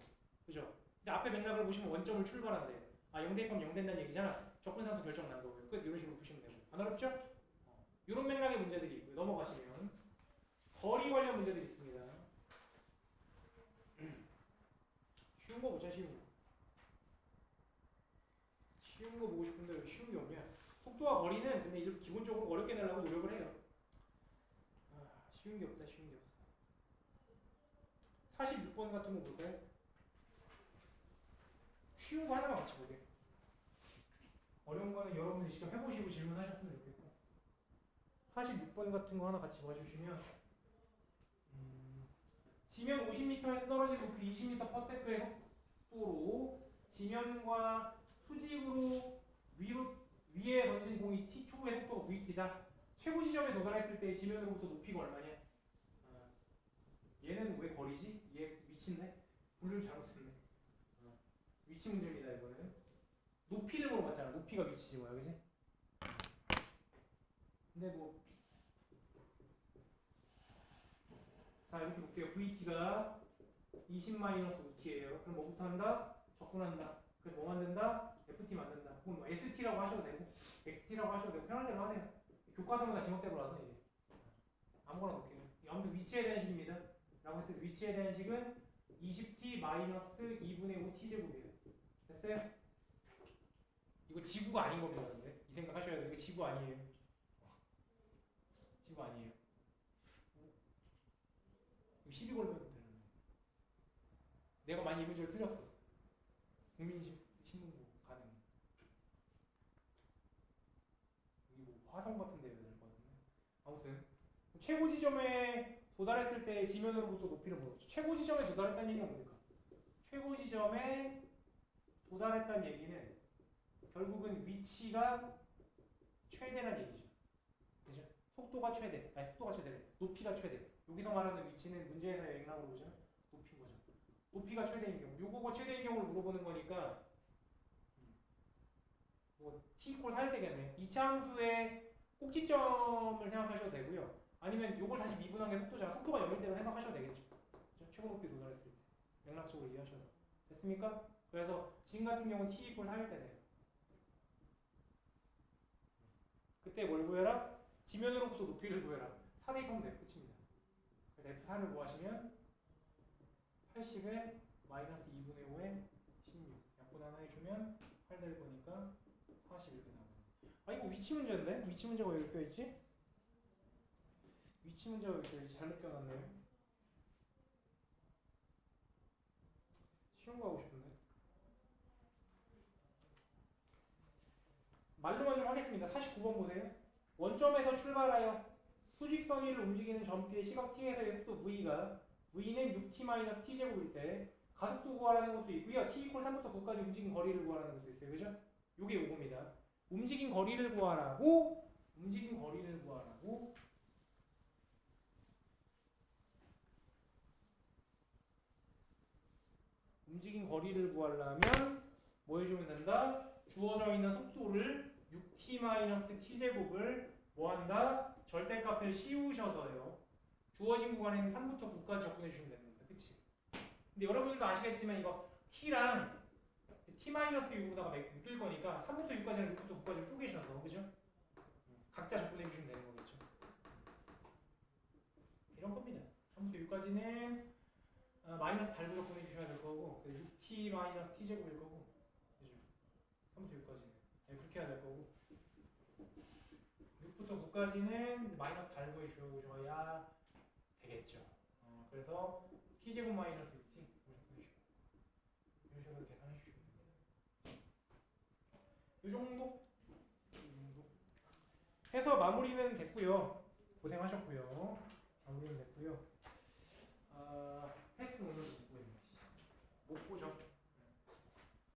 그죠? 근데 앞에 맥락을 보시면 원점을 출발한대요. 0 대입하면 0 된다는 얘기잖아. 적분상수 결정 난 거고요. 끝 이런 식으로 보시면 되고 안 어렵죠? 이런 맥락의 문제들이 있고요. 넘어가시면 거리 관련 문제들이 있습니다. 쉬운 거 보자. 쉬운 거 보고 싶은데 왜 쉬운 게 없냐? 속도와 거리는 근데 이렇게 기본적으로 어렵게 내려고 노력을 해요. 쉬운 게 없다. 쉬운 게 없어. 46번 같은 거 볼까요? 쉬운 거 하나만 같이 보게. 어려운 거는 여러분들이 직접 해보시고 질문하셨으면 좋겠고 46번 같은 거 하나 같이 봐주시면 지면 50m에서 떨어진 높이 20m/s의 속도로 지면과 수직으로 위에 던진 공이 t축의 속도가 vt다. 최고 지점에 도달했을 때 지면으로부터 높이가 얼마냐? 얘는 왜 거리지? 얘 위치인데? 분류를 잘못했네. 위치 문제입니다 이거는. 높이를 물어봤잖아. 높이가 위치지 뭐야, 그지? 근데 뭐 자 이렇게 볼게요. VT가 20-5T예요. 그럼 뭐부터 한다? 접근한다. 그래서 뭐 만든다? FT 만든다. 혹은 뭐 ST라고 하셔도 되고 XT라고 하셔도 되고 편한 대로 하세요. 교과서마다 지목대로라서 이게 아무거나 볼게요. 아무튼 위치에 대한 식입니다. 라고 했을 때 위치에 대한 식은 20t-2분의 5 t제곱이에요. 됐어요? 이거 지구가 아닌 겁니다. 근데 이 생각 하셔야 돼요. 이거 지구 아니에요. 지구 아니에요. 이거 시비 걸면 되는 거예요. 내가 많이 이 문제를 틀렸어. 국민신문고 가능. 여기 뭐 화성 같은 데야 될 것 같은데. 아무튼 최고 지점에 도달했을 때 지면으로부터 높이를 보죠. 최고 지점에 도달했다는 얘기가 뭡니까? 최고 지점에 도달했다는 얘기는 결국은 위치가 최대란 얘기죠. 그죠? 속도가 최대. 아니 속도가 최대래. 높이가 최대. 여기서 말하는 위치는 문제에서의 맥락으로 보죠. 높이인 거죠. 높이가 최대인 경우. 요거가 최대인 경우를 물어보는 거니까 뭐 t 콜 살 되겠네. 이차 함수의 꼭지점을 생각하셔도 되고요. 아니면 요걸 다시 미분한 게 속도잖아. 속도가 0일 때로 생각하셔도 되겠죠. 그죠? 최고 높이 도달했을 때. 맥락적으로 이해하셔서. 됐습니까? 그래서 지금 같은 경우는 t 콜 4일 때 돼요. 그때 뭘 구해라? 지면으로부터 높이를 구해라. 4 대입하면 돼요. 끝입니다. 그래서 F4를 구하시면 80에 마이너스 2분의 5에 16. 약분 하나 해주면 8 될 거니까 40 이렇게 나와요. 아 이거 위치 문제인데? 위치 문제가 왜 이렇게 껴있지? 위치 문제가 왜 이렇게 껴있지? 잘못 껴놨네요. 쉬운 거 하고 싶은데. 말로만 좀 하겠습니다. 49번 보세요. 원점에서 출발하여 수직선 위를 움직이는 점피의 시각 t에서의 속도 v가 v는 6t-t제곱일 때 가속도 구하라는 것도 있고요. t 이퀄 3부터 9까지 움직인 거리를 구하라는 것도 있어요. 그죠? 요게 요겁니다. 움직인 거리를 구하라고 움직인 거리를 구하라고 움직인 거리를 구하려면 뭐 해주면 된다? 주어져 있는 속도를 6t-t제곱을 뭐한다? 절대값을 씌우셔서요. 주어진 구간에는 3부터 9까지 접근해 주시면 되는 겁니다. 그치? 근데 여러분들도 아시겠지만 이거 t랑 t-6보다가 묶일 거니까 3부터 6까지는 6부터 9까지를 쪼개셔서 그죠? 각자 접근해 주시면 되는 거겠죠. 이런 겁니다. 3부터 6까지는 마이너스 달고 접근해 주셔야 될 거고 6t-t제곱일 거고 그죠? 3부터 6까지는 네, 그렇게 해야 될 거고 6부터 9까지는 마이너스 달고 해주셔야 되겠죠. 그래서 t제곱 마이너스 6t 이런 식으로 계산해 주시면 됩니다. 이 정도 해서 마무리는 됐고요. 고생하셨고요. 마무리는 됐고요. 테스트 오늘 못 보죠.